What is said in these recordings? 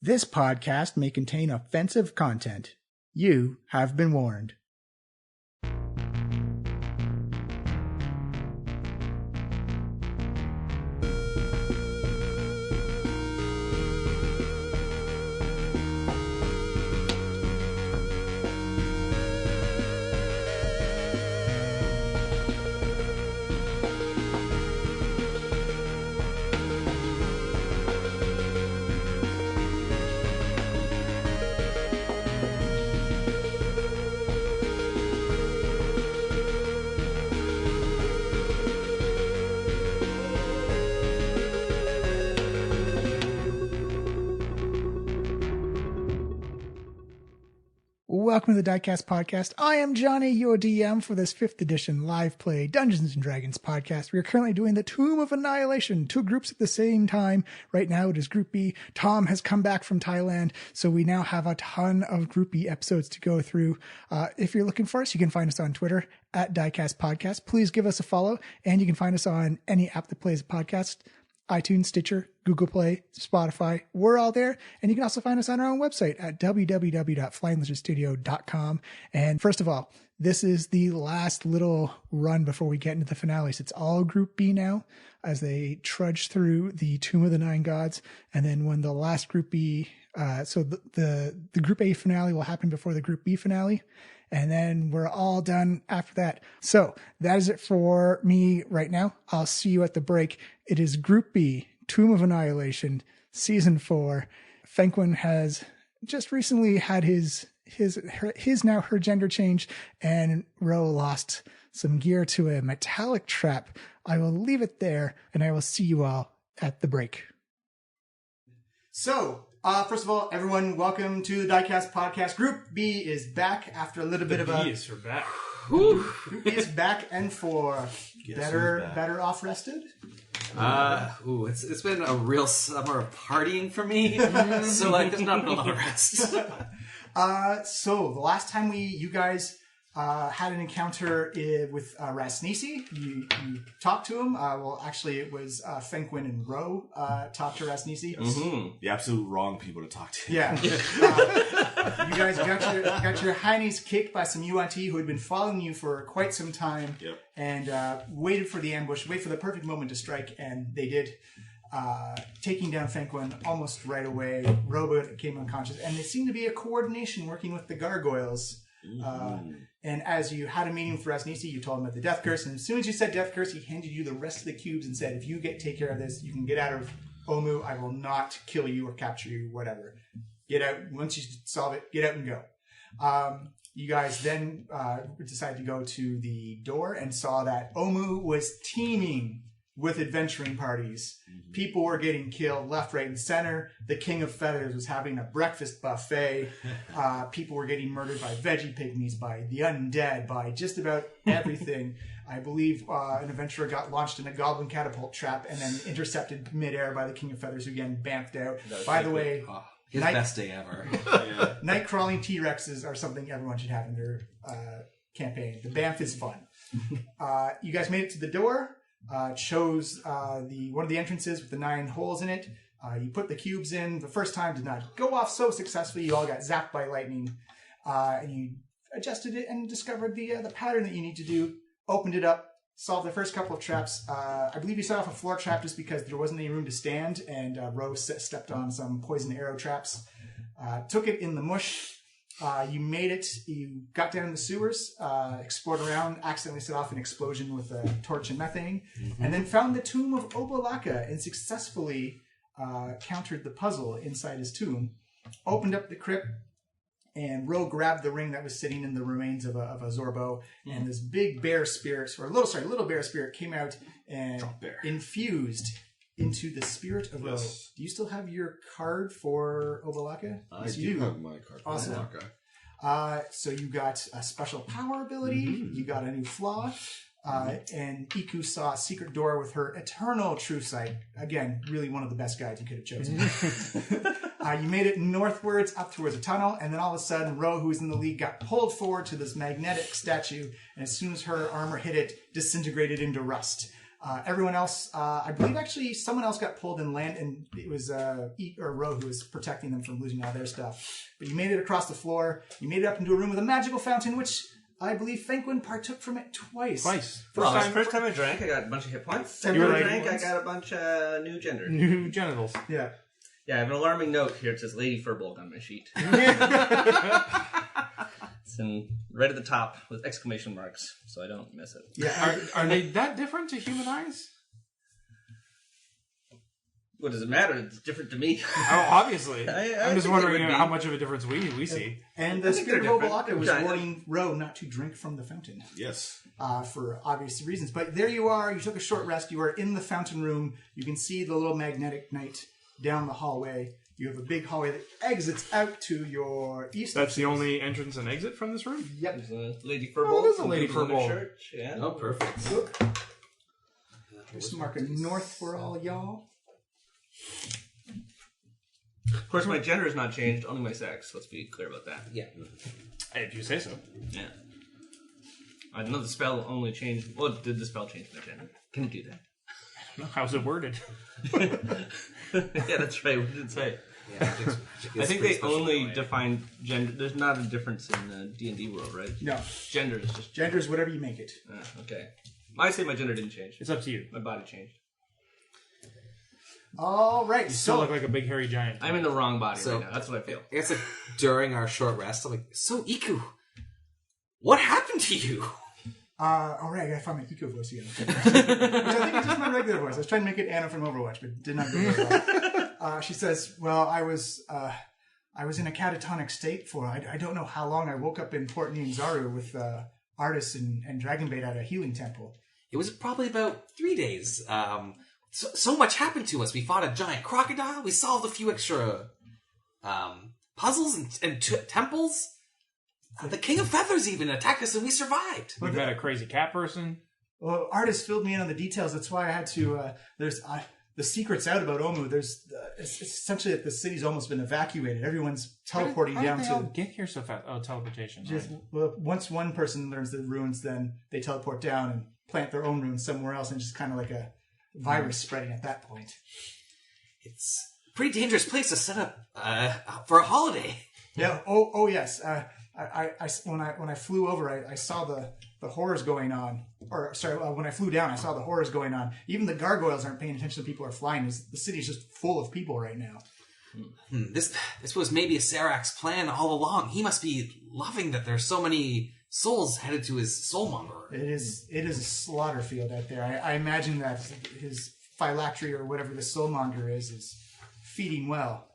This podcast may contain offensive content. You have been warned. Welcome to the Diecast podcast. I am Johnny, your DM for this 5th edition live play Dungeons & Dragons podcast. We are currently doing the Tomb of Annihilation, 2 groups at the same time. Right now it is Group B. Tom has come back from Thailand, so we now have a ton of Group B episodes to go through. If you're looking for us, you can find us on Twitter at Diecast Podcast. Please give us a follow, and you can find us on any app that plays a podcast. iTunes, Stitcher, Google Play, Spotify. We're all there. And you can also find us on our own website at www.flyinglizardstudio.com. And first of all, this is the last little run before we get into the finales. It's all Group B now as they trudge through the Tomb of the Nine Gods. And then when the last Group B, so the Group A finale will happen before the Group B finale. And then we're all done after that. So that is it for me right now. I'll see you at the break. It is Group B, Tomb of Annihilation, Season 4. Fenquen has just recently had his now her gender change, and Ro lost some gear to a metallic trap. I will leave it there, and I will see you all at the break. So, first of all, everyone, welcome to the Diecast podcast. Group B is back after a little bit of a... B is for back. Group B is back and for better off rested. It's been a real summer of partying for me. So there's not been a lot of rest. So the last time you guys had an encounter with Rasnisi, you talked to him. Actually, it was Fenquen and Ro talked to Rasnisi. Mm-hmm. The absolute wrong people to talk to. Yeah. You guys got your heinies kicked by some UNT who had been following you for quite some time. Yep. And waited for the ambush, wait for the perfect moment to strike, and they did. Taking down Fenquen almost right away. Robot came unconscious, and there seemed to be a coordination working with the gargoyles. And as you had a meeting with Rasnisi, you told him about the death curse, and as soon as you said death curse, he handed you the rest of the cubes and said, if you take care of this, you can get out of Omu. I will not kill you or capture you, whatever. Get out. Once you solve it, get out and go. You guys then decided to go to the door and saw that Omu was teeming with adventuring parties. Mm-hmm. People were getting killed left, right, and center. The King of Feathers was having a breakfast buffet. People were getting murdered by veggie pygmies, by the undead, by just about everything. I believe an adventurer got launched in a goblin catapult trap and then intercepted midair by the King of Feathers, who again bamfed out. By the way... his best day ever. Night-crawling T-Rexes are something everyone should have in their campaign. The Bamf is fun. You guys made it to the door. Chose one of the entrances with the 9 holes in it. You put the cubes in. The first time did not go off so successfully. You all got zapped by lightning. And you adjusted it and discovered the pattern that you need to do. Opened it up. Solved the first couple of traps. I believe you set off a floor trap just because there wasn't any room to stand, and Rose stepped on some poison arrow traps. Took it in the mush. You made it. You got down in the sewers, explored around, accidentally set off an explosion with a torch and methane, and then found the tomb of Obolaka and successfully countered the puzzle inside his tomb. Opened up the crypt, and Ro grabbed the ring that was sitting in the remains of a Zorbo, and this big bear spirit, little bear spirit came out and infused into the spirit of Ro. Do you still have your card for Obolaka? I do have my card for Obolaka. So you got a special power ability, you got a new flaw, and Iku saw a secret door with her eternal true sight. Again, really one of the best guides you could have chosen. You made it northwards up towards a tunnel, and then all of a sudden, Ro, who was in the lead, got pulled forward to this magnetic statue, and as soon as her armor hit it, disintegrated into rust. Everyone else, I believe actually someone else got pulled and landed, and it was Eek or Ro who was protecting them from losing all their stuff. But you made it across the floor. You made it up into a room with a magical fountain, which I believe Fenquen partook from it twice. First time I drank, I got a bunch of hit points. Second time I drank, I got a bunch of new gender. New genitals. Yeah. Yeah, I have an alarming note here. It says Lady Furbolg on my sheet. It's in right at the top with exclamation marks, so I don't miss it. Yeah. Are they that different to human eyes? What does it matter? It's different to me. Oh, obviously. I'm just think wondering it would be. how much of a difference we see. And the spirit they're of different. Obalaka was Giant. warning Ro not to drink from the fountain. Yes. For obvious reasons. But there you are. You took a short rest. You are in the fountain room. You can see the little magnetic knight down the hallway. You have a big hallway that exits out to your east. That's the only entrance and exit from this room? Yep. There's a Lady Oh, Furbolg. there's a Lady from Furbolg. Church. Yeah. Oh, perfect. Look. Just marking north for all y'all. Of course, my gender has not changed, only my sex. Let's be clear about that. Yeah. Hey, if you say so. Yeah. I know the spell only changed. Well, did the spell change my gender? Can it do that? How's it worded? Yeah, that's right. What did it say? Yeah, magic I is think pretty they special only that way. define gender. There's not a difference in the D&D world, right? No. Gender is just... Gender is whatever you make it. Okay. I say my gender didn't change. It's up to you. My body changed. All right. You still So look like a big hairy giant. I'm in the wrong body So- right now. That's what I feel. I guess like during our short rest, I'm like, so Iku, what happened to you? all right, I gotta find my eco voice again. Which I think is just my regular voice. I was trying to make it Anna from Overwatch, but it did not go very well. She says, "Well, I was in a catatonic state for I don't know how long. I woke up in Port Nianzaru with artists and Dragonbait at a healing temple. It was probably about 3 days. So much happened to us. We fought a giant crocodile. We solved a few extra puzzles and temples. The King of Feathers even attacked us and we survived. We met a crazy cat person. Well, artists filled me in on the details. That's why I had to. There's the secret's out about Omu. There's it's essentially that the city's almost been evacuated. Everyone's teleporting How did down they to. all get here so fast? Oh, teleportation. Just, right. well, once one person learns the runes, then they teleport down and plant their own runes somewhere else, and it's just kind of like a virus spreading at that point. It's a pretty dangerous place to set up for a holiday. Yeah. Oh yes. When I flew over, I saw the horrors going on. Or sorry, when I flew down, I saw the horrors going on. Even the gargoyles aren't paying attention to people are flying. The city's just full of people right now. This was maybe a Sarak's plan all along. He must be loving that there's so many souls headed to his soulmonger. It is a slaughter field out there. I imagine that his phylactery or whatever the soulmonger is feeding well.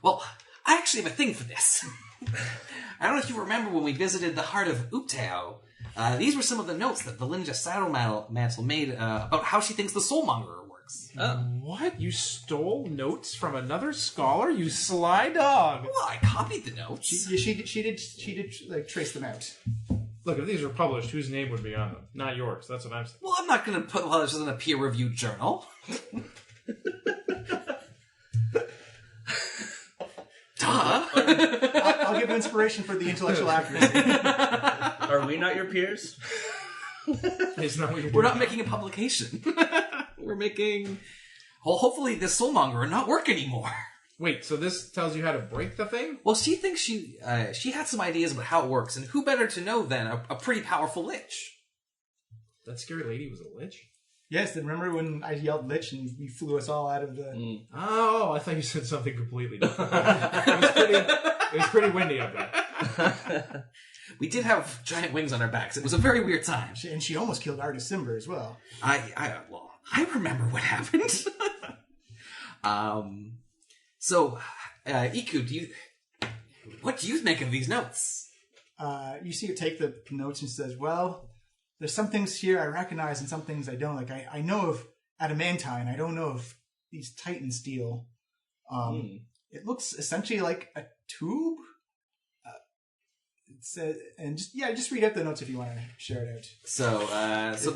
Well, I actually have a thing for this. I don't know if you remember when we visited the heart of Uptao. These were some of the notes that Valinja Saddlemantle made about how she thinks the soulmonger works. What? You stole notes from another scholar? You sly dog! Well, I copied the notes. She did like trace them out. Look, if these were published, whose name would be on them? Not yours. That's what I'm saying. Well, I'm not going to put all this in a peer-reviewed journal. Duh. I'll give inspiration for the intellectual accuracy. Are we not your peers? It's not what you're We're doing. not making a publication. We're making... Well, hopefully this soulmonger will not work anymore. Wait, so this tells you how to break the thing? Well, she thinks she had some ideas about how it works, and who better to know than a pretty powerful lich? That scary lady was a lich? Yes, then remember when I yelled lich and you flew us all out of the... Oh, I thought you said something completely different. it was pretty windy up there. We did have giant wings on our backs. It was a very weird time. And she almost killed Artis Simber as well. I remember what happened. So, Iku, what do you make of these notes? You see her take the notes and says, well, there's some things here I recognize and some things I don't. Like, I know of adamantine. I don't know of these titan steel. It looks essentially like a tube. It says, and just read out the notes if you want to share it out. So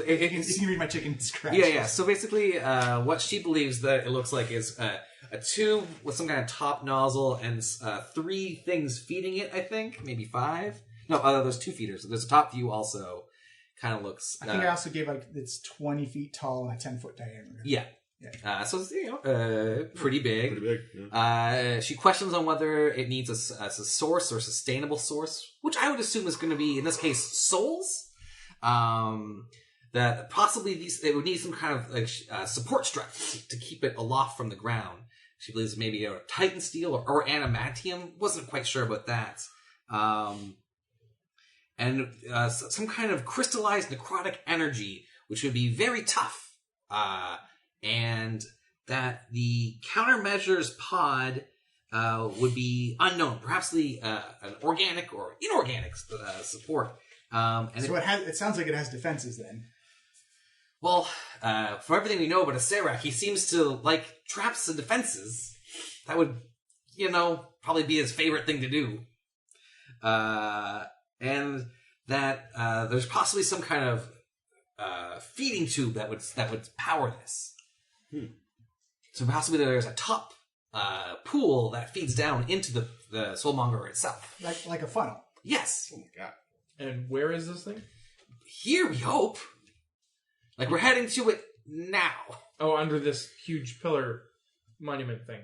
If you can read my chicken scratch. Yeah. So basically, what she believes that it looks like is a tube with some kind of top nozzle and 3 things feeding it. I think maybe 5. No, there's 2 feeders. There's a top view also, kind of looks. I think I also gave it's 20 feet tall and a 10-foot diameter. Yeah. So it's pretty big. Pretty big. Yeah. She questions on whether it needs a source or a sustainable source, which I would assume is going to be in this case souls. That possibly they would need some kind of support structure to keep it aloft from the ground. She believes maybe a Titan steel or adamantium. Wasn't quite sure about that. And some kind of crystallized necrotic energy, which would be very tough. And that the countermeasures pod would be unknown. Perhaps an organic or inorganic support. So it sounds like it has defenses then. Well, from everything we know about Acerak, he seems to like traps and defenses. That would, probably be his favorite thing to do. And that there's possibly some kind of feeding tube that would power this. So possibly there's a top pool that feeds down into the soulmonger itself. Like a funnel. Yes. Oh my god. And where is this thing? Here we hope. Like we're heading to it now. Oh, under this huge pillar monument thing.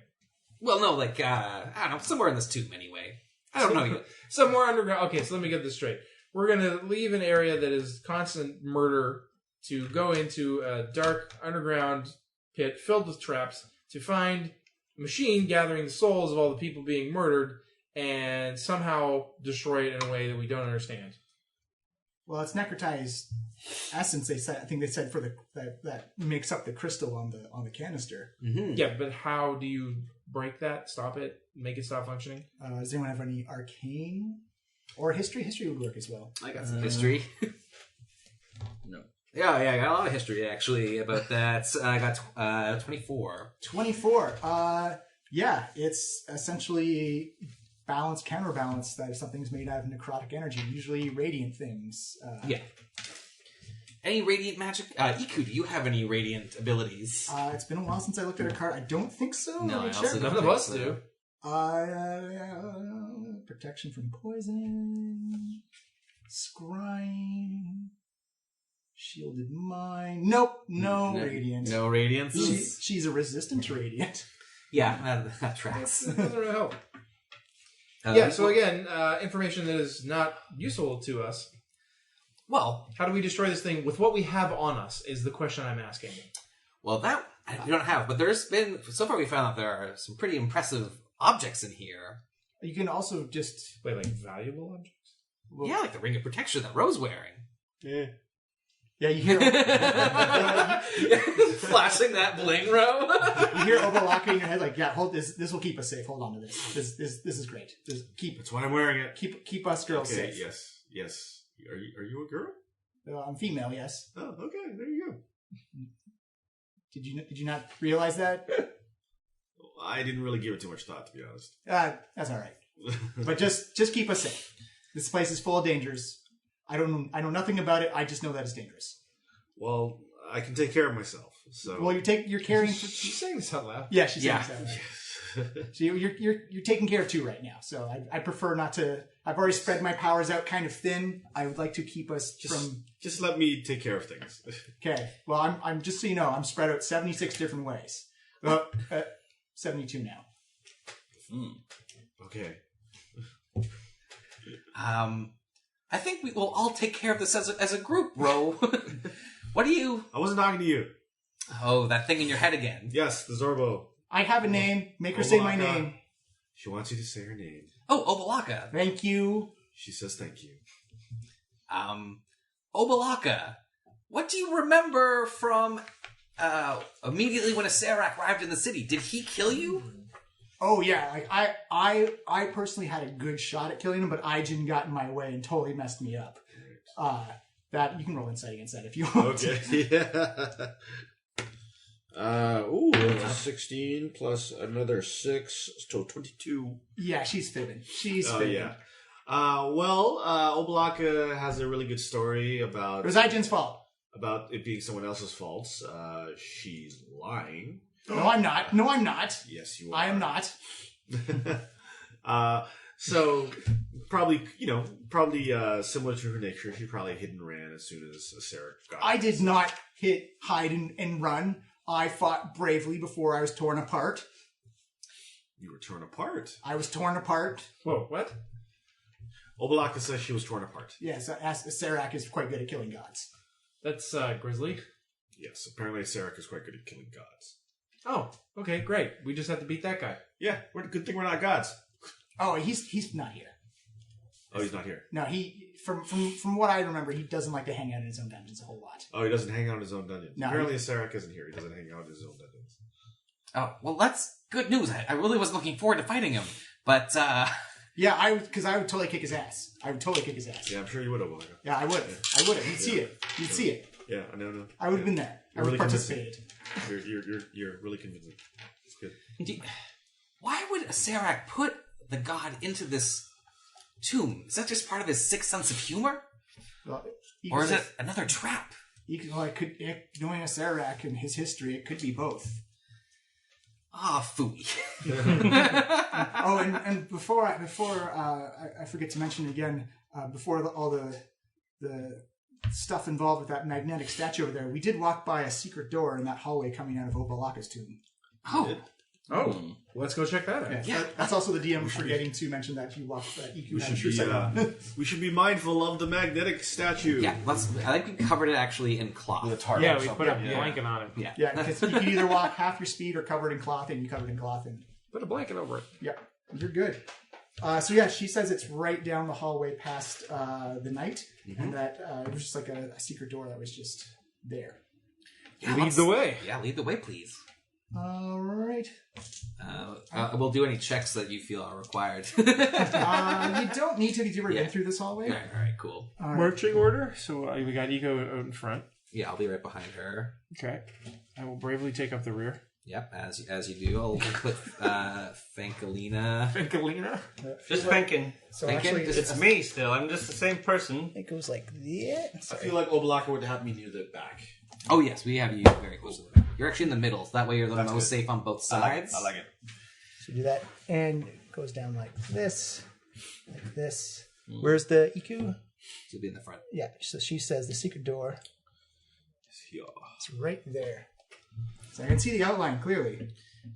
Well, no, I don't know, somewhere in this tube anyway. I don't know yet. Somewhere underground. Okay, so let me get this straight. We're going to leave an area that is constant murder to go into a dark underground pit filled with traps to find a machine gathering the souls of all the people being murdered and somehow destroy it in a way that we don't understand. Well, it's necrotized essence. I think they said for that makes up the crystal on the canister. Mm-hmm. Yeah, but how do you break that? Stop it? Make it stop functioning? Does anyone have any arcane or history? History would work as well. I got some history. No. Yeah, I got a lot of history actually about that. I got 24. 24. Yeah, it's essentially counterbalance that if something's made out of necrotic energy, usually radiant things. Yeah. Any radiant magic? Iku, do you have any radiant abilities? It's been a while since I looked at a card. I don't think so. No, Let me I check. also don't. None of us do. Protection from poison. Scrying. Shielded mind. Nope, no radiant. No radiance? She's a resistant to radiant. Yeah, that tracks. That doesn't really help. Yeah, so again, information that is not useful to us. Well, How do we destroy this thing with what we have on us is the question I'm asking. well, that we don't have, but there's been, so far we found out there are some pretty impressive objects in here. You can also just... Wait, like valuable objects? Well, Yeah, like the ring of protection that Ro's wearing. Yeah. Yeah, you hear... Flashing that bling, Ro. You hear Obalaka in your head, like, yeah, hold this. This will keep us safe. Hold on to this. This is great. Just That's why I'm wearing it. keep us girls Okay, safe. yes. Are you a girl? I'm female, yes. Oh, okay. There you go. Did you not realize that? I didn't really give it too much thought, to be honest. That's all right. But just keep us safe. This place is full of dangers. I know nothing about it. I just know that it's dangerous. Well, I can take care of myself. So. Well, you're caring for. She's saying this out loud. Yeah, she's saying Yeah. that. Right? So you're taking care of two right now. So I prefer not to. I've already spread my powers out kind of thin. I would like to keep us from. Just let me take care of things. Okay. Well, I'm just so you know, I'm spread out 76 different ways. 72 now. Okay. I think we will all take care of this as a group, Ro. What do you... I wasn't talking to you. Oh, that thing in your head again. Yes, the Zorbo. I have a name. Make her say my Obalaka. name. She wants you to say her name. Oh, Obalaka. Thank you. She says thank you. Obalaka, what do you remember from immediately when Acerak arrived in the city? Did he kill you? Oh yeah, like I personally had a good shot at killing him, but Aijin got in my way and totally messed me up. That you can roll insight against that if you want. Okay. Yeah. That's a 16 plus another 6, so 22. Yeah, she's fibbing. She's Oh, fibbing. yeah. Obalaka has a really good story about... It was Aijin's fault. About it being someone else's fault. She's lying. No, I'm not. No, I'm not. Yes, you are. I am not. So probably similar to her nature, she probably hid and ran as soon as Sarah got. I did not hide and run. I fought bravely before I was torn apart. You were torn apart. I was torn apart. Whoa, what? Obalaka says she was torn apart. Yes, Serac is quite good at killing gods. That's Grizzly. Yes, apparently Sarah is quite good at killing gods. Oh, okay, great. We just have to beat that guy. Yeah, good thing we're not gods. Oh, he's not here. Oh, he's not here. No, he from what I remember, he doesn't like to hang out in his own dungeons a whole lot. Oh, he doesn't hang out in his own dungeons. No, apparently Sarah isn't here. He doesn't hang out in his own dungeons. Oh, well, that's good news. I really was looking forward to fighting him. But, Yeah, because I would totally kick his ass. I would totally kick his ass. Yeah, I'm sure you would, Obalaka. Yeah, I would. You'd see it. You'd see it. Yeah, I know. I would have been there. I would have participated. You're really convincing. It's good. why would Serac put the god into this tomb? Is that just part of his sixth sense of humor? Well, Or is it another trap? Knowing a Serac and his history, it could be both. Ah, phooey. Oh, and before I forget to mention again, before all the stuff involved with that magnetic statue over there, we did walk by a secret door in that hallway coming out of Obalaka's tomb. Oh, let's go check that out. Yeah, that's also the DM forgetting to mention that you walked that EQ had a true sight. We should be mindful of the magnetic statue. Yeah, I think we covered it actually in cloth. With a tarp. Yeah, or we something. put a blanket on it. Yeah. Yeah, because you can either walk half your speed or covered in cloth, and you covered in cloth. And Put a blanket over it. yeah, you're good. So yeah, she says it's right down the hallway past the knight, and that it was just like a secret door that was just there. Yeah, Lead the way. Yeah, lead the way, please. All right. We'll do any checks that you feel are required. You don't need to because you were in through this hallway. All right, cool. All right. Marching order. So we got Eco out in front. Yeah, I'll be right behind her. Okay. I will bravely take up the rear. Yep, as you do. I'll put Fenquen. Fenquen. Just Fenquen. So Fenquen, actually, It's me still. I'm just the same person. it goes like this. I feel like Obalaka would have me near the back. Oh yes, we have you very close to the back. You're actually in the middle, so that way you're the That's most good. safe on both sides. I like it. So do that, and it goes down like this, like this. Where's the EQ? You'll be in the front. Yeah. So she says the secret door. Yeah. It's right there. So I can see the outline clearly.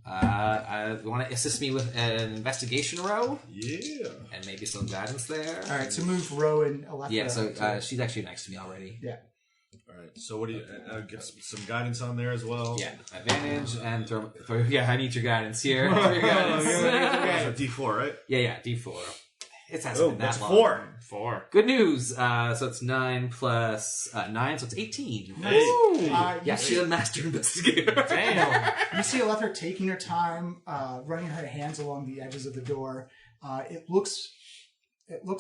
You want to assist me with an investigation row Yeah. and maybe some guidance there? All right. So move row and Alexa. Yeah, so she's actually next to me already. yeah. All right. So what do you get some guidance on there as well? Yeah, advantage and throw. Yeah, I need your guidance here. Throw your guidance. That's a D4, right? Yeah, D4. It hasn't been that that's long. 4. Good news. So it's 9 plus 9, so it's 18. Hey. You Yeah, see, she's a master investigator. Damn. you see Alethra taking her time, running her hands along the edges of the door. It looks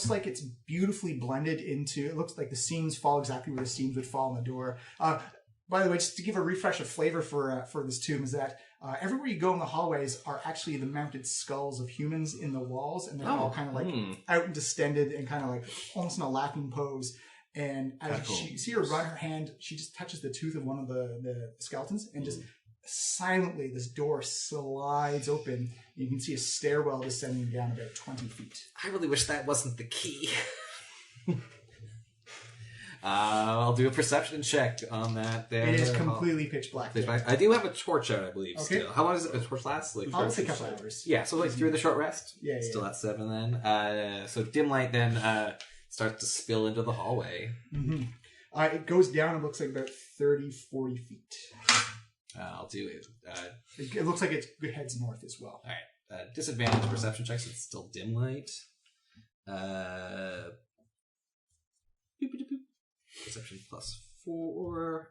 like it's beautifully blended into. It looks like the seams fall exactly where the seams would fall on the door. By the way, just to give a refresh of flavor for this tomb is that everywhere you go in the hallways are actually the mounted skulls of humans in the walls, and they're all kind of like out and distended and kind of like almost in a lapping pose. And as you see her run her hand, she just touches the tooth of one of the skeletons, and just silently this door slides open. You can see a stairwell descending down about 20 feet. I really wish that wasn't the key. I'll do a perception check on that. There, It is completely pitch black. Pitch there. black. I do have a torch out, I believe. Okay. Still, how long does a torch last? Like, I'll say a couple hours. yeah, so like through the short rest. Yeah, yeah. Still at 7 then. So dim light then starts to spill into the hallway. Mm-hmm. It goes down. It looks like about 30, 40 feet. I'll do it. It looks like it heads north as well. All right. Disadvantage perception checks. It's still dim light. Perception plus 4.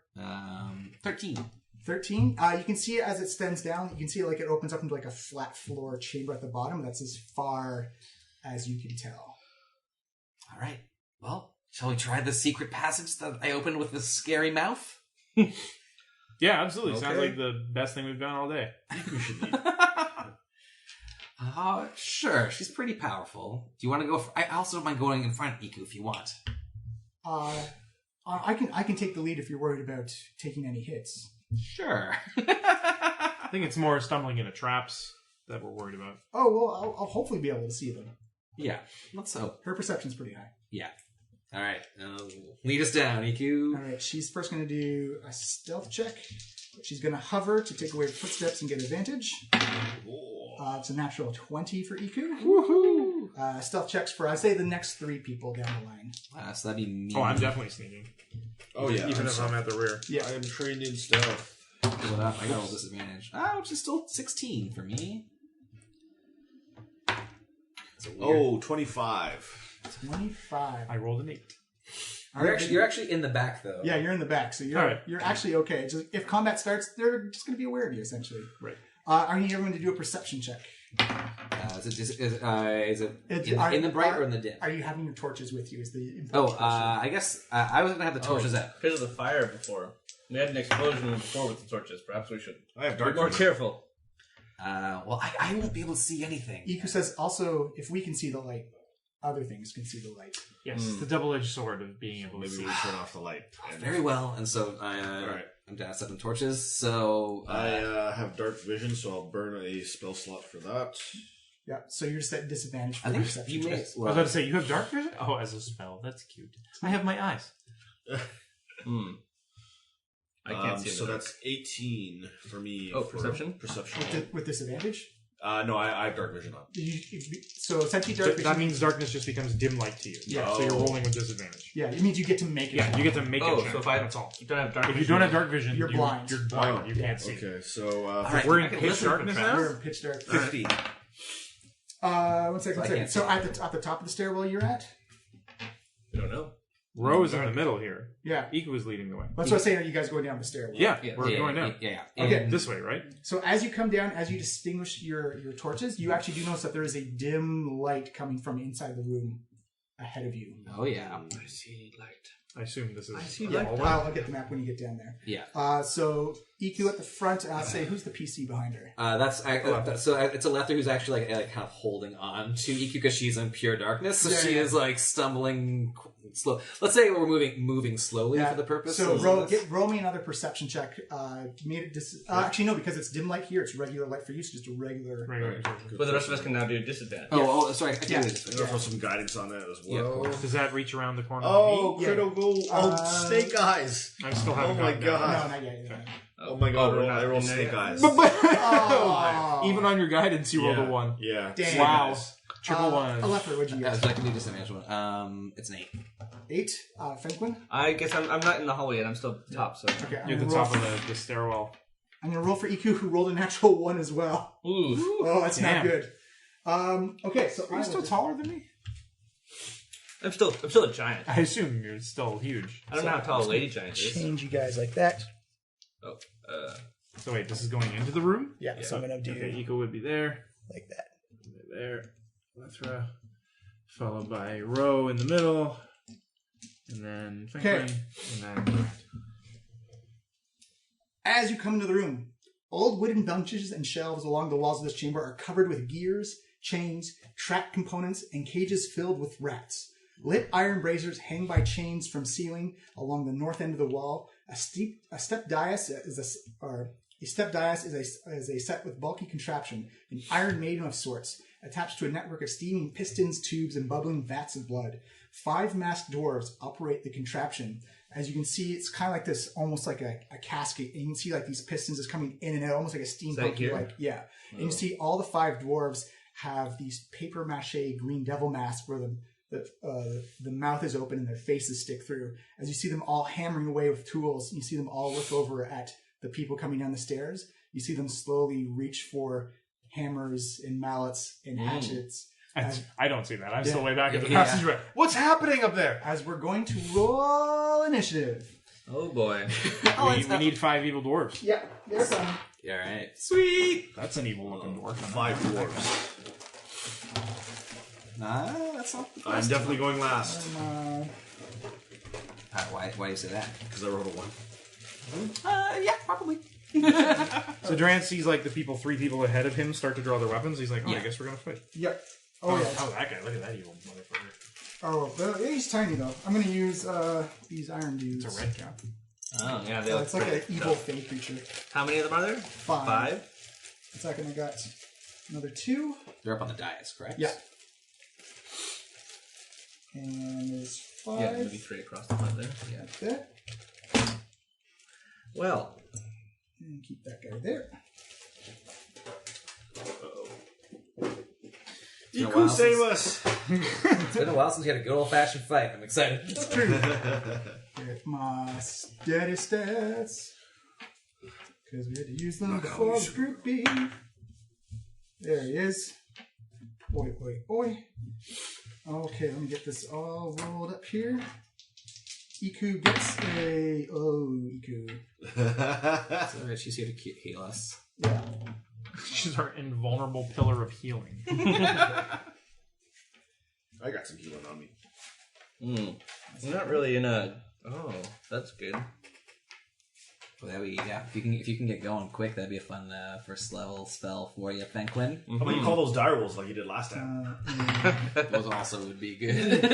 13. 13. You can see it as it extends down. You can see like it opens up into like a flat floor chamber at the bottom. That's as far as you can tell. All right. Well, shall we try the secret passage that I opened with this scary mouth? Yeah, absolutely. Sounds Okay. like the best thing we've done all day. We should leave. Sure. She's pretty powerful. Do you want to go? I also don't mind going in front of Iku if you want. I can take the lead if you're worried about taking any hits. Sure. I think it's more stumbling into traps that we're worried about. Oh well, I'll hopefully be able to see them. Yeah. Let's hope. Her perception's pretty high. Yeah. All right. Lead us down, EQ. All right, she's first going to do a stealth check. She's going to hover to take away footsteps and get advantage. It's a natural 20 for EQ. Woohoo! Stealth checks for, I'd say, the next 3 people down the line. So that'd be me. Oh, I'm definitely sneaking. Oh, yeah. Even if I'm at the rear. Yeah. I am trained in stealth. Pull it up. I got a little disadvantage. Which is still 16 for me. Oh, 25. 25. I rolled an 8. All right, You're actually in the back, though. Yeah, you're in the back, so you're All right. you're actually okay. Just, if combat starts, they're just going to be aware of you, essentially. Right. I need everyone to do a perception check. Is it It's- in the bright or in the dim? Are you having your torches with you? Is the important Oh, question. I guess I was going to have the torches out. Because of the fire before. We had an explosion before with the torches. Perhaps we should I have be dark more vision. careful. Well, I won't be able to see anything. Iku says also, if we can see the light, other things can see the light. Yes, the double-edged sword of being able to Maybe see. we turn off the light. And Very well. And so Alright. I'm down 7 torches. So I have dark vision, so I'll burn a spell slot for that. Yeah, so you're just at disadvantage for I think perception you may. checks. I was about to say, you have dark vision? Oh, as a spell. That's cute. I have my eyes. I can't see So the that's 18 for me. Oh, for perception? Perception. With disadvantage? No, I have dark vision on. So essentially dark vision... That means darkness just becomes dim light to you. Yeah. So you're rolling with disadvantage. Yeah, it means you get to make it. Yeah, you get to make Oh, it. so if I that's all. don't have dark If you vision, don't have dark vision, You're blind. You're blind. Oh, you can't see. Okay, so right. We're I in can pitch listen for darkness fast. We're now. in pitch dark. 50. One second. I So, can't so at the top of the stairwell you're at? we don't know. Rose in the middle here. Yeah. Iku is leading the way. That's what I'm saying. Are you guys going down the stairwell? Yeah, Yeah. we're going down. Yeah. Okay. And This way, right? So as you come down, as you distinguish your torches, you actually do notice that there is a dim light coming from inside the room ahead of you. Oh yeah. I see light. I assume this is. I see the light. hallway. I'll get the map when you get down there. Yeah. So EQ at the front. I'll say who's the PC behind her? So it's Aletha who's actually like kind of holding on to EQ because she's in pure darkness, so she is like stumbling slow. Let's say we're moving slowly for the purpose. So roll me another perception check. Actually no, because it's dim light here. It's regular light for you. So just a regular. But the rest of us can now do disadvantage. Sorry. I can do this. I'll throw some guidance on that as Yeah, of well. course. Does that reach around the corner? Oh, of me? critical! Snake eyes! I'm still having. Oh my gotten God. No, not yet. Yeah. Oh my god! we're not I rolled in there snake yet. eyes. Oh, Even on your guidance, you rolled a 1. Yeah. Damn. Wow. Triple 1. Alepha, what'd you get? So I can do disadvantage one. It's an 8. 8. Fenquen? I guess I'm not in the hallway yet. I'm still at the top. So Okay, You're at the top of the stairwell. I'm gonna roll for EQ, who rolled a natural 1 as well. ooh. Oh, that's Damn. not good. Okay, so Are you still taller than me? I'm still a giant. I assume you're still huge. I don't know how tall a lady giant is. change you guys like that. Oh, So wait, this is going into the room? Yeah, so I'm gonna do Okay, Eco would be there. like that. There. Lethra. Followed by Ro in the middle. And then Okay. Fenquen. And then As you come into the room, old wooden benches and shelves along the walls of this chamber are covered with gears, chains, track components, and cages filled with rats. Lit iron braziers hang by chains from ceiling along the north end of the wall. A step dais is a set with bulky contraption, an iron maiden of sorts, attached to a network of steaming pistons, tubes, and bubbling vats of blood. 5 masked dwarves operate the contraption. As you can see, it's kind of like this, almost like a casket. And you can see like these pistons just coming in and out, almost like a steampunk. here? Yeah. And you see all the 5 dwarves have these paper mache green devil masks where the mouth is open and their faces stick through. As you see them all hammering away with tools, you see them all look over at the people coming down the stairs. You see them slowly reach for hammers and mallets and hatchets. I don't see that. I'm still way back in the Yeah. passageway. What's happening up there? As we're going to roll initiative. oh boy. We need 5 evil dwarves. Yeah, there's some. Yeah, right. Sweet. That's an evil looking dwarf. 5 dwarves. Nah, that's not the I'm best. definitely going last Why do you say that? because I rolled a 1. Yeah, probably. So Duran sees like the 3 people ahead of him start to draw their weapons. He's like, oh, I Yeah. guess we're going to fight. Yep. Oh, yeah. Oh, that guy. Look at that evil motherfucker. Oh, well, he's tiny, though. I'm going to use these iron dudes. It's a red cap. Oh yeah, they look It's like an pretty. evil fey creature. How many of them are there? 5. 5. One second, I got another 2. They're up on the dais, correct? Yeah. And there's 5. Yeah, maybe 3 across the front there. Yeah. Like that. Well, And keep that guy there. Iku, save us! It's been a while since we had a good old-fashioned fight. I'm excited. It's true. With my steady stats. Because we had to use them before the group B. There he is. Oi, oi, oi. Okay, let me get this all rolled up here. Iku gets a... Oh, Iku. So she's here to heal us. Yeah. She's our invulnerable pillar of healing. I got some healing on me. I'm not really in a... Oh, that's good. Well, that be, yeah. If you can get going quick, that'd be a fun first level spell for you, Fenquen. How about you call those dire wolves like you did last time? Those also would be good.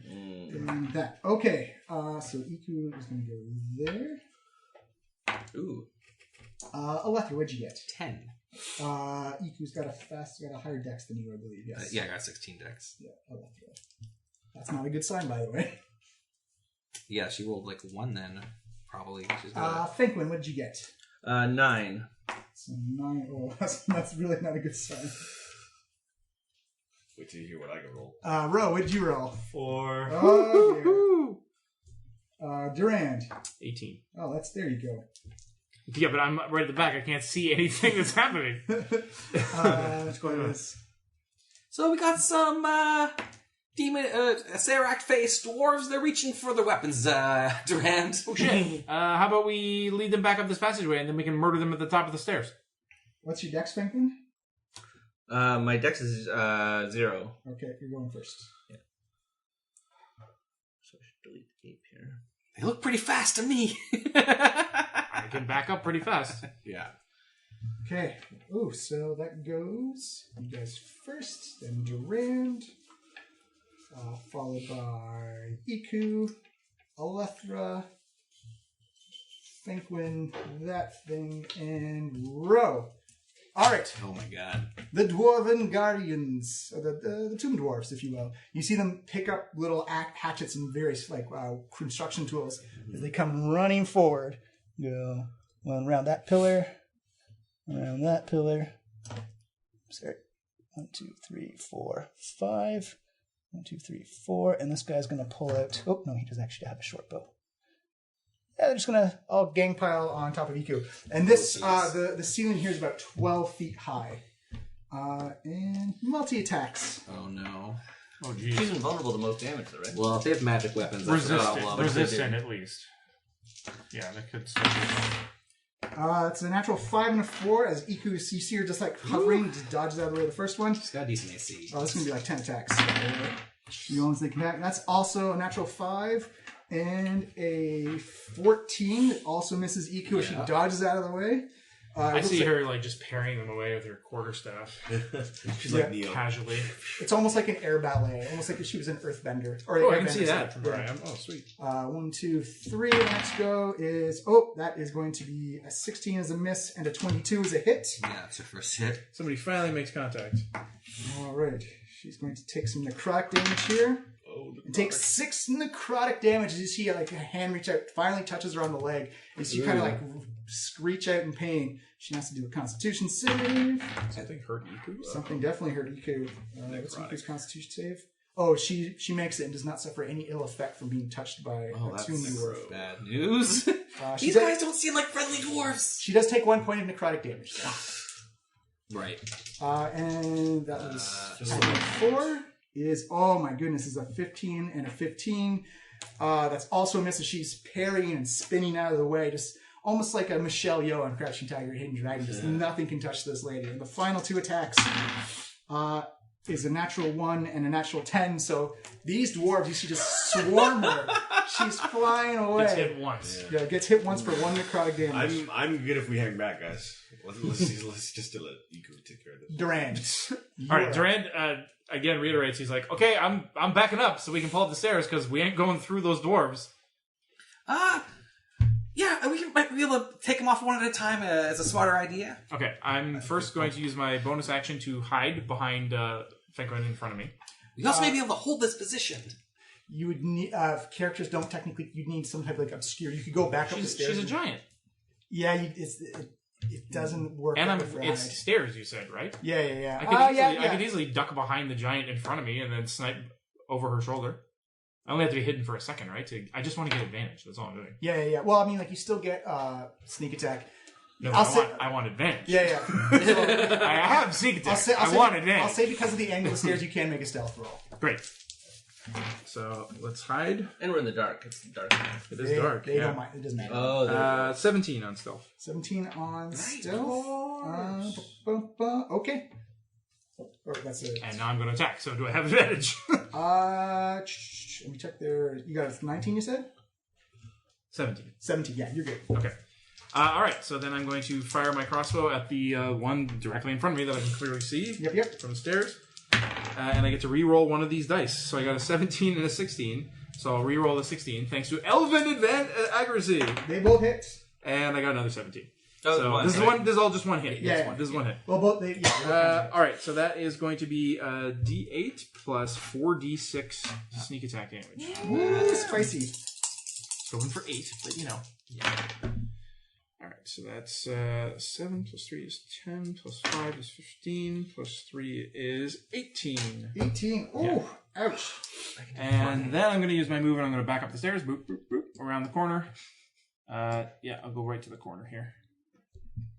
And that. Okay. So Iku is going to go there. Ooh, Alethra, what'd you get? 10. Iku's got a higher dex than you, I believe. Yes. Yeah, I got 16 dex. Yeah, Alethra. That's not a good sign, by the way. Yeah, she rolled like 1 then, probably. She's got Fenquen, what did you get? 9. So 9. Oh, that's really not a good sign. Wait till you hear what I can roll. Ro, what did you roll? 4. Oh, yeah. Durand. 18. Oh, there you go. Yeah, but I'm right at the back. I can't see anything that's happening. Let's go ahead. So we got some demon Serac-faced dwarves. They're reaching for their weapons, Durand. Oh, shit. How about we lead them back up this passageway, and then we can murder them at the top of the stairs? What's your dex, Fenquen? My dex is 0. Okay, you're going first. Yeah. So I should delete the cape here. They look pretty fast to me. I can back up pretty fast. Yeah. Okay. Ooh, so that goes you guys first, then Durand, followed by Iku, Alethra, Fenquen, that thing, and Ro. All right. Oh my god. The Dwarven Guardians, or the Tomb Dwarfs, if you will. You see them pick up little hatchets and various construction tools as they come running forward. Go one around that pillar, around that pillar. Sorry. 1, 2, 3, 4, 5. 1, 2, 3, 4. And this guy's going to pull out... Oh, no, he does actually have a short bow. Yeah, they're just going to all gang pile on top of Iku. And this, the ceiling here is about 12 feet high. And multi-attacks. Oh no. Oh, geez. She's invulnerable to most damage, though, right? Well, if they have magic weapons, that's a problem. Resistant, at least. Yeah, that could still be. It's a natural 5 and a 4 as Iku, you see her just hovering, just dodges out of the way of the first one. She's got a decent AC. Oh, this is going to be 10 attacks. The ones they can attack. That's also a natural 5 and a 14. It also misses Iku as she dodges out of the way. I see her just parrying them away with her quarterstaff. She's like Neo. Casually. It's almost like an air ballet, almost like if she was an earthbender. Or Oh, I airbender, can see sorry. that from where I am. Oh, sweet. 1, 2, 3. The next go is... Oh, that is going to be a 16 as a miss and a 22 as a hit. Yeah, it's her first hit. Somebody finally makes contact. All right. She's going to take some necrotic damage here. And takes 6 necrotic damage as you see a hand reach out, finally touches her on the leg. As you kind of screech out in pain. She has to do a constitution save. Something hurt Iku? Something definitely hurt Iku. What's Iku's constitution save? Oh, she makes it and does not suffer any ill effect from being touched by a tomb dwarf. Bad news. These guys don't seem like friendly dwarves. She does take 1 point of necrotic damage. So. Right. And that was 4 is, oh my goodness, is a 15 and a 15. That's also a miss as she's parrying and spinning out of the way, just almost like a Michelle Yeoh on Crouching Tiger, Hidden Dragon. Just nothing can touch this lady. And the final 2 attacks is a natural 1 and a natural 10. So these dwarves, you see, just swarm her. She's flying away. Gets hit once. Yeah, gets hit once for 1 necrotic damage. I'm good if we hang back, guys. Let's just let Iku take care of this. Durand. All right, Durand again reiterates. He's like, "Okay, I'm backing up so we can pull up the stairs because we ain't going through those dwarves." Yeah, we might be able to take them off one at a time as a smarter idea. Okay, I'm first going to use my bonus action to hide behind Fenquen in front of me. We also may be able to hold this position. You would need characters don't technically. You need some type of like obscure. You could go back up the stairs. She's a giant. Yeah, it doesn't work. And with it's ride. stairs, you said, right? Yeah. I could easily duck behind the giant in front of me and then snipe over her shoulder. I only have to be hidden for a second, right? I just want to get advantage. That's all I'm doing. Yeah. Well, I mean, like you still get sneak attack. No, I want advantage. Yeah. I have sneak attack. I want advantage. I'll say because of the angle of the stairs, you can make a stealth roll. Great. So let's hide. And we're in the dark. It's dark. It is dark. They don't mind. It doesn't matter. Oh, 17 on stealth. 17 on stealth. Okay. Oh, that's it. And now I'm going to attack. So do I have advantage? Let me check there. You got a 19, you said? 17. 17. Yeah, you're good. Okay. All right. So then I'm going to fire my crossbow at the one directly in front of me that I can clearly see. Yep. From the stairs. And I get to re-roll one of these dice. So I got a 17 and a 16. So I'll re-roll the 16 thanks to Elven accuracy. They both hit. And I got another 17. Oh, so one, this is right? one. This is all just one hit. Yeah. This is one hit. Well, both they. Yeah. All right. So that is going to be D8 plus 4D6 sneak attack damage. Ooh, spicy. Going for 8, but you know. Yeah. All right. So that's 7 plus 3 is 10 plus 5 is 15 plus 3 is 18. 18. Ooh, Yeah. ouch. And then I'm going to use my move and I'm going to back up the stairs, boop, boop, boop, around the corner. Yeah, I'll go right to the corner here.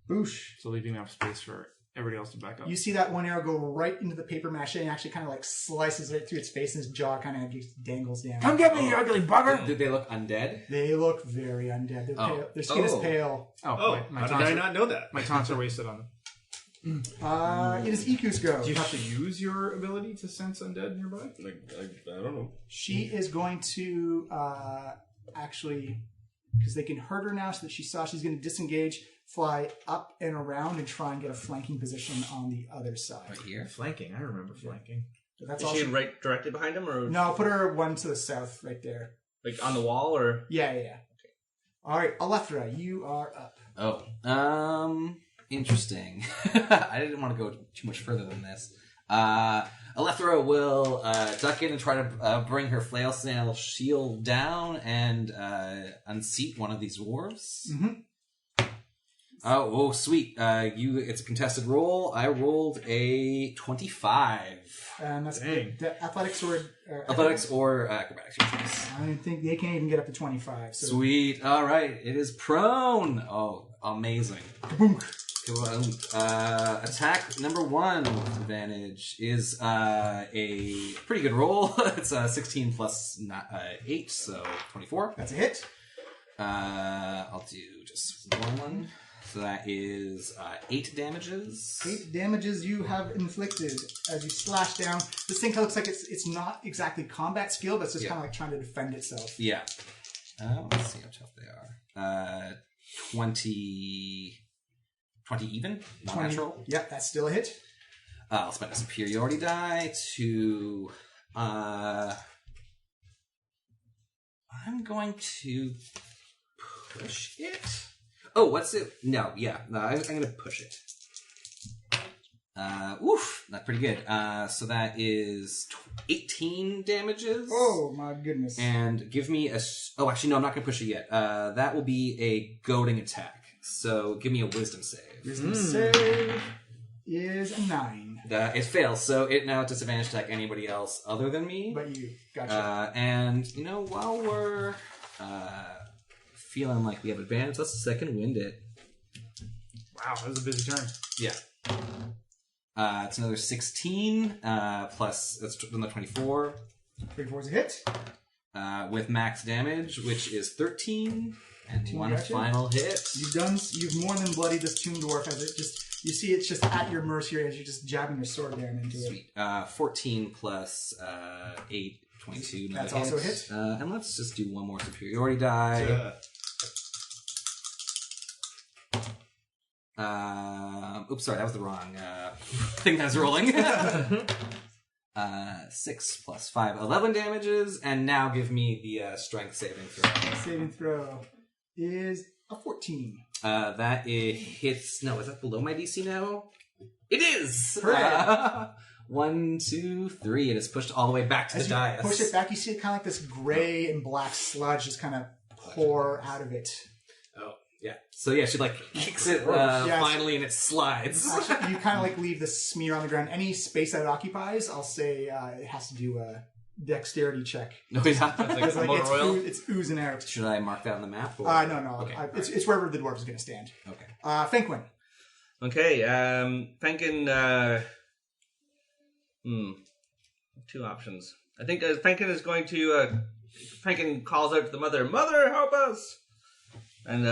Boosh. So leaving enough space for everybody else to back up. You see that one arrow go right into the paper mache and actually kind of like slices right through its face, and its jaw kind of just dangles down. Come get me, you ugly bugger! Did they look undead? They look very undead. They're pale. Their skin is pale. My how taunts did I not know that? My taunts are wasted on them. It is Iku's go. Do you have to use your ability to sense undead nearby? I don't know. She is going to actually, because they can hurt her now, so that she's going to disengage, fly up and around, and try and get a flanking position on the other side. Right here. Flanking, I remember flanking. So that's Is all. she right directly behind him, or No, put her one to the south, right there. like on the wall, or Yeah. Okay. All right, Alethra, you are up. Oh, interesting. I didn't want to go too much further than this. Alethra will duck in and try to bring her flail sail shield down and unseat one of these dwarves. Mm-hmm. Oh, sweet. It's a contested roll. I rolled a 25. And that's Dang. the athletics or Athletics or acrobatics. your choice. I don't think they can't even get up to 25. So. Sweet. All right. It is prone. Oh, amazing. Boom. Attack number 1 with advantage is a pretty good roll. It's 16 plus 8, so 24. That's a hit. I'll do just one. So that is 8 damages. 8 damages you have inflicted as you slash down. This thing looks like it's not exactly combat skill, but it's just kind of like trying to defend itself. Yeah. Let's see how tough they are. 20 even? Not 20. natural? Yep, that's still a hit. I'll spend a superiority die to... I'm going to push it. Oh, what's it? No, I'm going to push it. That's pretty good. So that is 18 damages. Oh, my goodness. And give me a... Oh, actually, no, I'm not going to push it yet. That will be a goading attack. So give me a wisdom save. Wisdom save is a 9. It fails, so it now disadvantage attack anybody else other than me. But you, gotcha. And, while we're feeling like we have advantage, let's second wind it. Wow, that was a busy turn. Yeah. It's another 16, plus, that's another 24. 24 is a hit. With max damage, which is 13. And one gotcha. final hit. You've more than bloodied this tomb dwarf as it just, you see it's just at your mercy as you're just jabbing your sword down into it. Sweet. 14 plus 8, 22. That's also a hit. And let's just do one more superiority die. Oops, sorry, that was the wrong thing that I was rolling. 6 plus 5, 11 damages, and now give me the strength saving throw. Saving throw is a 14. That it hits. No, is that below my DC now? It is! Hooray. 1, 2, 3. It is pushed all the way back to As the you dais. push it back, you see it kind of like this gray and black sludge just kind of pour out of it. Oh, yeah. So yeah, she like kicks it Yes. finally, and it slides. Actually, you kind of like leave this smear on the ground. Any space that it occupies, I'll say it has to do a dexterity check. No, he's not. Because like Motor oil? it's oozing out. Should I mark that on the map? Or? No. Okay. It's wherever the dwarf is going to stand. Okay. Fenquen. Okay, Fenquen, two options. I think Fenquen is going to, Fenquen calls out to the mother, "Mother, help us!" And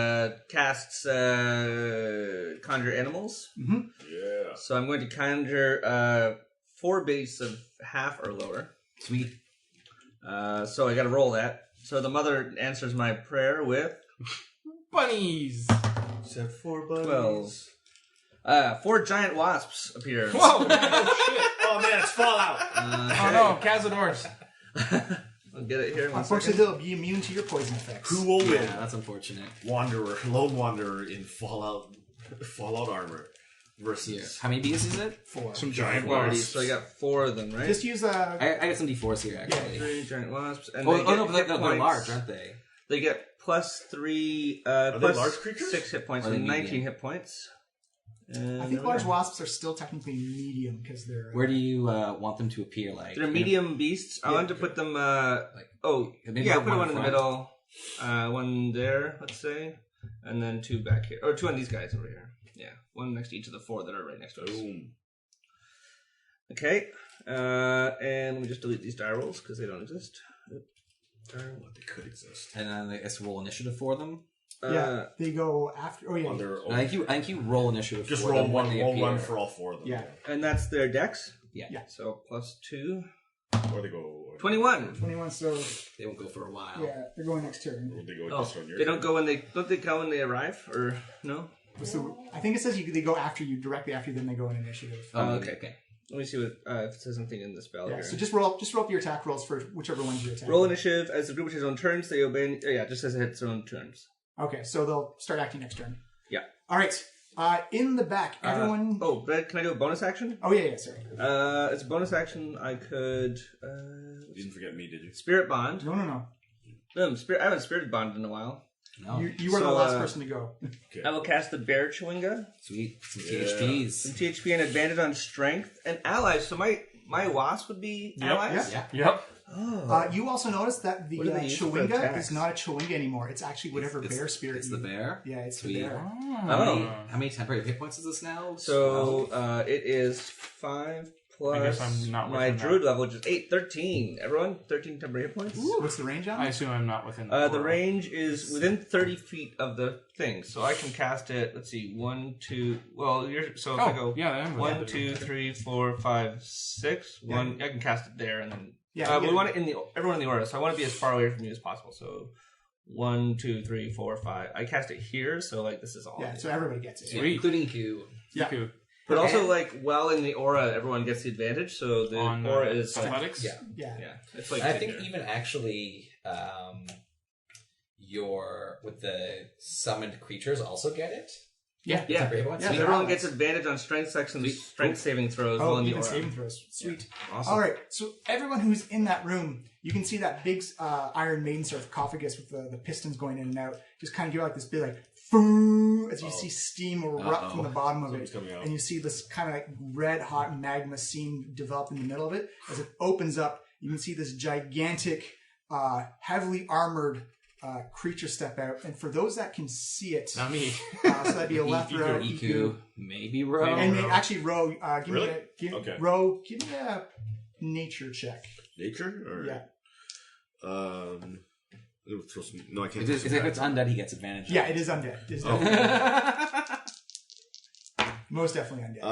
casts Conjure Animals. Yeah. So I'm going to conjure 4 base of half or lower. Sweet. So I got to roll that. So the mother answers my prayer with Bunnies. Except for bunnies. 12. 4 giant wasps appear. Whoa! Oh shit! Oh man, it's Fallout. Oh no, Cazadors. I'll get it here in 1 Unfortunately, second. they'll be immune to your poison effects. Who will win? Yeah, that's unfortunate. Lone wanderer in Fallout armor versus Here. How many Ds is it? 4. Some giant Already, wasps. so I got 4 of them, right? Just use I got some D4s here, actually. 3 giant wasps. And Oh, they get no, but hit they're points. large, aren't they? They get +3, they plus large creatures? 6 hit points, Or are and they 19 medium? hit points. And I think large wasps are still technically medium because they're. Where do you want them to appear? Like they're medium beasts. I wanted to put them. maybe Put one one in the front. middle, one there, let's say, and then 2 back here, or 2 on these guys over here. Yeah, 1 next to each of the 4 that are right next to us. Boom. Okay, and we just delete these die rolls because they don't exist. What they could exist. and then I guess roll initiative for them. they go after. Oh yeah, On their own. I think you roll initiative. Just for roll them when they one appear. for all 4 of them. Yeah. and that's their dex. Yeah. So +2, Or they go. 21. 21. So They won't go for a while. yeah, they're going next turn. Or they go Oh, this one. they don't go when they come when they arrive, or no? So I think it says they go after you directly after you, then they go in initiative. Oh, okay. okay. Let me see what if it says something in the spell Yeah. here. So just roll up your attack rolls for whichever ones you attack. Roll initiative as the group has its own turns. They obey. Yeah, it just says it hits their own turns. Okay, so they'll start acting next turn. Yeah. All right. In the back, everyone. But can I do a bonus action? Oh yeah, sorry. It's a bonus action. I could You didn't forget me, did you? spirit bond. No. No, I haven't spirited bonded in a while. No. You were the So, last person to go. I will cast the bear chewinga. Sweet. Some Yeah. THPs. Some THP and advantage on strength and allies. So my wasp would be allies. Yeah. Yep. Oh. You also notice that the What do they use for chewinga attacks? is not a chewinga anymore. It's actually whatever bear spirit. It's the bear. Yeah, it's Sweet. the bear. How many temporary hit points is this now? So it is 5 I guess plus I'm not my within druid that. level, which is 8, 13. Everyone, 13 temporary hit points. What's the range on I it? assume I'm not within The range is within 30 feet of the thing, so I can cast it. Let's see, 1, 2. Well, if I go yeah, I am within 1, 2, 3, 4, 5, 6. Yeah. 1. I can cast it there, and then Yeah, we want it in everyone in the aura, so I want to be as far away from you as possible. So 1, 2, 3, 4, 5. I cast it here, so like this is all. Yeah, so everybody gets it. Yeah, including Q. Yeah. Iku. But also, like, while in the aura, everyone gets the advantage, so the On aura is... athletics. Yeah. Yeah. Yeah, it's like... I think tenure. even actually, with the summoned creatures also get it. Yeah. Yeah, Temporary hit points? Yeah, Sweet. everyone allies. gets advantage on strength sections, Sweet. strength saving throws while Oh, in the even aura. saving throws. Sweet. Awesome. All right. So everyone who's in that room, you can see that big Iron Maiden sarcophagus with the pistons going in and out. Just kind of give out this big like foo as you see steam erupt from the bottom of it, Something's coming out. and you see this kind of like red hot magma scene develop in the middle of it. As it opens up, you can see this gigantic, heavily armored creature step out. And for those that can see it, Not me. so that'd be a left row, Iku, maybe Ro. and actually row. Give Really? me Okay. row. Give me a nature check. Nature? Or, Yeah. It'll throw some, no, I can't. If it's undead, he gets advantage. Yeah, it is undead. It is Oh. definitely- most definitely undead.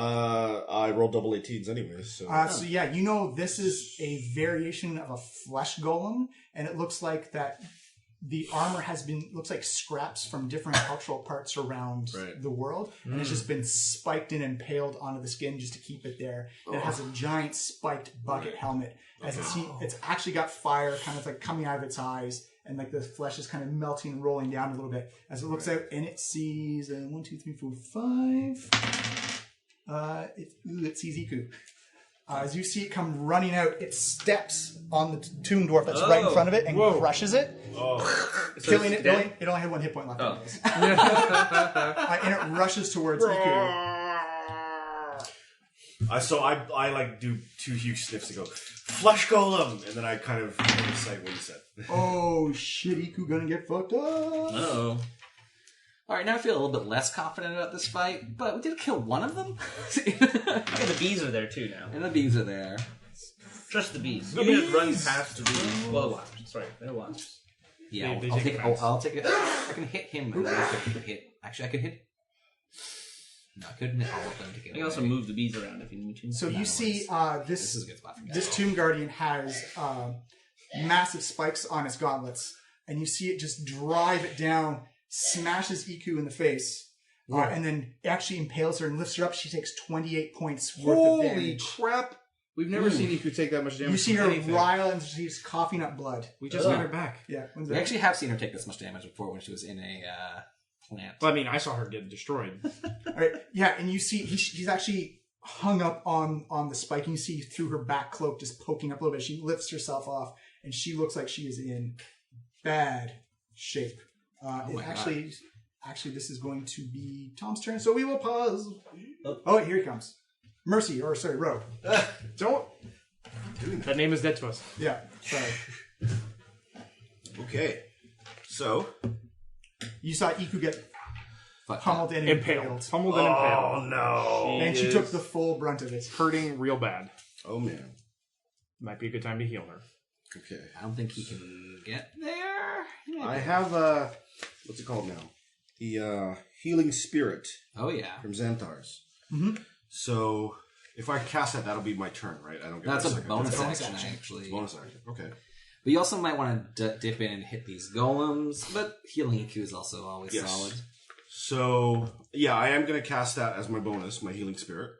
I rolled double 18s anyways. So. So yeah, you know this is a variation of a flesh golem, and it looks like that the armor looks like scraps from different cultural parts around Right. the world, and it's just been spiked and impaled onto the skin just to keep it there. And it has a giant spiked bucket helmet. As it's actually got fire kind of like coming out of its eyes, and like the flesh is kind of melting and rolling down a little bit as it looks out, and it sees 1, 2, 3, 4, 5. It sees Iku. As you see it come running out, it steps on the tomb dwarf that's right in front of it and crushes it, killing it. It only had 1 hit point left. And it rushes towards Iku. So I like do 2 huge sniffs to go, flesh golem, and then I kind of recite what he said. Oh shit, Iku gonna get fucked up. Uh-oh. Alright, now I feel a little bit less confident about this fight, but we did kill one of them. Yeah, the bees are there too now. And the bees are there. Trust the bees. You can just run past the bees. Well, the wasps. Sorry, they're wasps. Yeah, They I'll take take. offense. I'll take it. I can hit him, and then I can hit. Actually, I can hit. No, I couldn't hit all of them to get You can also away. move the bees around if you need to. So you see This is a good spot for me. this Tomb Guardian has massive spikes on its gauntlets, and you see it just drive it down, smashes Iku in the face, and then actually impales her and lifts her up. She takes 28 points worth of Holy damage. crap! We've never seen Iku take that much damage. You see from her anything. wrile and she's coughing up blood. We just got her back. Yeah. when's We that? actually have seen her take this much damage before when she was in a plant. Well, I mean, I saw her get destroyed. All right. Yeah, and you see she's actually hung up on the spike, and you see through her back cloak just poking up a little bit. She lifts herself off, and she looks like she is in bad shape. And my actually, this is going to be Tom's turn, so we will pause. Oh, here he comes. Mercy, or sorry, Rogue. Don't. That name is dead to us. Yeah, sorry. Okay. So. You saw Iku get Fuck pummeled and impaled. Pummeled and impaled. Oh, no. And she took the full brunt of it. Hurting real bad. Oh, man. Might be a good time to heal her. Okay. I don't think he can get there. I have, what's it called now? The, Healing Spirit Oh yeah, from Xanthars. Mhm. So, if I cast that, that'll be my turn, right? I don't get that's that a second. bonus That's action, action. actually. bonus action. Okay. But you also might want to dip in and hit these golems. But healing EQ is also always Yes. solid. So, yeah, I am going to cast that as my bonus, my Healing Spirit.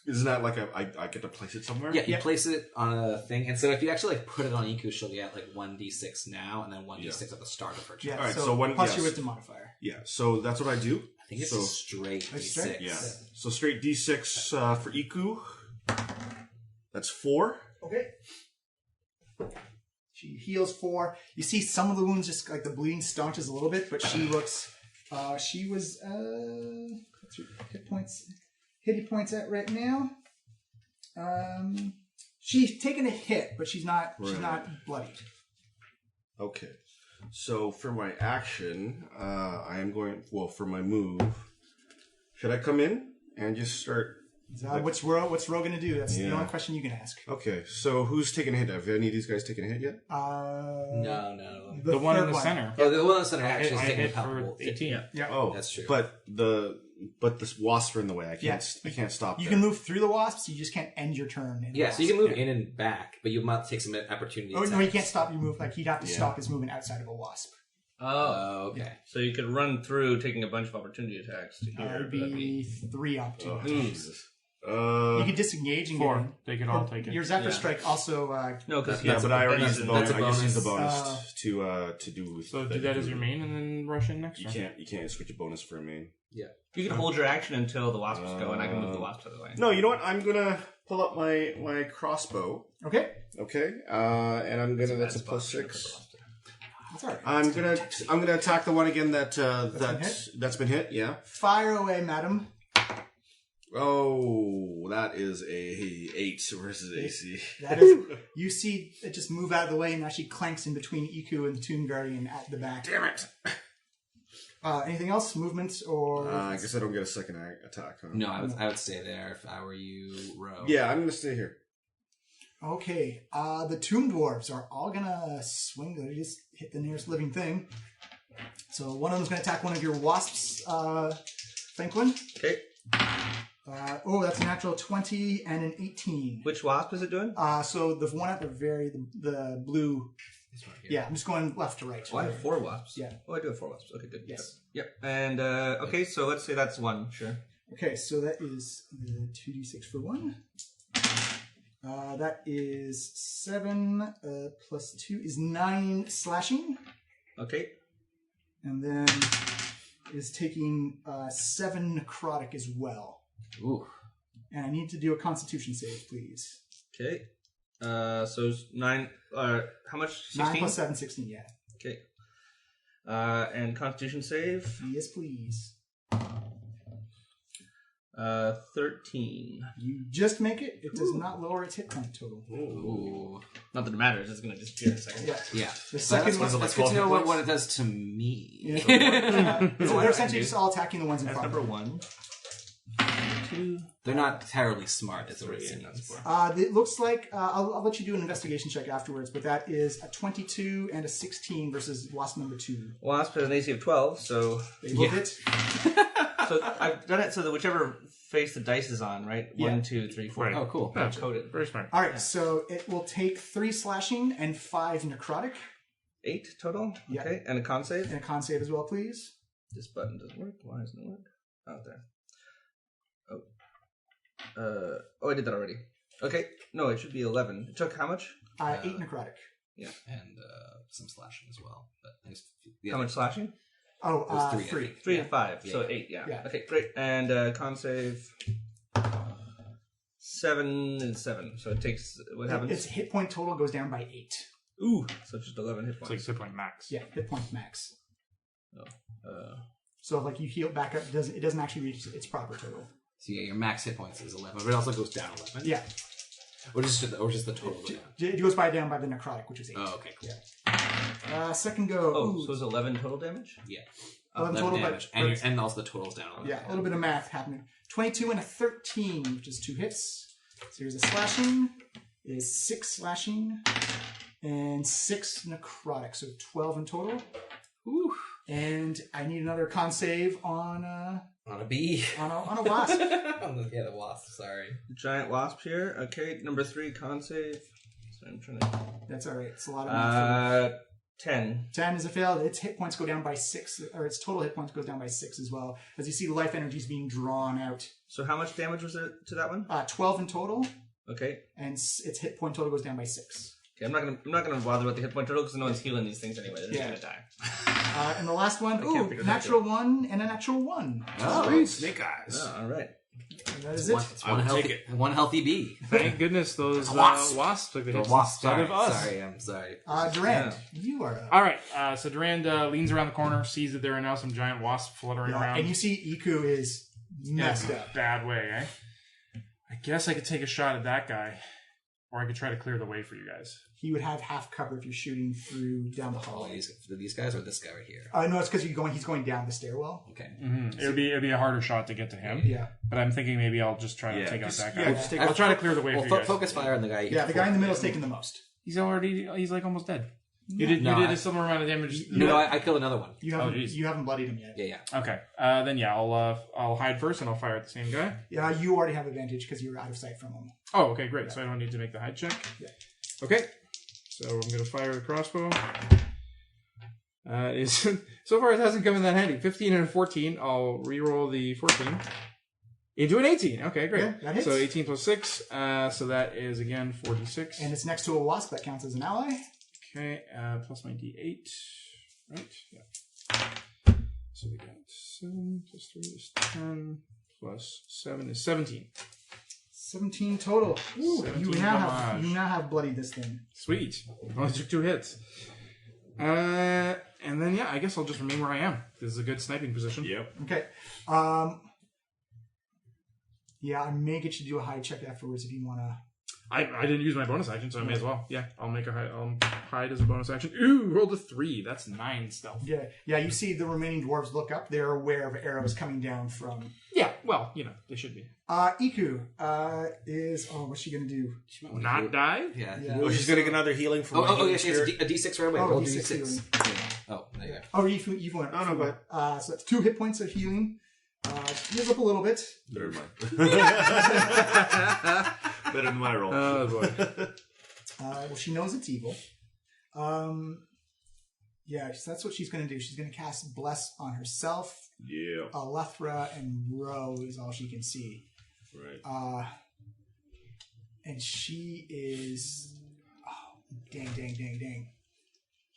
Isn't that like I get to place it somewhere? Yeah, you place it on a thing, and so if you actually like put it on EQ, she'll get like 1d6 now, and then 1d6 at the start of her turn. Yeah, All right, so, so one- plus yes. your wisdom modifier. Yeah, so that's what I do. I think it's So- straight It's d6. straight? Yeah. So straight D6 for Iku. That's 4. Okay. She heals 4. You see some of the wounds, just like the bleeding staunches a little bit, but she looks. She was. What's her hit points at right now? She's taken a hit, but she's not. She's Right. not bloodied. Okay. So for my action, I am going. Well, for my move, should I come in and just start? What's Ro going to do? That's the Yeah. only question you can ask. Okay. So who's taking a hit? Have any of these guys taken a hit yet? No. The The one in third the center. Oh, the one in the center I actually is taking a hit for palpable. 18. Yeah. Oh, That's true. But the wasps are in the way. I can't. Yes. I can't stop. You them. can move through the wasps. You just can't end your turn. in the Yeah, so you can wasp. move in and back, but you might take some opportunity. Oh no, attacks. he can't stop your move. Like he'd have to Yeah. stop his movement outside of a wasp. Oh. Okay. So you could run through taking a bunch of opportunity attacks to It here. would but that'd be 3 Oh, opportunities. Jesus. You could disengage and get 4. in. They could all take it. Your Zephyr Yeah. Strike also. No, because Yeah, but I already used the bonus. that's a I just used the bonus. bonus to do with. So do that as your main and then rush in next You turn. can't switch a bonus for a main. you can hold your action until the wasps go, and I can move the wasps out of the way. No, you know what? I'm gonna pull up my crossbow. Okay, Okay, and I'm gonna. That's a plus 6. that's all right. I'm gonna attack the one again that's been hit. Yeah. Fire away, madam. Oh, that is a 8 versus AC. That is. You see it just move out of the way and actually clanks in between Iku and the Tomb Guardian at the back. Damn it! Anything else? Movements or? I guess I don't get a second attack. Huh? No, I would stay there if I were you, Ro. Yeah, I'm gonna stay here. Okay. The Tomb Dwarves are all gonna swing. They just hit the nearest living thing. So one of them's gonna attack one of your wasps, Fenquen. Okay. That's a natural 20 and an 18. Which wasp is it doing? So the one at the the blue. This one here. Yeah, I'm just going left to right. Oh, I have 4 wasps. Yeah. Oh, I do have 4 wasps. Okay, good. Yes. Yep. And okay, so let's say that's 1. Sure. Okay, so that is the 2d6 for 1. That is 7 plus 2 is 9 slashing. Okay. And then is taking 7 necrotic as well. Ooh. And I need to do a Constitution save, please. Okay. So it's 9. How much? 16? 9 plus 7, 16, yeah. Okay. And Constitution save. Yes, please. 13. You just make it. It does not lower its hit point total. Ooh. Not that it matters. It's going to disappear in a second. Yeah. Yeah. The second one. That's good to know what it does to me. Yeah. So they're essentially just all attacking the ones in That's front. number 1. 2. They're not terribly smart, is what it 3. seems. That's 4. It looks like I'll let you do an investigation check afterwards, but that is a 22 and a 16 versus Wasp number 2. Wasp has an AC of 12, so They will hit. so I've done it so that whichever face the dice is on, right? Yeah. 1, 2, 3, 4. Right. Oh, cool. Oh, Coded. very smart. All right, so it will take 3 slashing and 5 necrotic, 8 total. Yeah. Okay, and a con save. and a con save as well, please. This button doesn't work. Why doesn't it work? Out there. Oh, I did that already. Okay, no, it should be 11. It took how much? 8 necrotic. And some slashing as well. But How much slashing? Oh, It was 3, I 3. think. 3 and 5, Yeah. so 8. Yeah. Yeah. Okay, great. And con save 7 and 7. So it takes what happens? Its hit point total goes down by 8. Ooh, so just 11 hit It's points. like hit point max. Yeah, hit point max. Oh. So if like you heal back up, it doesn't actually reach its proper total. So yeah, your max hit points is 11, but it also goes down 11. Yeah, Or just the total go down. it goes down by the necrotic, which is 8. Oh, okay, cool. Second go. Oh, Ooh, so it's 11 total damage? Yeah. 11 11 total, damage. but And also the total's down 11. yeah, a little bit of math happening. 22 and a 13, which is 2 hits. So here's a slashing. Is 6 slashing and 6 necrotic, so 12 in total. Whew. And I need another con save on On a bee. on a wasp. Yeah, the wasp, sorry. Giant wasp here. Okay, number 3, con save. So I'm trying to... That's all right. It's a lot of math. 10. 10 is a fail. Its hit points go down by 6, or its total hit points goes down by 6 as well. As you see, the life energy is being drawn out. So how much damage was it to that one? 12 in total, Okay. and its hit point total goes down by 6. Okay, I'm not gonna bother with the hit point total because no one's healing these things anyway. They're just Yeah. gonna die. And the last one, can't figure that natural 1 and a natural 1. Oh, Snake eyes. Oh, all right. And that is One, it. it's I one will healthy, take it. one healthy bee. Thank goodness those Wasp. wasps took the The hits wasp, instead sorry. of us. Sorry, I'm sorry. Durand, you are up. All right, so Durand leans around the corner, sees that there are now some giant wasps fluttering Yeah, around. and you see Iku is messed in a up. bad way, eh? I guess I could take a shot at that guy, or I could try to clear the way for you guys. He would have half cover if you're shooting through down the Oh, hallway. these guys or this guy right here? No, it's because he's going down the stairwell. Okay. Mm-hmm. It'd be a harder shot to get to him, Yeah. but I'm thinking maybe I'll just try to take out that guy. just take I'll try to clear the way Well, for you guys. focus fire on the guy. Yeah, the guy in the middle is taking the most. He's like almost dead. You No, did I- a similar amount of damage. No, I killed another one. You haven't bloodied him yet. Yeah. Okay, then yeah, I'll hide first and I'll fire at the same guy. Yeah, you already have advantage because you're out of sight from him. Oh, okay, great. So I don't need to make the hide check. Yeah. Okay, so I'm gonna fire the crossbow. So far it hasn't come in that handy. 15 and a 14. I'll re-roll the 14 into an 18. Okay, great. Yeah, that hits. So 18 plus 6. So that is again 46. And it's next to a wasp that counts as an ally. Okay, plus my d8. Right? Yeah. So we got 7 plus 3 is 10 plus 7 is 17. 17 total. Ooh, 17 you damage. now have bloodied this thing. Sweet. Only took 2 hits. And then, yeah, I guess I'll just remain where I am. This is a good sniping position. Yep. Okay. Yeah, I may get you to do a hide check afterwards if you want to. I didn't use my bonus action, so I may as well. Yeah, I'll make a hide. I'll hide as a bonus action. Ooh, rolled a 3. That's 9 stealth. Yeah. You see the remaining dwarves look up. They're aware of arrows coming down from. Yeah, well, they should be. Iku is. Oh, what's she gonna do? Not die? Yeah. Yeah. Oh, she's gonna get another healing from. Oh, yeah, she has a D6 right away. Oh, Roll D6 D6. healing. Oh, there you go. Oh, you went. Oh, no, go ahead. So that's 2 hit points of healing. Heals up a little bit. Never mind. Better than my roll. Oh, boy. Well, she knows it's evil. Yeah, so that's what she's going to do. She's going to cast Bless on herself. Yeah. Alethra and Ro is all she can see. Right. And she is... Oh, dang.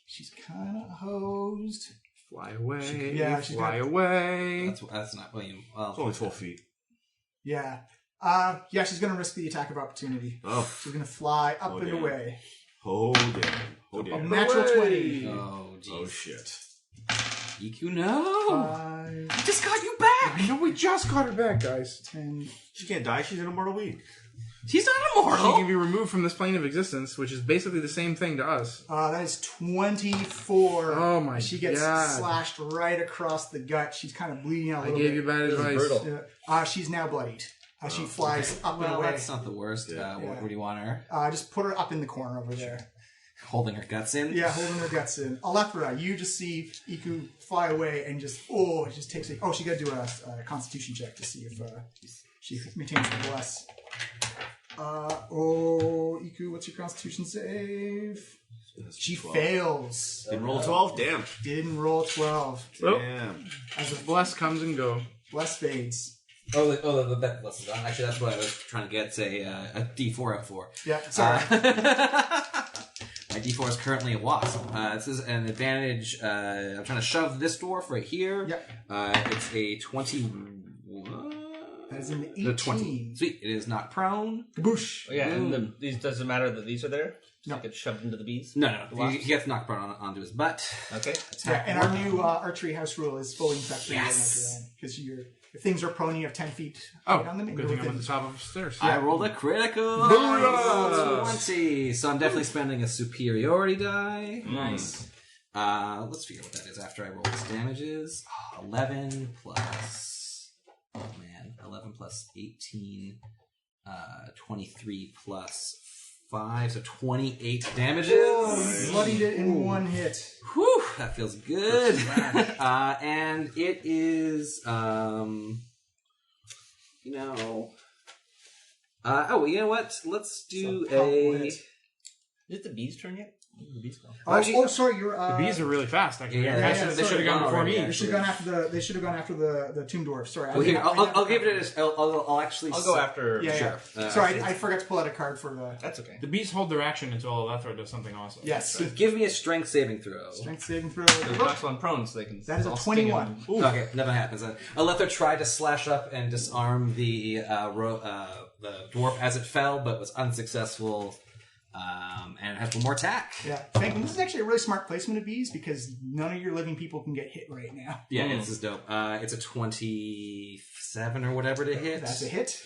She's kind of hosed. Fly away. Yeah, she's fly got- away. That's not William. Well, It's only 12 feet. Yeah. Yeah, she's going to risk the attack of opportunity. Oh. She's going to fly up and damn. away. Oh, damn. Oh, damn. Natural 20. Oh, jeez. Oh, shit. EQ, no! 5, I just got you back! I know we just got her back, guys. 10. She can't die. She's an immortal being. She's not She immortal! can be removed from this plane of existence, which is basically the same thing to us. That is 24. Oh my She gets God. slashed right across the gut. She's kind of bleeding out a I little gave bit. you bad This is advice. brutal. She's now bloodied. She flies up and Well, away. that's not the worst. What do you want her? Just put her up in the corner over there. Holding her guts in? Yeah, holding her guts in. Alethra, you just see Iku fly away and just takes a... Oh, she got to do a constitution check to see if she maintains the bless. Iku, what's your constitution save? She 12. fails. Didn't roll 12? Damn. Didn't roll 12. Well, Damn. As the bless comes and go. bless fades. The bet bless is on. Actually, that's what I was trying to get, a D4 up for. Yeah, sorry. My D4 is currently a wasp. This is an advantage. I'm trying to shove this dwarf right here. Yep. It's a 21. That is an 18. The 20. Sweet. It is not prone. Kaboosh. Oh, yeah, and these doesn't matter that these are there? No. You get shoved into the bees? No. He gets knocked prone onto his butt. Okay. Yeah, and our new archery house rule is fully infected. Yes. Because if things are prone, you have 10 feet Oh, height on them. And good you're thing I'm within- at the top of the stairs. I rolled a critical. Nice. 20. So I'm definitely spending a superiority die. Nice. Let's figure out what that is after I roll this damages. 11 plus... Oh, man. 11 plus 18. 23 plus 5. So 28 damages. Bloodied it in one hit. Whew, that feels good. And it is, you know... you know what? Let's do a... Is it the bees' turn yet? The bees go. Sorry, you're. The bees are really fast, actually. Yeah, They should have gone before me. They should have gone after the. They should have gone after the tomb dwarf. Sorry. Well, here, I'll give it a... I'll actually... I'll go after... Yeah, Sure. yeah. Sorry, I forgot to pull out a card for the. That's okay. The bees hold their action until Alethra does something awesome. Yes. Give me a strength saving throw. Strength saving throw. There's knocks on prone, so they can... That is a all sting 21. him. Okay, nothing happens. Alethra tried to slash up and disarm the dwarf as it fell, but was unsuccessful. And it has one more attack. Yeah. Fenquen, this is actually a really smart placement of bees because none of your living people can get hit right now. Yeah, this is dope. It's a 27 or whatever to hit. That's a hit.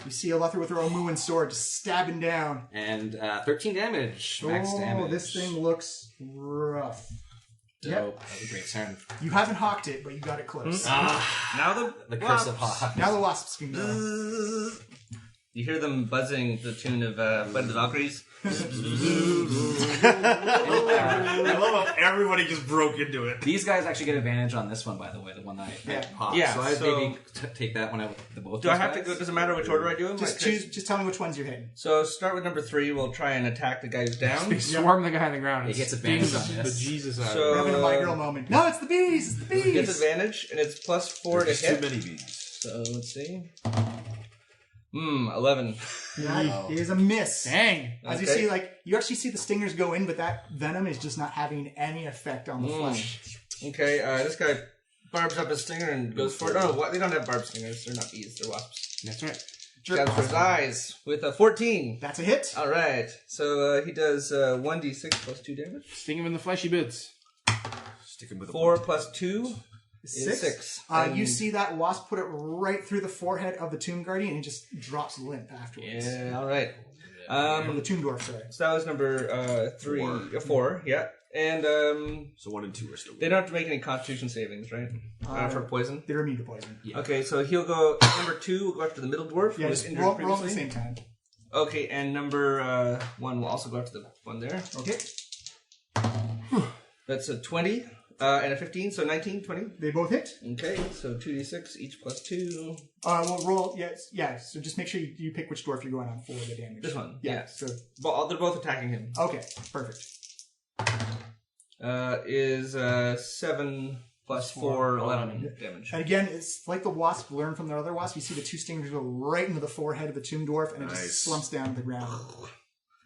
You see Alethra with her Omuan sword just stabbing down. And 13 damage. Max damage. This thing looks rough. Dope. Yep. That was a great turn. You haven't hawked it, but you got it close. Now The curse of Hawk. Now the wasps can go. You hear them buzzing the tune of Flight of the Valkyries? I love how everybody just broke into it. These guys actually get advantage on this one, by the way, the one that I popped. Yeah, so I so- maybe take that one out with the both. Do I these have to guys. go? Does it matter which order I do them? Just Like, choose. Just tell me which ones you're hitting. So start with number 3. We'll try and attack the guy who's down. They swarm the guy on the ground. He and gets advantage sting on the this. Jesus out of So- him. We're having a my girl moment. No, it's the bees. It's the bees. Gets advantage, and it's plus 4 to There's too hit. many bees. So let's see. 11. That is a miss. Dang. As you Okay. see, you actually see the stingers go in, but that venom is just not having any effect on the flesh. Okay, this guy barbs up his stinger and goes for it. Oh, what? They don't have barbed stingers. They're not bees. They're wasps. That's right. Jabs for his eyes with a 14. That's a hit. All right. So he does 1d6 plus 2 damage. Sting him in the fleshy bits. Stick him with 4 plus 2 is 6. 6. You see that wasp put it right through the forehead of the tomb guardian and it just drops limp afterwards. Yeah, all right. Or the tomb dwarf, sorry. So that was number 4, yeah. And So 1 and 2 are still they don't have to make any constitution savings, right? For poison. They're immune to poison. Yeah. Okay, so he'll go, number 2 will go after the middle dwarf who Yeah, was just injured roll at the previously. same time. Okay, and number 1 will also go after the one there. Okay. That's a 20 and a 15, so 19, 20. They both hit. Okay, so 2d6, each plus 2. We'll roll. Yes, yeah. So just make sure you pick which dwarf you're going on for the damage. This one, Yeah. yeah. So They're both attacking him. okay, perfect. Is 7 plus 4, 11 damage. And again, it's like the wasp learned from their other wasp. You see the 2 stingers go right into the forehead of the tomb dwarf, and it Nice. just slumps down to the ground.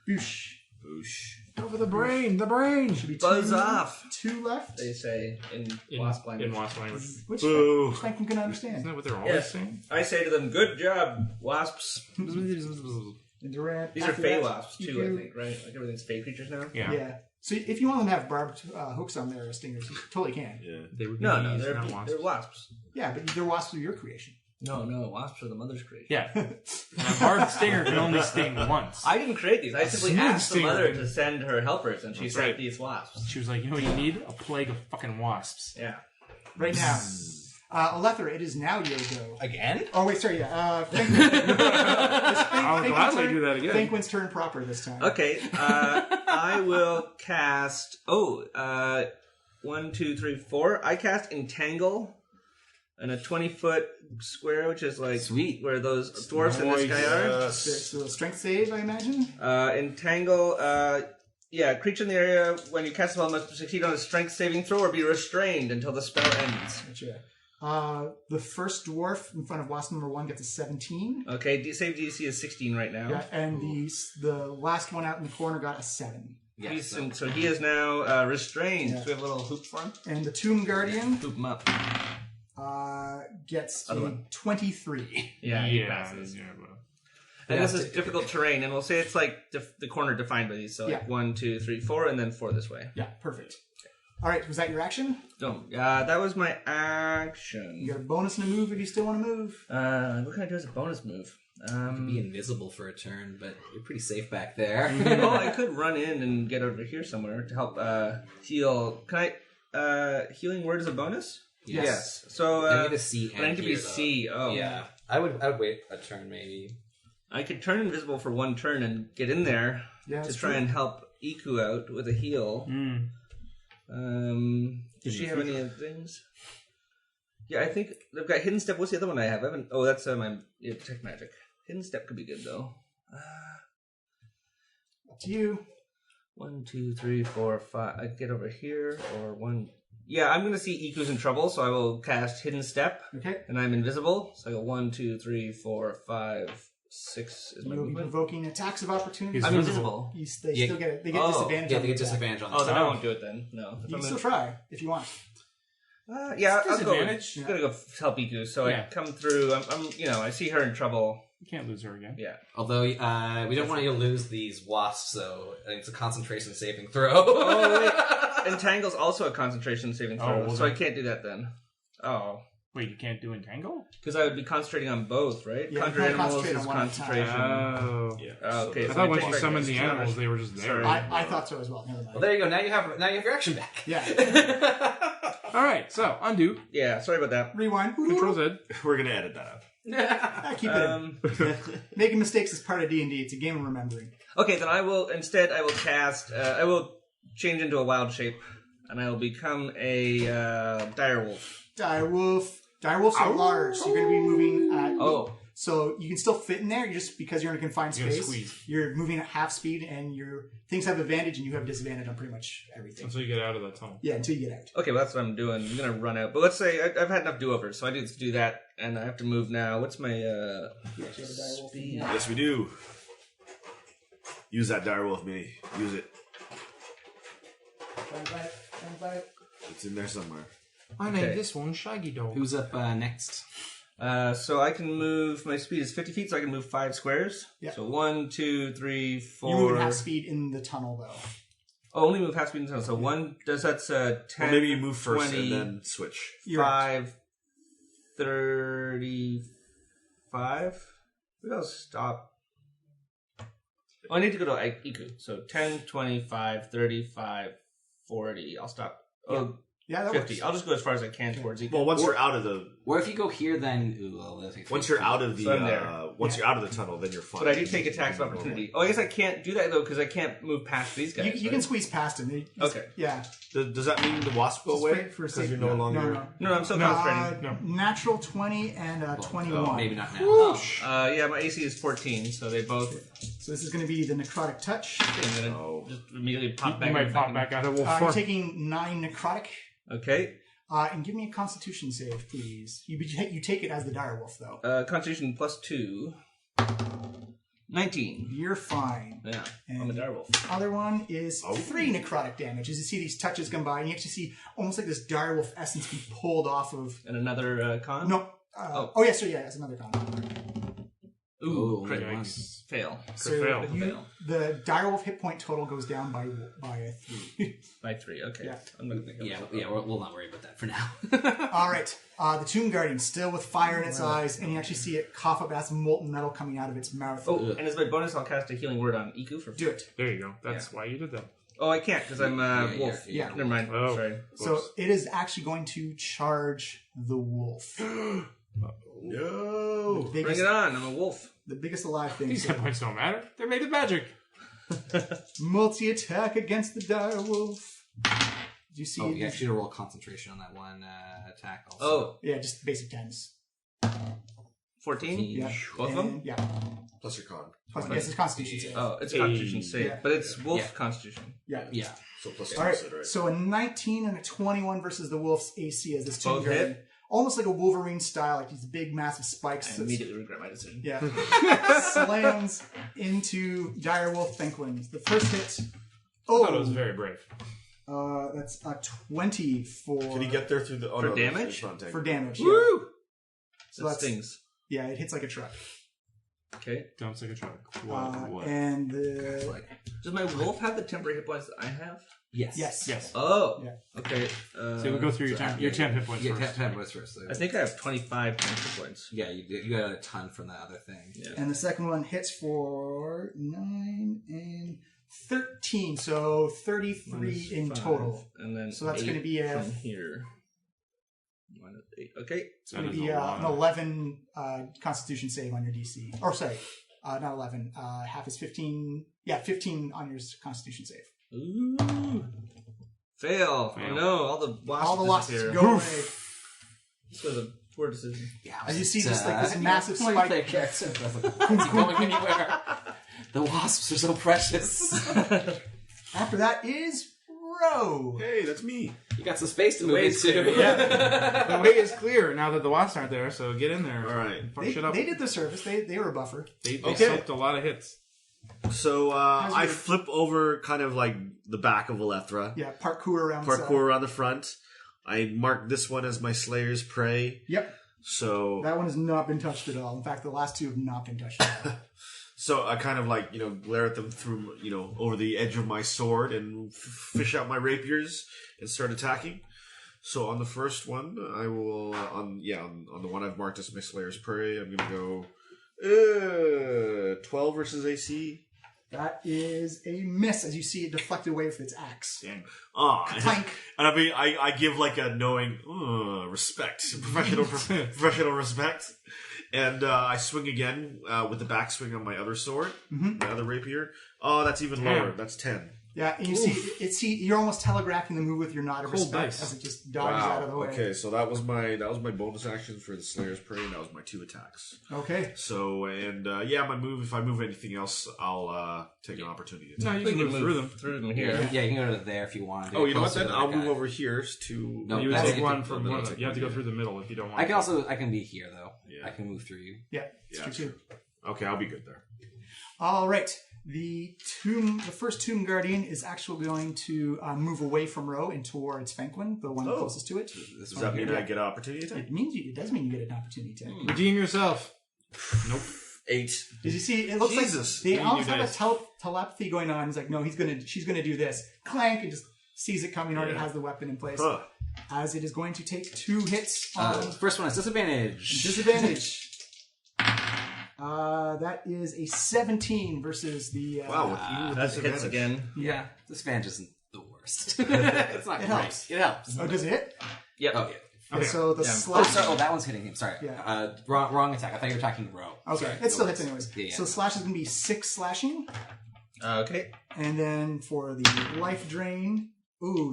Boosh. Boosh. Over the brain. Should be Buzz two, off. 2 left. They say in wasp language. In wasp language. Which Boo. I can Isn't understand. that what they're always Yes. saying? I say to them, good job, wasps. Indirect. These are After fey that, wasps, you too, do- I think, right? Like everything's fey creatures now? Yeah. Yeah. So if you want them to have barbed hooks on their stingers, you totally can. Yeah. They would be No, bees, they're not wasps. wasps. Yeah, but they're wasps of your creation. No, wasps are the mother's creation. Yeah. And a barbed stinger can only sting once. I didn't create these. I simply smooth asked the stinger. mother to send her helpers, and she That's sent right. these wasps. She was like, you know what you need? A plague of fucking wasps. Yeah. Right now. Alethra, it is now your go. Again? Oh, wait, sorry, yeah. Fenquen. I'll gladly do that again. Fenquen's turn proper this time. Okay, I will cast... 1, 2, 3, 4. I cast Entangle in a 20-foot square, which is like Sweet. where those dwarfs in this guy are. It's a strength save, I imagine. Entangle, creature in the area, when you cast a spell, must succeed on a strength saving throw or be restrained until the spell ends. Gotcha. The first dwarf in front of wasp number 1 gets a 17. Okay, save DC is 16 right now. Yeah, and the last one out in the corner got a 7. He's so he is now restrained. Yeah. Do we have a little hoop for him? And the Tomb Guardian Hoop him up. gets Other a one. 23. Yeah, he passes. And this is difficult terrain, and we'll say it's like the corner defined by these. So like Yeah. 1, 2, 3, 4, and then 4 this way. Yeah, perfect. All right, was that your action? So that was my You action. got a bonus and a move if you still want to move. What can I do as a bonus move? Be invisible for a turn, but you're pretty safe back there. Well, I could run in and get over here somewhere to help heal. Can I? Healing word is a bonus? Yes. So I need a C and but I need to be hear, though. C. Oh, Yeah. I would wait a turn maybe. I could turn invisible for 1 turn and get in there Yeah, to that's try true. and help Iku out with a heal. Does she have any other things? Yeah, I think I've got Hidden Step. What's the other one I have? I haven't. Oh, that's my Detect Magic. Hidden Step could be good though. Up to you. 1, 2, 3, 4, 5. I get over here or 1. Yeah, I'm going to see Iku's in trouble, so I will cast Hidden Step, Okay. and I'm invisible. So I go 1, 2, 3, 4, 5, 6 is my You'll be movement. provoking attacks of opportunity. He's I'm invisible. invisible. They still get it. They get disadvantage. Yeah, on they the get attack. disadvantage on Oh, this. then I won't do it then. No. If You I'm can still try if you want. Yeah, I'll go. Disadvantage. I'm gonna go help Iku. So Yeah. I come through. I'm, I see her in trouble. You can't lose her again. Yeah. Although we don't want you to lose these wasps, so I think it's a concentration saving throw. Oh wait, Entangle's also a concentration saving Oh, throw, well so I then- can't do that then. Oh, Wait, you can't do entangle? because I would be concentrating on both, right? Yeah, Conjure you can't animals concentrate is on one at a time. concentration. Oh. Yeah. Oh, okay. I so thought we once take you back summoned this. the animals, they were just there. Sorry. I thought so as well. Never mind. Well, there you go. Now you have your action back. Yeah. All right, so undo. Yeah, sorry about that. Rewind. Control Z. We're gonna edit that out. Keep it in. Making mistakes is part of D&D. It's a game of remembering. Okay, then I will cast. I will change into a wild shape, and I will become a direwolf. Direwolf. Direwolves are large, so you're going to be moving at... Oh. So you can still fit in there, just because you're in a confined You're gonna space. squeeze. You're moving at half speed, and your things have advantage, and you have disadvantage on pretty much everything. Until you get out of that tunnel. Yeah, until you get out. Okay, well that's what I'm doing. I'm gonna run out, but let's say I've had enough do-overs, so I need to do that, and I have to move now. What's my You actually have a direwolf. speed? Yes, we do. Use that direwolf mini. Use it. Stand by it. It's in there somewhere. I Okay. named this one Shaggy Dog. Who's up next? So I can move. My speed is 50 feet, so I can move 5 squares. Yeah. So 1, 2, 3, 4. You're moving half speed in the tunnel, though. Oh, only move half speed in the tunnel. So that's 10. Well, maybe you move first 20, and then switch. You're 5, 35. Maybe I'll stop. Oh, I need to go to Iku. So 10, 25, 35, 40. I'll stop. Oh, Yeah, that 50. works. I'll just go as far as I can towards Iku. Well, once you're out of the Or if you go here, then that takes once you're out of the So I'm there. once you're out of the tunnel, then you're fine. But I do take attacks of opportunity. Oh, I guess I can't do that though because I can't move past these guys. You can squeeze past him. Okay. Yeah. Does that mean the wasp go Just away? wait for a Because you're second. no longer. No, I'm still No. concentrating. No. Natural 20 and 21. Oh, maybe not now. Yeah, my AC is 14, so they both. So this is going to be the necrotic touch. I'm gonna Oh. just immediately pop back. You might in pop back out of wolf You're form. taking 9 necrotic. Okay. And give me a constitution save, please. You take it as the direwolf, though. Constitution +2. 19. You're fine. Yeah, I'm a And direwolf. the other one is 3 necrotic damage. As you see these touches come by, and you actually see almost like this direwolf essence be pulled off of. And another con? No. That's another con. Ooh, Crit crit. one. Fail. So fail. the direwolf hit point total goes down by a 3. By 3, okay. Yeah. I'm going to think of Yeah, we'll not worry about that for now. All right. The Tomb Guardian, still with fire in its eyes, and you actually see it cough up as molten metal coming out of its mouth. Oh, and as my bonus, I'll cast a healing word on Iku for Do it. There you go. That's why you did that. Oh, I can't because I'm wolf. yeah. Never mind. Oh. Sorry. So it is actually going to charge the wolf. No. The Bring biggest, it on. I'm a wolf. the biggest alive thing. These So hit points don't matter. They're made of magic. multi-attack against the direwolf. Do you see? Oh, you actually roll concentration on that one attack also. Oh, Yeah, just basic 10s. 14? Yeah. Both of them? Yeah. Plus your con. Plus, yes, it's Constitution save. Oh, it's Constitution save. Yeah. But it's wolf Yeah. Constitution. Yeah. Yeah. So plus All right. said, right? So a 19 and a 21 versus the wolf's AC as this Tomb Both Guardian. hit? Almost like a Wolverine style, like these big, massive spikes. I immediately regret my decision. Yeah. Slams into direwolf Fenquen. The first hit. I thought it was very brave. That's a 20 for Can he get there through the For damage? it's not tank. for damage. Yeah. Woo! So That that's stings. yeah, it hits like a truck. Okay. Don't take a truck. What? And the Does my wolf have the temporary hit points that I have? Yes. Yes. Oh. Yeah. Okay. So we'll go through your 10 hit points Yeah, first. 10 points first. I think I have 25 hit points. Yeah, you got a ton from that other thing. Yeah. and the second one hits for 9 and 13, so 33 Minus in 5, total. And then So that's 8 gonna be a- from here. Minus 8. Okay. It's going to be an 11 Constitution save on your DC. Or sorry, not 11. Half is 15. Yeah, 15 on your Constitution save. Ooh. Fail. Oh no, all the wasps All the wasps disappear. go away. This was a poor decision. Yeah, As you see just like this you massive know, spike. play character. Is he going anywhere? The wasps are so precious. After that is Ro. Hey, that's me. You got some space to move Wade's into. The way is clear now that the wasps aren't there, so get in there. All right. Fuck They, shit up. they did the service. They were a buffer. They Okay. soaked a lot of hits. So I your- flip over kind of like the back of Elethra. Yeah, parkour around. the Parkour around the front. I mark this one as my Slayer's Prey. side. Yep, So that one has not been touched at all. In fact, the last two have not been touched at all. So I kind of like, glare at them through, over the edge of my sword and fish out my rapiers and start attacking. So on the first one, I will, on the one I've marked as my Slayer's Prey, I'm going to go 12 versus AC. That is a miss as you see it deflected away with its axe. Dang. Clank. And I mean, I give like a knowing respect, professional respect. And I swing again with the backswing on my other sword, my other rapier. Oh, that's even lower. That's 10. Yeah, and you see you're almost telegraphing the move with your nod of Cold respect dice. as it just dodges out of the way. Okay, so that was my bonus action for the Slayer's Prey, and that was my 2 attacks. Okay. So my move. If I move anything else, I'll take an opportunity attack. No, you can move through them. Through them here. Yeah, you can go to there if you want. Oh, you know what? Then Closer to I'll that move guy. over here to. No, You would that's take it. one from then one I'll of them. take You have to one go here. through the middle if you don't want I to. can be here though. Yeah. I can move through you. Yeah, it's Yeah, true too. Okay, I'll be good there. All right. The first Tomb Guardian is actually going to move away from Ro and towards Fenquen, the one closest to it. This Does that mean yeah. I get an opportunity attack? It does mean you get an opportunity attack. Redeem yourself. Nope. 8. Did you see? It looks Jesus. like they What almost do you have a guys? telepathy going on. He's like, no, she's gonna do this. Clank, and just sees it coming. Already has the weapon in place. Huh. As it is going to take 2 hits on First one is disadvantage. disadvantage. That is a 17 versus the. Wow. Even with That hits disadvantage. again. Yeah, disadvantage isn't the worst. It's not It great. helps. It helps. Oh, does it hit? Yep. Oh, yeah. Okay. So the Yeah. Oh, slash. sorry. Oh, that one's hitting him. Sorry. Yeah. Wrong attack. I thought you were attacking Ro. Okay, Sorry. it still No hits worries. anyways. Yeah, yeah. So slash is going to be 6 slashing, Okay. and then for the life drain,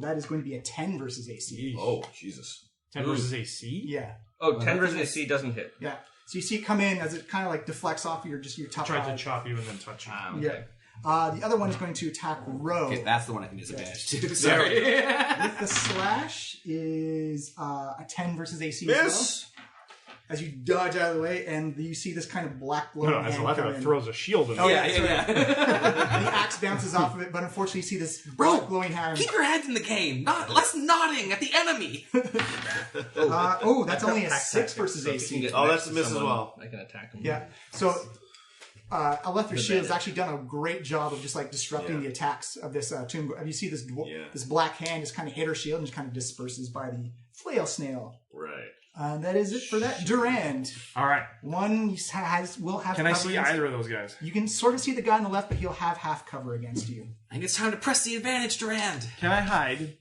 that is going to be a 10 versus AC. Oh, Jesus. 10 versus AC? Yeah, Oh, 10 that versus thing AC doesn't hit. yeah. So you see it come in as it kind of like deflects off your top Tried to five. chop you and then touch you. Yeah. The other one is going to attack Ro. Okay, that's the one I can disadvantage to. Sorry. With the slash is a 10 versus AC as Miss. as you dodge out of the way, and you see this kind of black glowing No, as hand Alethra come in. throws a shield in Oh, there. yeah, yeah. And the axe bounces off of it, but unfortunately you see this Bro, black glowing hand. Keep your head in the game. Not less nodding at the enemy. That's only a Attack 6 tactic, versus so if you can AC. get Oh, next that's to a miss as someone, well. I can attack him. Yeah. So Alethra's Good shield has bandit. actually done a great job of just like disrupting Yeah. the attacks of this tomb. You see this Yeah. this black hand just kind of hit her shield and just kind of disperses by the flail snail. Right. That is it for that. Durand. All right. One will have Can I cover see against- either of those guys? You can sort of see the guy on the left, but he'll have half cover against you. I think it's time to press the advantage, Durand. Can I hide,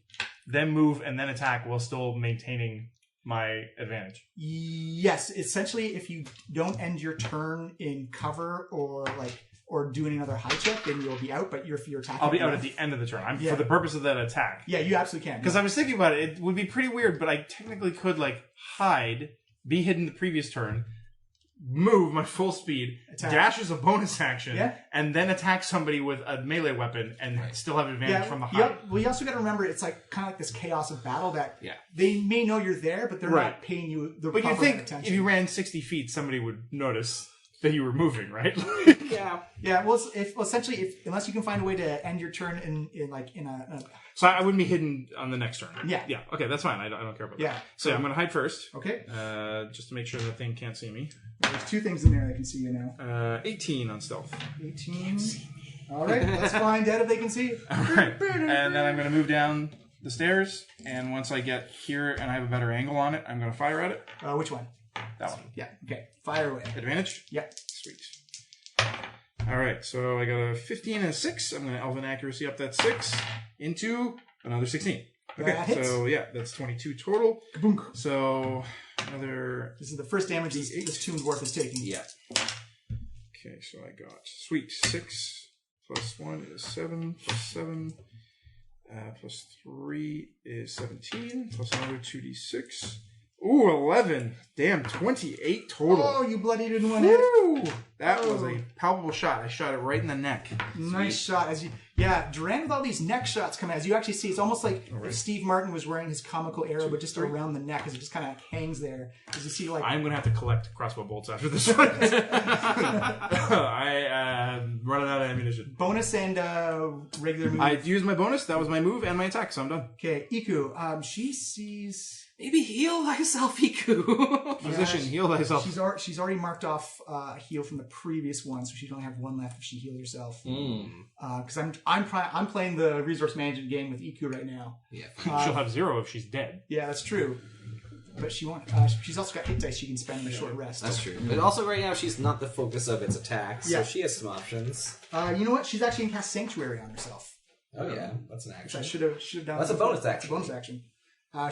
then move, and then attack while still maintaining my advantage? Yes, essentially, if you don't end your turn in cover or doing another high check, then you'll be out. But if you're attacking, I'll be out left- at the end of the turn. Yeah. For the purpose of that attack. Yeah, you absolutely can. Because I was thinking about it, it would be pretty weird, but I technically could like hide, be hidden the previous turn, move my full speed, Attack. dash as a bonus action, Yeah. and then attack somebody with a melee weapon and still have advantage from the hide. Well, you also got to remember it's like kind of like this chaos of battle that Yeah. they may know you're there, but they're Right. not paying you the But proper you'd think attention. if you ran 60 feet, somebody would notice that you were moving, right? Yeah. Yeah, well, essentially, unless you can find a way to end your turn in a So I wouldn't be hidden on the next turn. Yeah. Yeah. Okay, that's fine. I don't care about Yeah. that. So I'm going to hide first, okay. just to make sure that thing can't see me. There's 2 things in there that can see you now. 18 on stealth. 18. All right, let's find out if they can see you. All right. And then I'm going to move down the stairs, and once I get here and I have a better angle on it, I'm going to fire at it. Which one? That one. Yeah. Okay. Fire away. Advantage? Yep. Sweet. All right, so I got a 15 and a 6. I'm going to Elven Accuracy up that 6 into another 16. Okay, That hits. so yeah, that's 22 total. Kaboom. So another... This is the first damage this Tomb Dwarf is taking. Yeah. Okay, so I got sweet 6 plus 1 is 7 plus 7 plus 3 is 17 plus another 2d6. Ooh, 11. Damn, 28 total. Oh, you bloodied in one hit. Woo! That was a palpable shot. I shot it right in the neck. Nice shot. Durand with all these neck shots coming as you actually see, it's almost like if Steve Martin was wearing his comical arrow, but just around the neck, as it just kind of hangs there. As you see, like I'm going to have to collect crossbow bolts after this one. I running out of ammunition. bonus and regular move. I used my bonus. That was my move and my attack, so I'm done. Okay, Iku. She sees. Maybe heal thyself, Iku. Physician, heal thyself. She's already marked off a heal from the previous one, so she'd only have 1 left if she healed herself. Because I'm playing the resource management game with Iku right now. Yeah. She'll have 0 if she's dead. Yeah, that's true. But she's also got hit dice she can spend in a short rest. That's true. But also right now she's not the focus of its attack, so Yeah. she has some options. You know what? She's actually going to cast Sanctuary on herself. Oh yeah, that's an Which action. I should have done. That's a before. bonus action. It's a bonus action.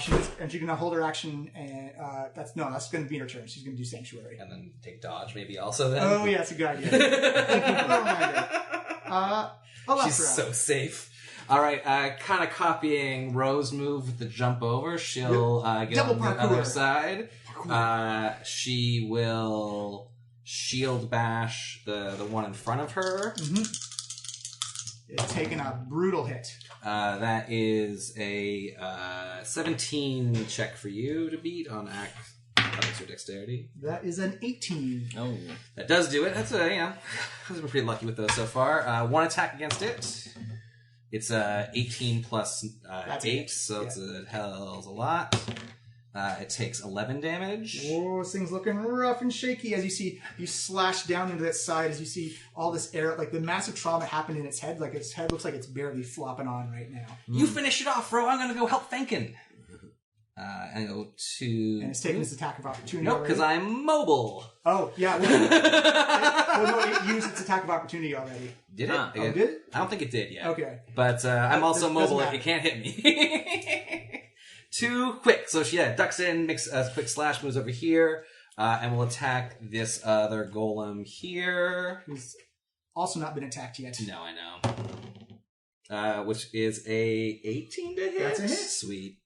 She's going to hold her action, and that's going to be her turn. She's going to do Sanctuary. And then take dodge maybe also then. Oh yeah, that's a good idea. Thank you for the reminder. I'll laugh She's her out. so safe. All right, kind of copying Ro's move with the jump over. She'll get Double on the parkour. other side. She will shield bash the one in front of her. It's taken a brutal hit. That is a 17 check for you to beat on athletics or dexterity. That is an 18. Oh. That does do it. That's I've been pretty lucky with those so far. 1 attack against it. It's 18 plus That's 8, it. so Yeah. it's a hell's a lot. It takes 11 damage. Whoa, this thing's looking rough and shaky as you see you slash down into that side as you see all this air, like the massive trauma happened in its head. Like its head looks like it's barely flopping on right now. You finish it off, Ro. I'm going to go help Fenquen. And go to... And it's taking its attack of opportunity. Nope, because already. I'm mobile. Oh, yeah. It used its attack of opportunity already. Did it? Huh. Oh, did it? I don't think it did yet. Okay. But I'm also Doesn't mobile if matter. you can't hit me. Too quick. So she ducks in, makes a quick slash, moves over here, and will attack this other golem here. Who's also not been attacked yet. No, I know. Which is a 18 to hit. That's a hit. Sweet.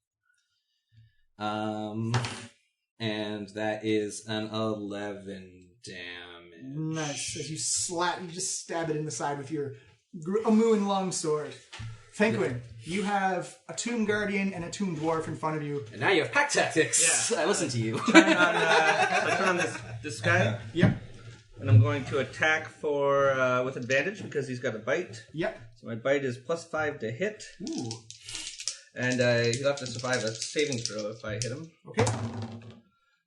And that is an 11 damage. Nice. As you just stab it in the side with your Amuan longsword. Fenquen, you have a Tomb Guardian and a Tomb Dwarf in front of you. And now you have pack tactics. Yeah. I listen to you. Turn on this guy, Yep. and I'm going to attack for with advantage because he's got a bite. Yep. So my bite is +5 to hit. Ooh. And he'll have to survive a saving throw if I hit him. Okay.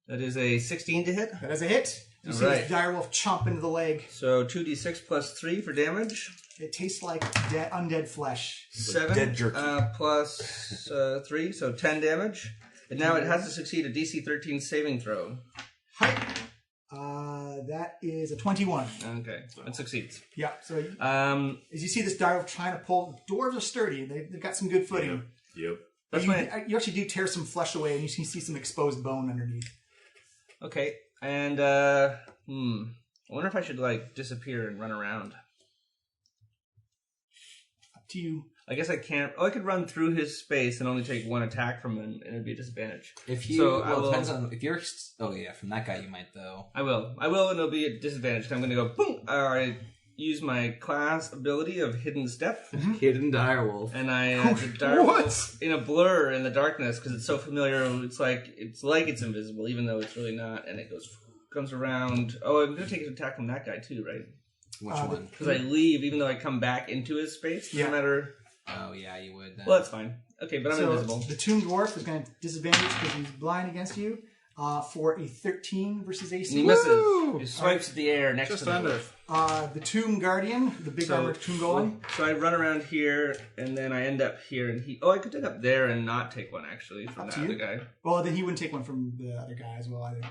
That is a 16 to hit. That is a hit. You see this direwolf chomp into the leg. So 2d6 + 3 for damage. It tastes like undead flesh. 7 dead jerky. plus 3, so 10 damage. And now it has to succeed a DC 13 saving throw. Hi. That is a 21. Okay, it succeeds. Yeah. So That's as you see this direwolf trying to pull, dwarves are sturdy. They've got some good footing. Yep. But you actually do tear some flesh away, and you can see some exposed bone underneath. okay. And I wonder if I should disappear and run around. Up to you. I guess I can't. Oh, I could run through his space and only take 1 attack from him, and it'd be a disadvantage. If you, So it depends on if you're. Oh yeah, from that guy you might though. I will, and it'll be a disadvantage. I'm going to go boom. I use my class ability of hidden step, Hidden direwolf. and I the direwolf in a blur in the darkness because it's so familiar. It's like it's invisible, even though it's really not. And it comes around. Oh, I'm going to take an attack from that guy too, right? Which one? Because I leave, even though I come back into his space. Yeah. No matter. Oh yeah, you would. Then. Well, that's fine. Okay, but I'm invisible. The Tomb Dwarf is going to disadvantage because he's blind against you for a 13 versus AC. And he misses. Woo! He swipes at the air next Just to the under. The Tomb Guardian, the big armored Tomb Golem. So I run around here, and then I end up here, and he... Oh, I could take up there and not take one, actually, from that other guy. Well, then he wouldn't take one from the other guy as well either.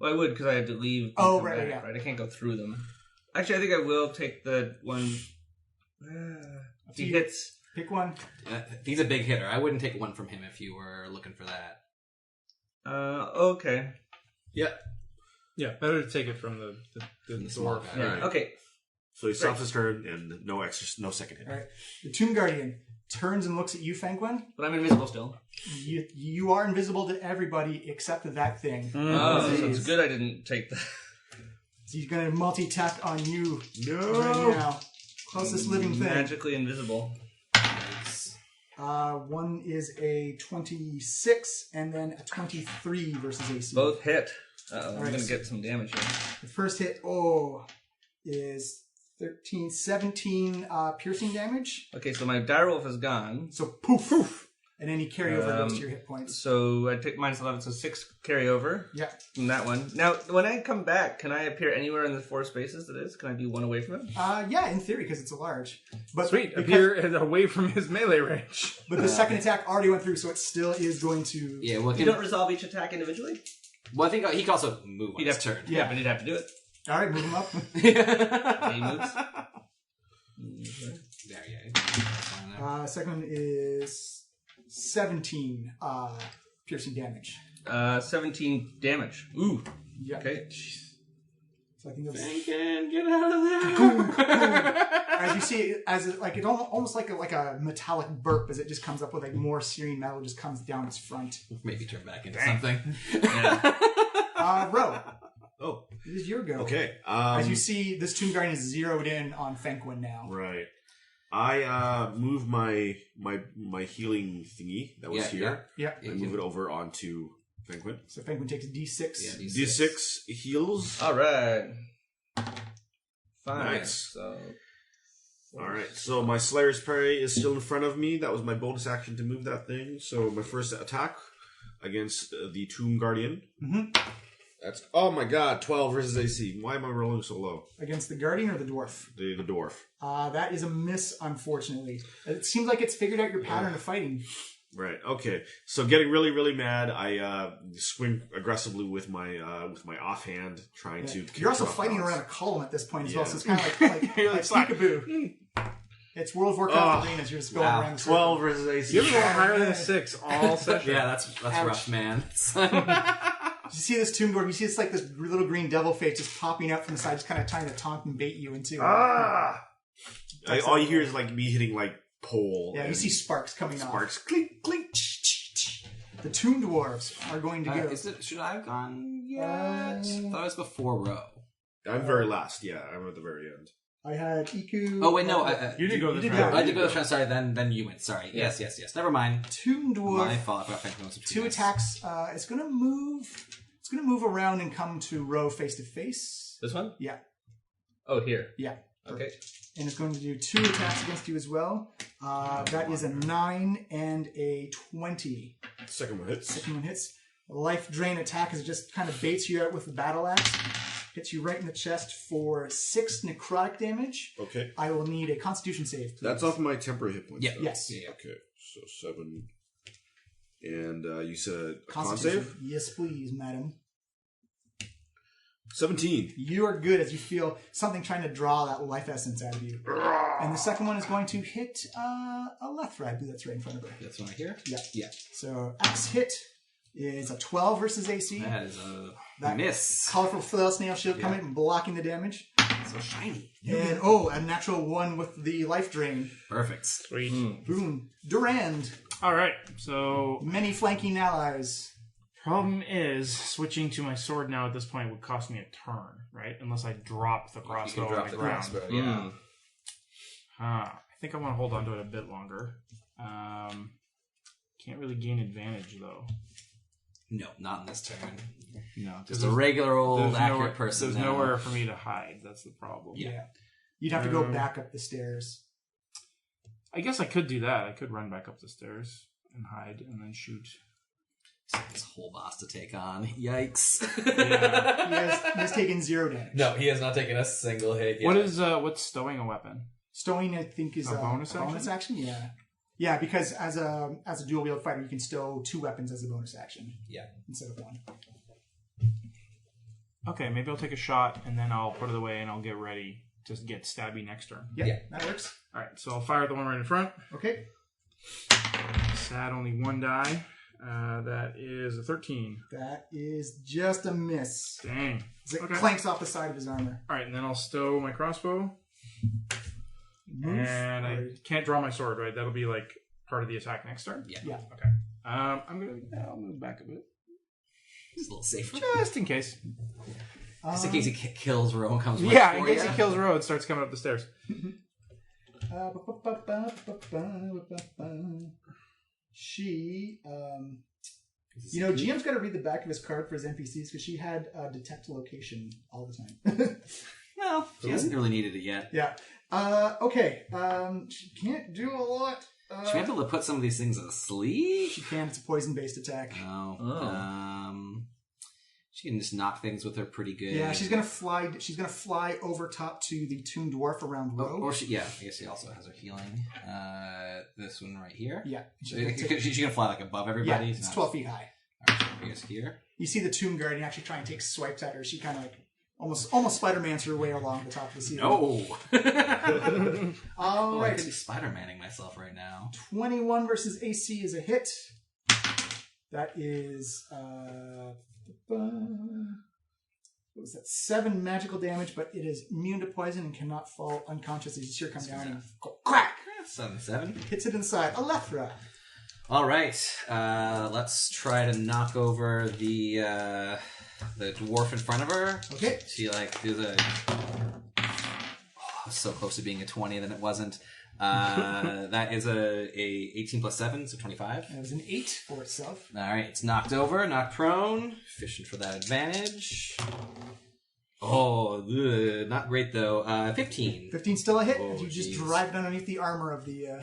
Well, I would, because I have to leave. And Oh, come right, back, yeah. right. I can't go through them. Actually, I think I will take the one... if he hits... Pick one. He's a big hitter. I wouldn't take one from him if you were looking for that. Okay. Yeah. Yeah, better to take it from the small dwarf. guy. Yeah. Right. Okay. So he stops his turn and no second hit. All right. The Tomb Guardian turns and looks at you, Fenquen. But I'm invisible still. You are invisible to everybody except that thing. Oh, so it's good I didn't take that. So he's going to multi-attack on you No. right now. Closest living thing. Magically invisible. One is a 26 and then a 23 versus AC. Both hit. Uh-oh, I'm Right. going to get some damage here. The first hit, is 13, 17 piercing damage. Okay, so my direwolf is gone. So poof. And any carryover goes to your hit points. So I take -11, so 6 carryover Yeah. from that one. Now, when I come back, can I appear anywhere in the 4 spaces that is? Can I be one away from him? Yeah, in theory, because it's a large. But Sweet, because- appear away from his melee range. But the second attack already went through, so it still is going to... Yeah, well, You don't resolve each attack individually? well, I think he can also move on He'd his have turn. Yeah, but he'd have to do it. All right, move him up. Yeah, he moves. There, yeah. Second one is 17 piercing damage. 17 damage. Ooh. Yeah. Okay. So I think that's... Fenquen, get out of there! As you see, it's almost like a metallic burp as it just comes up with more searing metal just comes down its front. Maybe turn back into something. Yeah. Ro, Oh, it is your go. okay. As you see, this Tomb Guardian is zeroed in on Fenquen now. Right. I move my healing thingy that was here. Yeah. I move it over onto Fenquen. So Fenquen takes a D6. Yeah, D6 heals. All right. 5. Nice. So. All right. So my Slayer's Prey is still in front of me. That was my bonus action to move that thing. So my first attack against the Tomb Guardian. Mm-hmm. That's, oh my god, 12 versus AC. Why am I rolling so low? Against the Guardian or the Dwarf? The dwarf. That is a miss, unfortunately. It seems like it's figured out your pattern of fighting. Right. Okay. So getting really, really mad, I swing aggressively with my offhand, trying to. You're also kick fighting off around a column at this point as Yeah. well, so it's kind of like peekaboo. It's World of Warcraft arenas. You're just going around the circle. 12 versus AC. You have a little higher than a 6 all session. Yeah, that's rough, man. You see this Tomb Dwarf, you see it's like this little green devil face just popping up from the side, just kind of trying to taunt and bait you into. All you hear is like me hitting pole. Yeah, you and see sparks coming sparks. off. Clink, clink. The Tomb Dwarves are going to go. Should I have gone yet? I thought it was before Row. I'm very last. Yeah, I'm at the very end. I had Iku. Oh wait, no. You did go this did round. go. I did go this round. Sorry, then you went. Sorry. Yeah. Yes. Never mind. Toon Dwarf. My fault. I forgot Fenquen was between 2 us. attacks. It's going to move. It's going to move around and come to Ro face to face. This one? Yeah. Oh, here. Yeah. Okay. And it's going to do 2 attacks against you as well. That is a 9 and a 20. Second one hits. Second one hits. Life drain attack as it just kind of baits you out with the battle axe. Hits you right in the chest for 6 necrotic damage. Okay. I will need a Constitution save, please. That's off my temporary hit points. Yeah. though. Yes. Yeah. Okay. So 7. And you said a con Constitution. save? Yes, please, madam. 17. You are good as you feel something trying to draw that life essence out of you. And the second one is going to hit Alethra. I believe that's right in front of her. That's one right here. Yeah. Yeah. So axe hit is a 12 versus AC. That is a That miss. Colorful flail snail shield coming and blocking the damage. So shiny. And a natural 1 with the life drain. Perfect. Sweet. Boom. Durand. All right. So Many flanking allies. problem is switching to my sword now at this point would cost me a turn, right? Unless I drop the You crossbow can drop on the the ground. crossbow. Yeah. I think I want to hold on to it a bit longer. Can't really gain advantage though. No, not in this turn. No, Just a regular old accurate person. There's now. nowhere for me to hide. That's the problem. Yeah. You'd have to go back up the stairs. I guess I could do that. I could run back up the stairs and hide and then shoot. This whole boss to take on. Yikes. He has taken 0 damage. No, he has not taken a single hit yet. What's stowing a weapon? Stowing, I think, is A bonus action? Yeah. Yeah, because as a dual wield fighter, you can stow 2 weapons as a bonus action. Yeah. Instead of 1. Okay, maybe I'll take a shot and then I'll put it away and I'll get ready to get stabby next turn. Yeah, that works. All right, so I'll fire the one right in front. Okay. Sad, only 1 die. That is a 13. That is just a miss. Dang. As it Okay. clanks off the side of his armor. All right, and then I'll stow my crossbow. Move. And I can't draw my sword, right? That'll be like part of the attack next turn. Yeah. Yeah. Okay. I'll move back a bit, He's a little safer. just in case. Just in case he kills Ro and comes Yeah, in for case ya. he kills Ro and starts coming up the stairs. She, GM's got to read the back of his card for his NPCs because she had detect location all the time. Well, she hasn't really needed it yet. Yeah. Okay. She can't do a lot. Should we be able to put some of these things asleep? She can. It's a poison-based attack. Oh. She can just knock things with her pretty good. Yeah, she's gonna fly. She's gonna fly over top to the Toon Dwarf around Ro. Or I guess she also has her healing. This one right here. Yeah. She can fly like above everybody. Yeah, it's 12 feet high. Alright, so I guess here. You see the Tomb Guardian actually try and take swipes at her. She kind of like almost Spider-Man's her way along the top of the ceiling. No! All I right. could be Spider-Manning myself right now. 21 versus AC is a hit. That is what was that? 7 magical damage, but it is immune to poison and cannot fall unconscious as you see her come down and go crack. 7. Hits it inside. Alethra. All right, let's try to knock over the dwarf in front of her. Okay. She does a. Oh, so close to being a 20, then it wasn't. That is a 18 plus 7, so 25. That was an 8 for itself. All right, it's knocked over, knocked prone, fishing for that advantage. Oh, not great though. 15. 15 still a hit. Oh, as you just jeez. drive it underneath the armor of the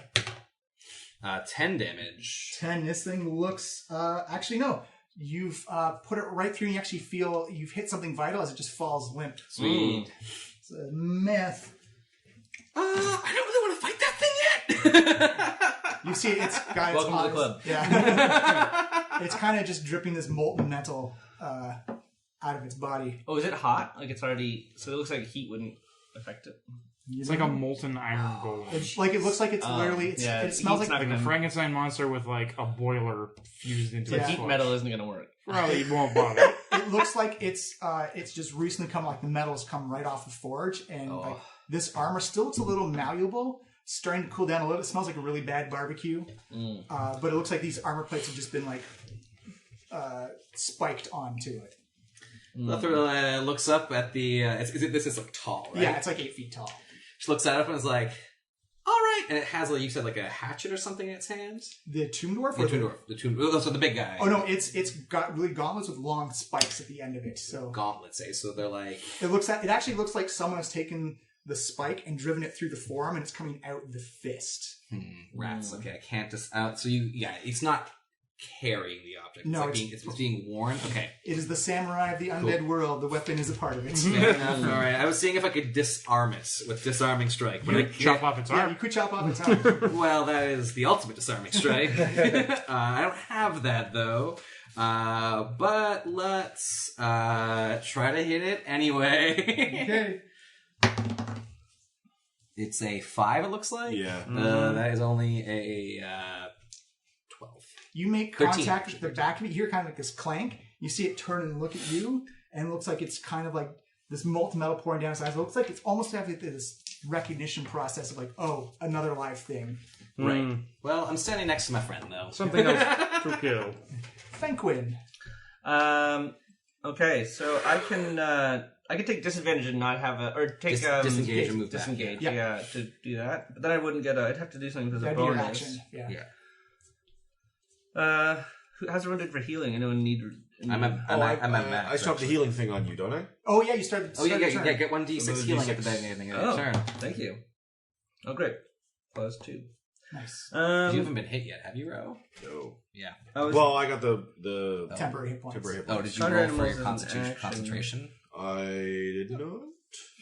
10 damage. 10. This thing looks... actually, no. You've put it right through and you actually feel you've hit something vital as it just falls limp. Sweet. It's a meth. I don't really want to fight that thing yet. You see it's got its Welcome to the eyes- club. Yeah. It's kind of just dripping this molten metal out of its body. Oh, is it hot? Like it's already... So it looks like heat wouldn't affect it. It's like a molten iron gold. It looks like it's literally... It's, yeah, it smells heat's like... not Like a gonna- Frankenstein monster with like a boiler fused into Yeah. its Heat flesh. metal isn't going to work. Probably won't bother. It looks like it's just recently come, like the metal's come right off the forge, and like this armor still looks a little malleable, starting to cool down a little. It smells like a really bad barbecue, but it looks like these armor plates have just been like spiked onto it. Lethra looks up at the. This is like tall, right? Yeah, it's like 8 feet tall. She looks at it and is like, all right. And it has, like you said, like a hatchet or something in its hands. The tomb dwarf? The tomb dwarf. The tomb. Oh, so the big guy. Oh no, it's got really gauntlets with long spikes at the end of it. So Gauntlets, eh? So they're like it actually looks like someone has taken the spike and driven it through the forearm, and it's coming out the fist. rats. Okay, I can't just. So it's not carrying the object. No, it's being worn. Okay. It is the samurai of the undead world. The weapon is a part of it. Fair enough. All right. I was seeing if I could disarm it with disarming strike. But You chop off its Yeah, arm. you could chop off its arm. Well, that is the ultimate disarming strike. I don't have that though. But let's try to hit it anyway. Okay. It's a 5. It looks like. Yeah. That is only a 12. You make 13. contact with the back of it. You hear kind of like this clank. You see it turn and look at you, and it looks like it's kind of like this molten metal pouring down its eyes. It looks like it's almost having this recognition process of like, oh, another live thing. Right. Well, I'm standing next to my friend though. Something else to kill. Fenquen. Okay, so I can take disadvantage and not have or take disengage and move back. disengage. Yeah. Yeah, to do that. But then I wouldn't get I'd have to do something as a That'd be your bonus. action. Yeah. How's everyone did for healing? Anyone need? I'm at max. I still have the healing thing on you, don't I? Oh yeah, you started. Oh yeah, turn. get 1d6 healing at the beginning of your turn. Thank you. Oh great, +2. Nice. You haven't been hit yet, have you, Ro? No. Yeah. Well, I got the Temporary hit points. temporary hit Oh, points. did you Thunder roll for animals your is an concentration? I did not.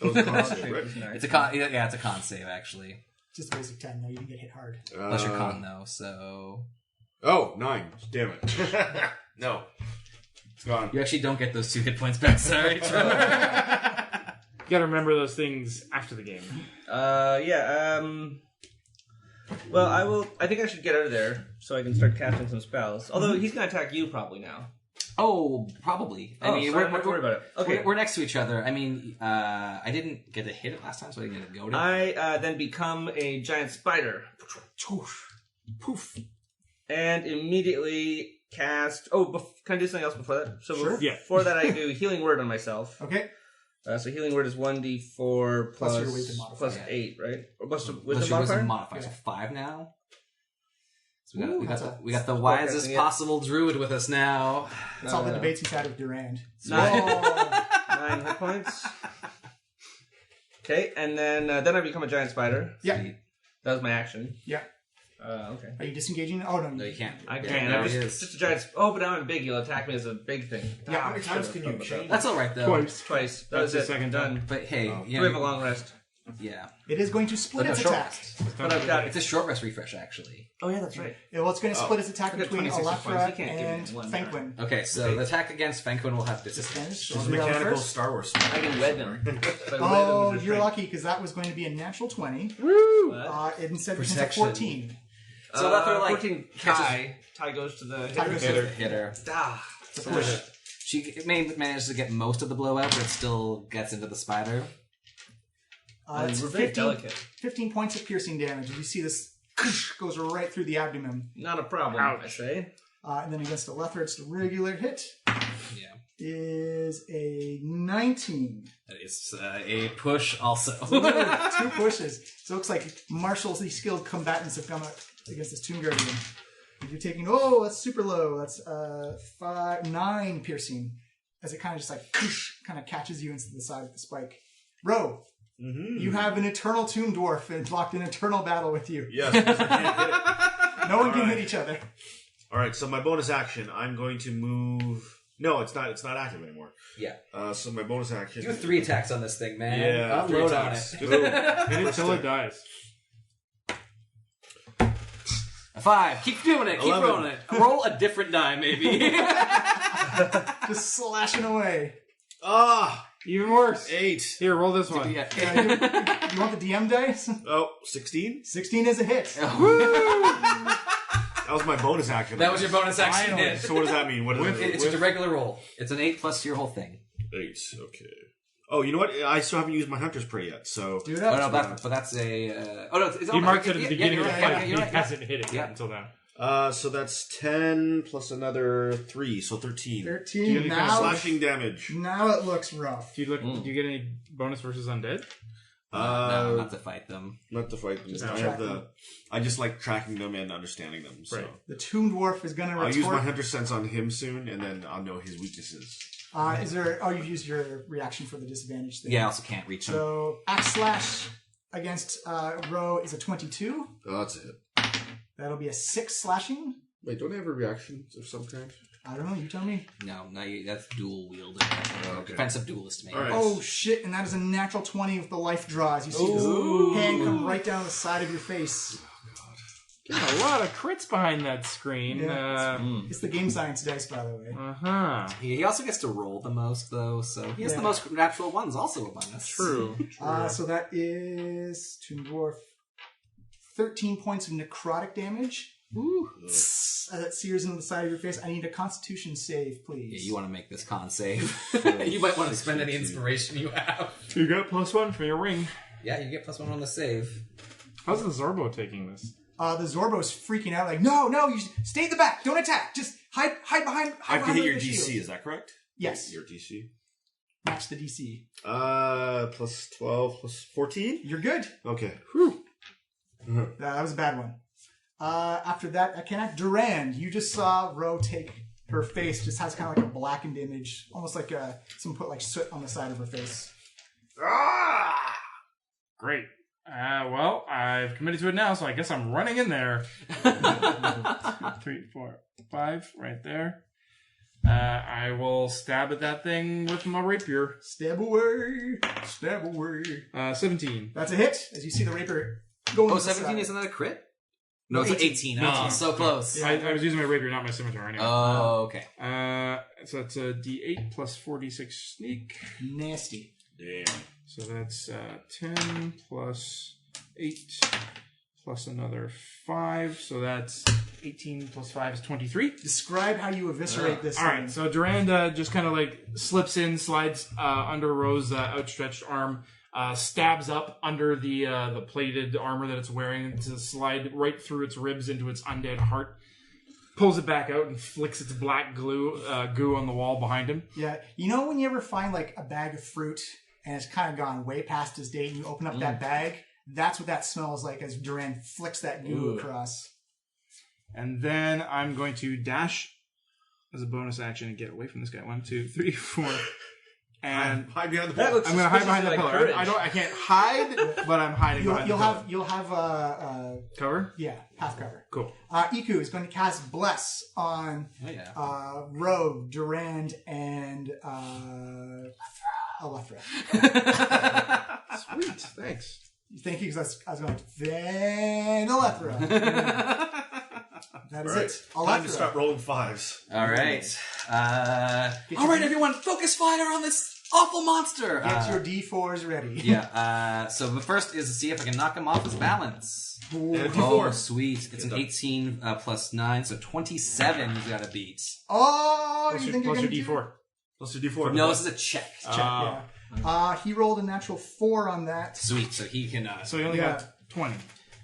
That was a con save, right? It's a con. Yeah, it's a con save actually. Just a basic 10. No, you didn't get hit hard. Plus your con though, so Oh, 9. Damn it. No. It's gone. you actually don't get those 2 hit points back. Sorry, Trevor. You gotta remember those things after the game. Well, I think I should get out of there so I can start casting some spells. Although he's gonna attack you probably now. Oh, probably. I mean, so I don't have to worry about it. Okay. we're next to each other. I mean, I didn't get to hit it last time, so I didn't get to go to it. I then become a giant spider. Poof. And immediately cast... can I do something else before that? So Sure. before that I do Healing Word on myself. Okay. So Healing Word is 1d4 Plus your wisdom modifier. plus 8, right? Or plus Plus wisdom your wisdom modifier? modifier, so 5 now. So Ooh, we got the spellcasting, wisest yeah. possible druid with us now. That's all the debates he's had with Durand. 9 hit points. Okay, and then I become a giant spider. Yeah. That was my action. Yeah. Okay. Are you disengaging? Oh, no. No, you can't. I Yeah, can. no, I'm it is. just a giant... but now I'm big. You'll attack me as a big thing. Yeah, How many times can you change? That's all right though. Twice. That That's was the it. second Done. time. But hey, We have a long rest. yeah, It is going to split Like a its short attack. rest. But I've got It's a short rest refresh actually. Oh yeah, that's right. Well, it's going to split its attack I got between 26 points. Electra You can't give me and one Fenquen. Okay, so the attack against Fenquen will have disadvantage. She's Mechanical Star Wars. I can wed them. Oh, you're lucky because that was going to be a natural 20. Woo! It instead becomes a Protection. 14. So that they're like 14 tie. Tie goes to the Tie goes to hitter. the hitter. Ah. It's a push. She may manage to get most of the blowout, but it still gets into the spider. It's We're very 15, delicate. 15 points of piercing damage. You see this goes right through the abdomen. Not a problem, Ouch. I say. And then against Electra, it's the regular hit. Yeah. Is a 19. That is a push also. 2 pushes. So it looks like martial skilled combatants have come up against this Tomb Guardian. You're taking, that's super low. That's 9 piercing. As it kind of just like kind of catches you into the side of the spike. Ro, you have an eternal tomb dwarf and locked in eternal battle with you. Yes, because I can't hit it. No one can All hit right. each other. All right, so my bonus action, I'm going to move. No, it's not active anymore. Yeah. So my bonus action. Do 3 attacks on this thing, man. Yeah, 3 Unload on attacks. it. Just- Hit it until it dies. A 5. Keep doing it. Keep 11. rolling it. Roll a different die, maybe. Just slashing away. Even worse. 8. Here, roll this one. Yeah. You want the DM dice? Oh, 16? 16 is a hit. That was my bonus action. That was your bonus action Finally. hit. So what does that mean? What is it? It's just a regular roll. It's an 8 plus your whole thing. 8, okay. Oh, you know what? I still haven't used my Hunter's Prey yet, so... Do Oh, that. no, but that's a... oh, no, it's He marked it at the beginning of the you're fight. right, He you're right. hasn't hit it Yeah. yet until now. So that's 10 plus another 3, so 13. 13. any Now, Slashing damage. now it looks rough. Do you get any bonus versus undead? No, not to fight them. Not to fight them. Just I track have them. I just like tracking them and understanding them. So Right. The Toon Dwarf is going to I'll retort. use my hunter sense on him soon, and then I'll know his weaknesses. Is there? Oh, you've used your reaction for the disadvantage thing. Yeah, I also can't reach them. So axe slash against Ro is a 22. Oh, that's it. That'll be a 6 slashing. Wait, don't I have a reaction of some kind? I don't know. You tell me. No, that's dual wielding. Okay. Defensive duelist, maybe. All right. Oh shit! And that is a natural 20 with the life draw. As you see Ooh. this hand come right down the side of your face. Getting a lot of crits behind that screen. Yeah, It's the game science dice, by the way. Uh-huh. He also gets to roll the most, though, so he has Yeah. the most natural ones also among us. True. So that is Toon Dwarf 13 points of necrotic damage. Ooh. As that sears into the side of your face. I need a Constitution save, Yeah, please. you want to make this con save. You might want to spend any inspiration you have. You got +1 for your ring. Yeah, you get +1 on the save. How's the Zorbo taking this? The Zorbo's freaking out, like, no, you stay in the back, don't attack, just hide behind. I have to behind hit your the DC, shield. is that correct? Yes. Your DC. Match the DC. Plus 12, plus 14? You're good. Okay. That was a bad one. After that, I cannot. Durand, you just saw Ro take her face, just has kind of like a blackened image, almost like someone put like soot on the side of her face. Great. Well, I've committed to it now, so I guess I'm running in there. 3, 4, 5, right there. I will stab at that thing with my rapier. Stab away, stab away. 17. That's a hit, as you see the rapier going Oh, to the 17 side. isn't that a crit? No, it's 18. Oh, 18. so close. Yeah. I was using my rapier, not my scimitar anyway. Oh, okay. So that's a D8 plus 46 sneak. Nasty. Damn. So that's 10 plus 8 plus another 5. So that's 18 plus 5 is 23. Describe how you eviscerate this All thing. right, so Durand just kind of like slips in, slides under Ro's outstretched arm, stabs up under the plated armor that it's wearing to slide right through its ribs into its undead heart. Pulls it back out and flicks its black goo on the wall behind him. Yeah, you know when you ever find like a bag of fruit and it's kind of gone way past its date and you open up that bag? That's what that smells like as Durand flicks that goo across. And then I'm going to dash as a bonus action and get away from this guy. 1, 2, 3, 4. And Hide behind the That pillar. looks I'm going to hide behind the suspiciously pillar. like courage. I can't hide, but I'm hiding behind the pillar. You'll have Cover? yeah, half cover. Cool. Iku is going to cast Bless on Oh, yeah. Ro, Durand, and Alethra. Sweet. Thanks. Thank you, because I was going to Van Alethra. That is Right. it. Time to start rolling 5s. All right. All right, everyone, focus fire on this awful monster. Get your D4s ready. Yeah. So the first is to see if I can knock him off his balance. And a Oh, D4. sweet. It's an 18 plus 9, so 27 he's got to beat. Oh, Plus you your, think you're plus going your to D4. Plus your D4. No, this is a check. Check, yeah. He rolled a natural 4 on that. Sweet, so he can... So you only Yeah. got 20.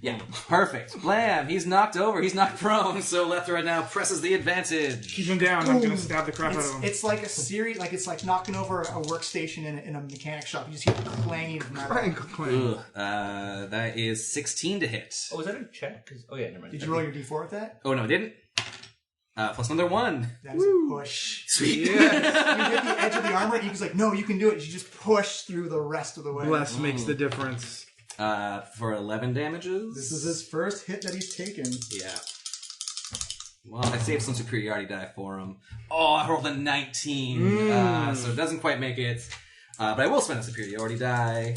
yeah, perfect. Blam! He's knocked over. He's knocked prone, so Lethra now presses the advantage. Keep him down. I'm going to stab the crap out of him. It's like a series, like it's like knocking over a workstation in a mechanic shop. You just hear the clanging of metal. Clank, clank. Ugh. That is 16 to hit. Oh, was that a check? 'Cause- oh, yeah, never mind. Did you roll your D4 with that? Oh, no, it didn't. Plus another 1. That is a push. Sweet. You hit the edge of the armor, and he was like, "No, you can do it." You just push through the rest of the way. Bless makes the difference. For 11 damages. This is his first hit that he's taken. Yeah. Well, I saved some superiority die for him. Oh, I rolled a 19. So it doesn't quite make it. But I will spend a superiority die.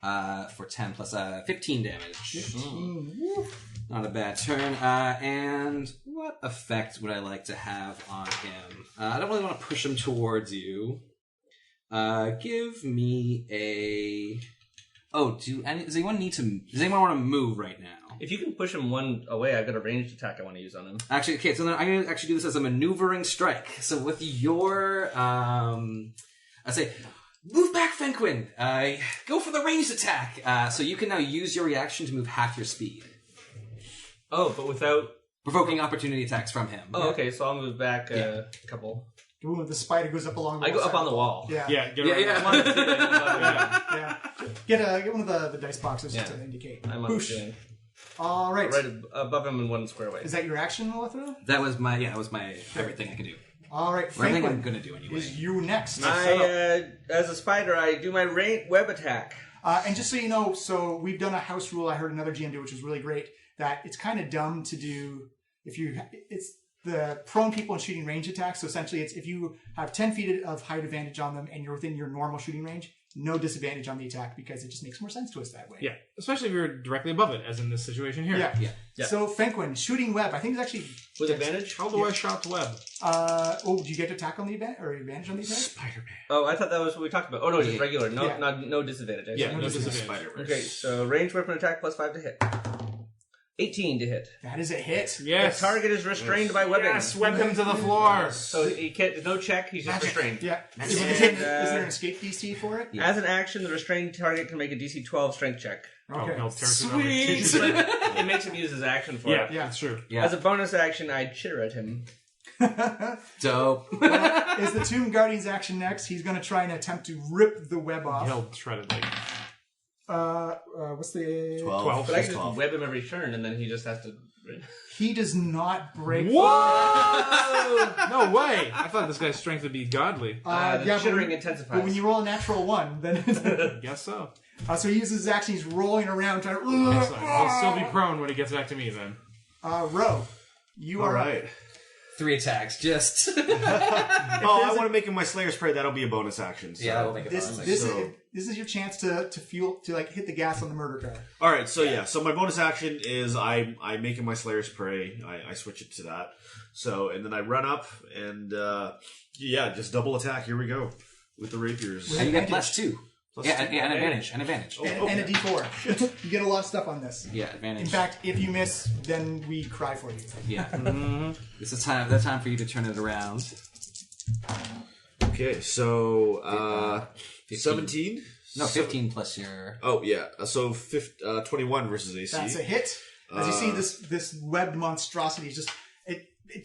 For 10 plus 15 damage. Not a bad turn. And what effect would I like to have on him? I don't really want to push him towards you. Give me a... Oh, does anyone want to move right now? If you can push him one away, I've got a ranged attack I want to use on him. Actually, okay, so then I'm going to actually do this as a maneuvering strike. So with your, I say, move back, Fenquen. Go for the ranged attack. So you can now use your reaction to move half your speed. Oh, but without... Provoking opportunity attacks from him. Oh, okay, so I'll move back a couple. Ooh, the spider goes up along the I go up on the wall. Yeah. Yeah, get Yeah, around. yeah. I want to see that. Yeah. Get one of the dice boxes Yeah. to indicate. I'm on the Boosh. ceiling. All right. Right above him in one square way. Is that your action, Lethra? That was my everything I could do. All right, Or everything I'm Franklin, gonna do anyway. is you next. As a spider, I do my web attack. And just so you know, so we've done a house rule. I heard another GM do, which was really great. That it's kind of dumb to do it's the prone people in shooting range attacks. So essentially, it's if you have 10 feet of height advantage on them and you're within your normal shooting range, no disadvantage on the attack because it just makes more sense to us that way. Yeah, especially if you're directly above it, as in this situation here. Yeah. Yeah. So Fenquen, shooting web. I think it's actually. With advantage? How do I shot the web? Do you get to attack on the event or advantage on the attack? Spider-Man. Oh, I thought that was what we talked about. Oh, no, just Yeah. regular. No, Yeah. no disadvantage. I Yeah, see. no disadvantage. Spider-Man. Okay, so range weapon attack plus 5 to hit. 18 to hit. That is a hit. Yes. The target is restrained by webbing. Yes, whip him to the floor. So he can't. There's no check. He's just restrained. Yeah. Is And, there an escape DC for it? Yeah. As an action, the restrained target can make a DC 12 strength check. Okay. He'll tear through the Sweet. It makes him use his action for Yeah, it. Yeah. that's true. Yeah. As a bonus action, I chitter at him. Dope. Is the Tomb Guardian's action next? He's going to try and attempt to rip the web off. He'll shred it like What's the 12. But I can just 12. web him every turn, and then he just has to. He does not break. Whoa! No way! I thought this guy's strength would be godly. The Yeah, chittering but intensifies. when you roll a natural one, then Guess so. so he uses his action. He's rolling around trying Excellent. He'll to. still be prone when he gets back to me then. Ro, you All are right. 3 attacks, just. Oh, I want to make him my Slayer Spray. That'll be a bonus action. So. Yeah, that will make it This fun. this is your chance to like hit the gas on the murder car. All right, so yeah, so my bonus action is I make him my Slayer Spray. I switch it to that. So and then I run up and just double attack. Here we go with the rapiers. And you get +2. Plus Yeah, two. and advantage. And advantage. And a D4. You get a lot of stuff on this. Yeah, advantage. In fact, if you miss, then we cry for you. Yeah. This is the time for you to turn it around. Okay, so 15. 17. No, 15 plus your. Oh yeah, so 21 versus AC. That's a hit. As you see, this webbed monstrosity is just.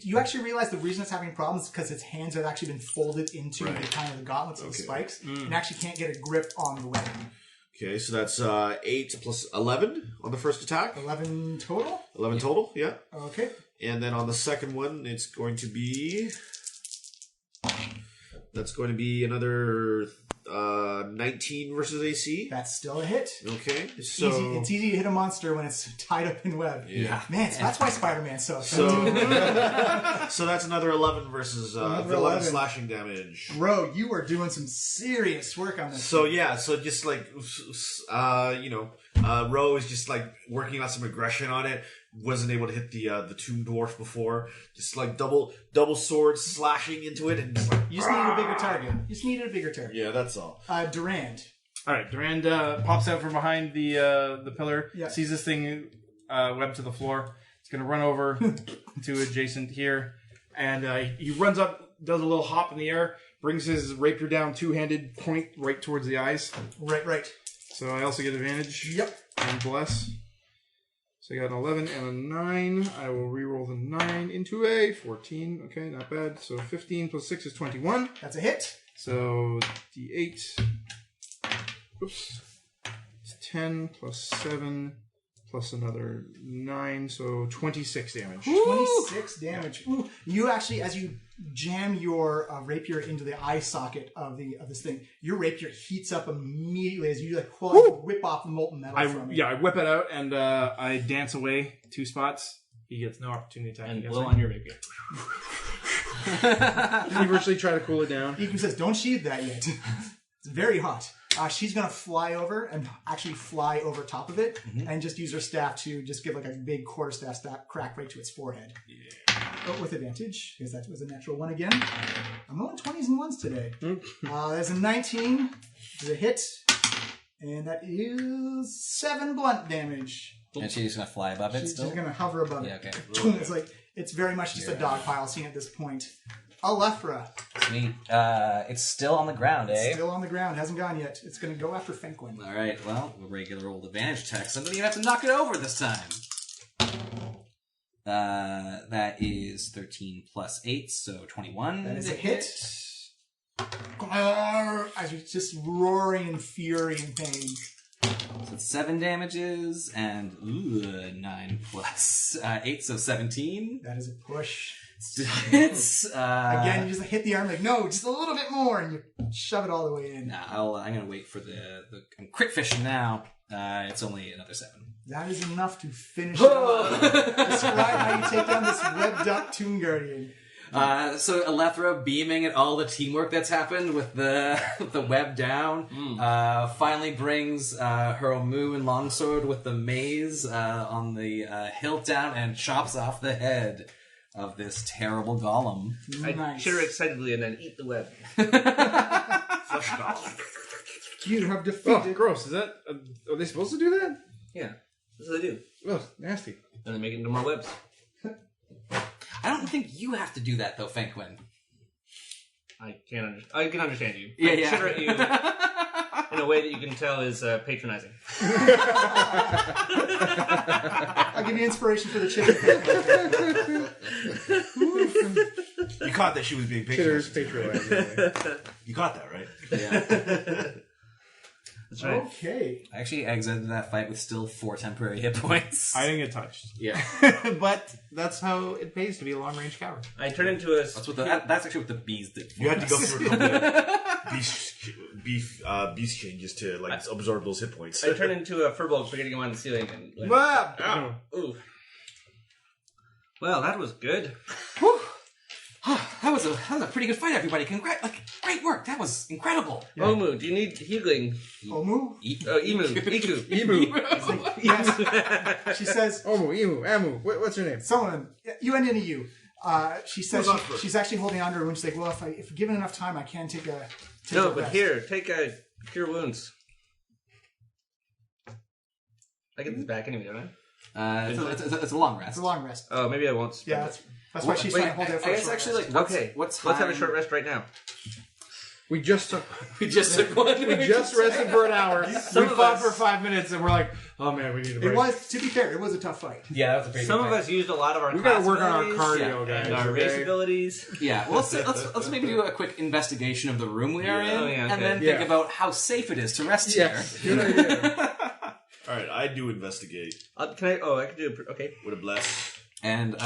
You actually realize the reason it's having problems is because its hands have actually been folded into the kind of the gauntlets and the spikes, and actually can't get a grip on the web. Okay, so that's 8 plus 11 on the first attack. 11 total. 11 total, yeah. Okay. And then on the second one, it's going to be. That's going to be another 19 versus AC. That's still a hit. Okay, It's so easy. It's easy to hit a monster when it's tied up in web. Yeah. Man, that's why Spider-Man's so effective. so so that's another 11 versus Another 11 11. slashing damage. Bro, you are doing some serious work on this. So yeah, so just like Ro is just like working on some aggression on it. Wasn't able to hit the tomb dwarf before. Just like double sword slashing into it, and just like you just needed a bigger target. You just needed a bigger target. yeah, that's all. Durand. All right, Durand pops out from behind the pillar, Yeah. sees this thing webbed to the floor. It's going to run over to adjacent here, and he runs up, does a little hop in the air, brings his rapier down two-handed, point right towards the eyes. Right. So I also get advantage. Yep. And bless. So I got an 11 and a 9. I will re-roll the 9 into a 14. Okay, not bad. So 15 plus 6 is 21. That's a hit. So D8. Oops. It's 10 plus 7 plus another 9. So 26 damage. 26 damage. Ooh. You actually, as you jam your rapier into the eye socket of this thing, your rapier heats up immediately as you like whip off the molten metal from it. I whip it out and I dance away 2 spots. He gets no opportunity to attack. And against blow me. on your rapier. Feverishly try to cool it down. Ekin says, "Don't sheathe that yet. It's very hot." She's gonna fly over and actually fly over top of it, and just use her staff to just give like a big quarterstaff crack right to its forehead. But with advantage, because that was a natural 1 again. I'm rolling 20s and 1s today. There's a 19. There's a hit. And that is 7 blunt damage. And she's going to fly above it She's still? just going to hover above Yeah, it. okay. It's like, it's very much just a dog pile scene at this point. Alephra. Sweet. It's still on the ground, eh? Still on the ground. Hasn't gone yet. It's going to go after Fenquen. All right, well, a regular old advantage check. So I'm going to have to knock it over this time. That is 13 plus 8, so 21. That is a hit. As you're just roaring in fury and pain. So it's 7 damages, and 9 plus 8, so 17. That is a push. Hits. Again, you just hit the arm like, no, just a little bit more, and you shove it all the way in. Nah, I'm going to wait for the I'm crit fishing now. It's only another 7. That is enough to finish it off. Describe how you take down this webbed up Tomb Guardian. So Alethra, beaming at all the teamwork that's happened with the the web down, finally brings her Omu and longsword with the maze on the hilt down and chops off the head of this terrible golem. I chitter excitedly and then eat the web. Flesh golem. You have Oh, defeated. gross. Is that... are they supposed to do that? Yeah, that's what they do. Ugh, nasty. And they make it into more webs. I don't think you have to do that though, Fenquen. I can understand you. Yeah, I yeah. chitter at you in a way that you can tell is patronizing. I'll give you inspiration for the chicken. You caught that she was being Chitter's patronized. patronizing. You caught that, right? Yeah. That's right. Okay. I actually exited that fight with still 4 temporary hit points. I didn't get touched. Yeah. But that's how it pays to be a long-range coward. I turn into a... That's actually what the bees did. You had to go through a couple of beast changes to absorb those hit points. I turn into a furbolg for getting him on the ceiling and... Ooh. Well, that was good. Whew. That was a pretty good fight, everybody. Great work. That was incredible. Yeah. Omu, do you need healing? Omu? Emu. Iku. Emu. Yes. She says, Omu, Emu, Amu. What's her name? someone, you end in a U. She says she's actually holding on to her wound. She's like, well, if given enough time, I can take a No, but rest. here, take a cure wounds. I get this back anyway, don't I? It's a long rest. It's a long rest. Oh, maybe I won't spend Yeah, it. that's why she's trying to hold out for I a guess short actually, rest. what's Let's have a time- short rest right now. We just took We just took one. we just rested for an hour. Some We of fought us- for 5 minutes, and we're like, oh man, we need a break. It was, to be fair, it was a tough fight. Yeah, that was a pretty Some good of fight. us used a lot of our We class gotta work on our abilities cardio, guys. and our race okay? abilities. Yeah, well, let's maybe do a quick investigation of the room we are in, Oh, yeah, and okay. then Yeah. think about how safe it is to rest Yeah, here. good idea. Alright, I do investigate Can I? Oh, I can do. Okay. with a bless And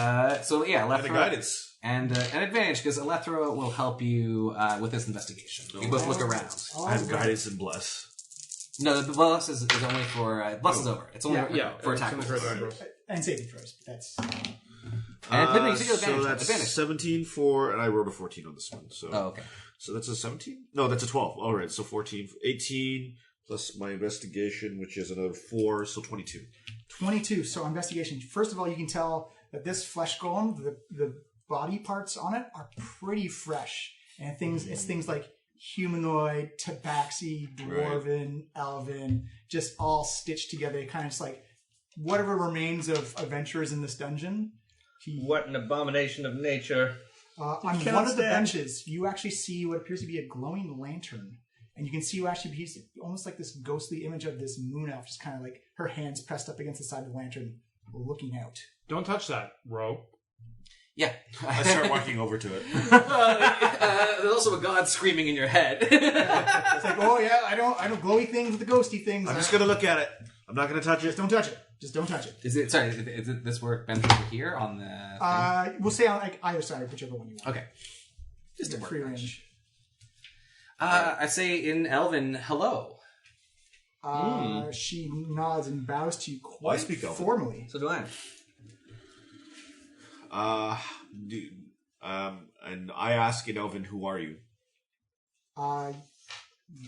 so yeah, and a Alethra guidance. and an advantage because Alethra will help you with this investigation. You both look around. I have guidance and bless. No, the bless is only for bless is over. It's only Yeah, for it's attack only rolls. for attack rolls. And saving throws. That's And then you take so advantage. that's Advantage. 17 for, and I rolled a 14 on this one. So Oh, okay. So that's a 17? No, that's a 12. All right, so 14, 18 plus my investigation, which is another 4, so 22. 22. So investigation. First of all, you can tell that this flesh golem, the body parts on it are pretty fresh, and it's things like humanoid, tabaxi, dwarven, elven, just all stitched together. Kind of just like whatever remains of adventurers in this dungeon. What an abomination of nature. On cannot one of the stand. benches, you actually see what appears to be a glowing lantern. And you can see almost like this ghostly image of this moon elf, just kind of like her hands pressed up against the side of the lantern, looking out. Don't touch that, bro. Yeah. I start walking over to it. There's also a god screaming in your head. It's like, oh yeah, I don't glowy things, the ghosty things. I'm just going to look at it. I'm not going to touch it. Just don't touch it. Just don't touch it. Is it this workbench over here on the? We'll say on like either side, whichever one you want. Okay. Just a free workbench. range. I say in Elven, hello. She nods and bows to you I quite speak Elven. formally. So do I. And I ask in Elven, who are you? 1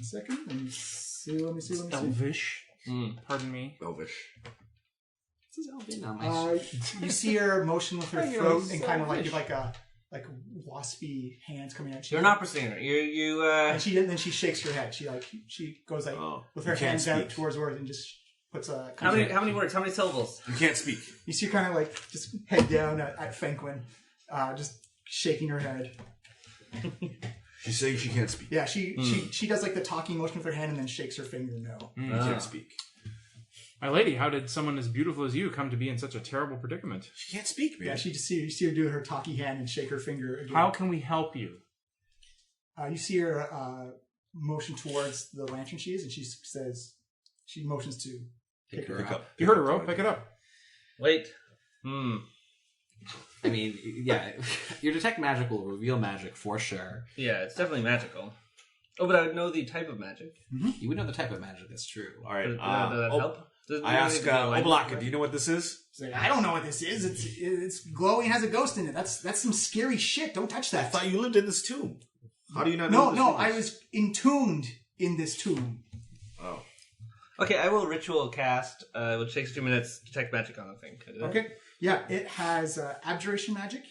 second. Let me see. Elvish. Pardon me. Elvish. This is Elven on my You see her motion with her I know, throat it's and kind of like selfish. like waspy hands coming out. You're an opera singer. And then she shakes her head. She goes like Oh, with you her can't hands out speak. towards words and just puts a. How many words? How many syllables? You can't speak. You see her kind of like just head down at Fenquen, just shaking her head. She's saying she can't speak. Yeah, she does like the talking motion with her hand and then shakes her finger no. You can't speak. My lady, how did someone as beautiful as you come to be in such a terrible predicament? She can't speak, man. Yeah, you see her do her talkie hand and shake her finger again. How can we help you? You see her motion towards the lantern she is, and she motions to pick her up. You heard her, Ro. Pick it up. Wait. I mean, yeah, your detect magic will reveal magic for sure. Yeah, it's definitely magical. Oh, but I would know the type of magic. You would know the type of magic. That's true. All right. Does that help? I ask Oblaka, do you know what this is? It's like, I don't know what this is. It's glowing and has a ghost in it. That's some scary shit. Don't touch I that. thought you lived in this tomb. How do you not know? No, I was entombed in this tomb. Oh. Okay, I will ritual cast, which takes 2 minutes, detect magic on the thing. Can I do that? Okay. Yeah, it has abjuration magic,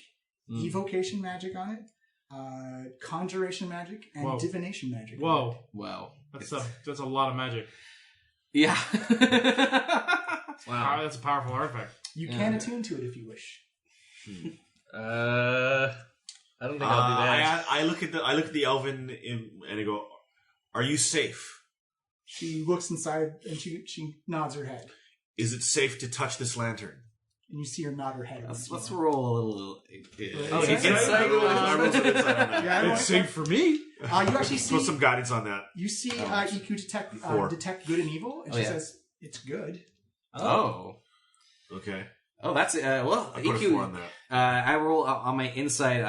evocation magic on it, conjuration magic, and Whoa. divination magic. Whoa. Wow. That's a lot of magic. Yeah. Wow. That's a powerful artifact. You can attune to it if you wish. I don't think I'll do that. I look at the elven and I go, "Are you safe? She looks inside and she nods her head. Is it safe to touch this lantern?" And you see her nod her head. Let's roll a little. Oh, inside? I rolled some insight on that. Yeah, I don't It's safe for me. you actually see Put some guidance on that. you see EQ detect 4. detect good and evil, and she yeah. says it's good. Oh. Okay. Oh, that's well. I put a EQ. 4 on that. I roll on my insight.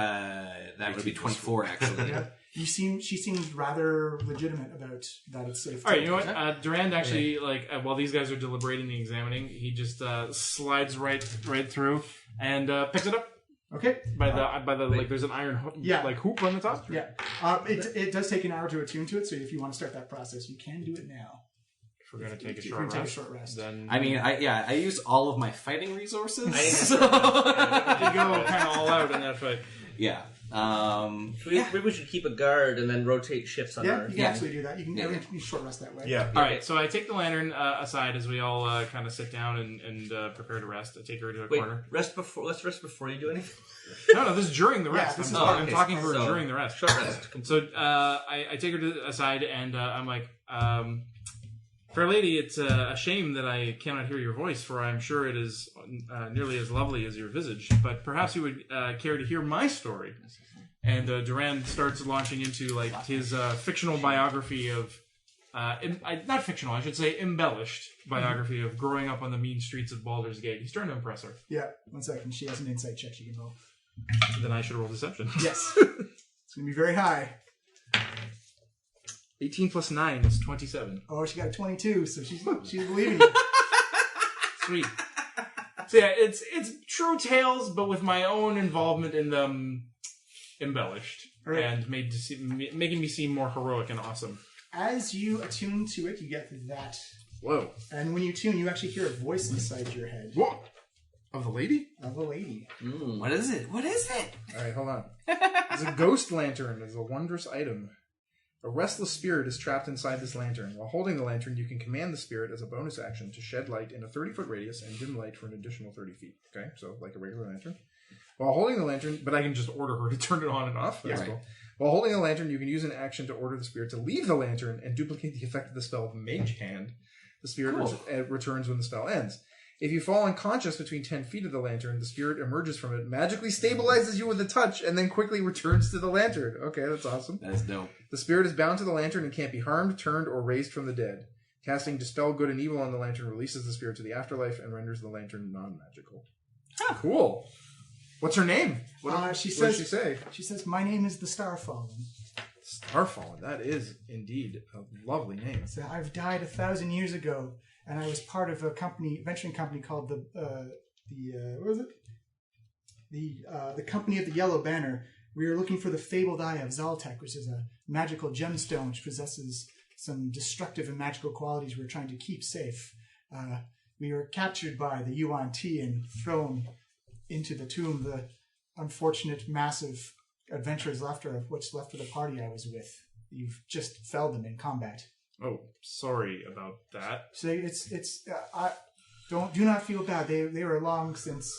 That would be 24 actually. Yeah. She seems rather legitimate about that it's safe. All right, you know what? Durand actually, while these guys are deliberating and examining, he just slides right through and picks it up Okay. by the like. There's an iron hoop on the top. Yeah. It does take an hour to attune to it, so if you want to start that process, you can do it now. If we're gonna take a If we're short gonna take a rest, short rest. then I mean, I use all of my fighting resources. I So, you go kind of all out in that fight. yeah. Maybe we should keep a guard and then rotate shifts on Yeah, our... you can actually do that. You can short rest that way. Yeah. All right, so I take the lantern aside as we all kind of sit down and prepare to rest. I take her to a Wait, corner. let's rest before you do anything. No, this is during the rest. this is I'm okay. talking to her So, during the rest. Short rest. So I take her aside and I'm like, fair lady, it's a shame that I cannot hear your voice, for I'm sure it is nearly as lovely as your visage. But perhaps you would care to hear my story. And Durand starts launching into his fictional biography of, not fictional, I should say embellished biography of growing up on the mean streets of Baldur's Gate. He's trying to impress her. Yeah. 1 second. She has an insight check she can roll. Then I should roll deception. Yes. It's gonna be very high. 18 plus 9 is 27. Oh, she got a 22, so she's believing you. Sweet. So yeah, it's true tales, but with my own involvement in them embellished Right. and making me seem more heroic and awesome. As you attune to it, you get that. Whoa. And when you tune, you actually hear a voice inside your head What? Of the lady? of a lady. What is it? What is it? All right, hold on. It's a ghost lantern. It's a wondrous item. A restless spirit is trapped inside this lantern. While holding the lantern, you can command the spirit as a bonus action to shed light in a 30-foot radius and dim light for an additional 30 feet. Okay, so like a regular lantern. While holding the lantern, but I can just order her to turn it on and off. That's Yeah. cool. While holding the lantern, you can use an action to order the spirit to leave the lantern and duplicate the effect of the spell with Mage Hand. The spirit returns when the spell ends. If you fall unconscious between 10 feet of the lantern, the spirit emerges from it, magically stabilizes you with a touch, and then quickly returns to the lantern. Okay, that's awesome. That's dope. The spirit is bound to the lantern and can't be harmed, turned, or raised from the dead. Casting Dispel Good and Evil on the lantern releases the spirit to the afterlife and renders the lantern non-magical. Cool. What's her name? What does she say? She says, "My name is the Starfallen. Starfallen. That is indeed a lovely name. So I've died 1,000 years ago, and I was part of a venturing company called what was it? The Company of the Yellow Banner. We were looking for the fabled Eye of Zaltek, which is a magical gemstone which possesses some destructive and magical qualities we're trying to keep safe. We were captured by the Yuan Ti and thrown into the tomb. The unfortunate, massive adventurers left, or what's left of the party I was with. You've just felled them in combat. Oh, sorry about that. So do not feel bad. They were long since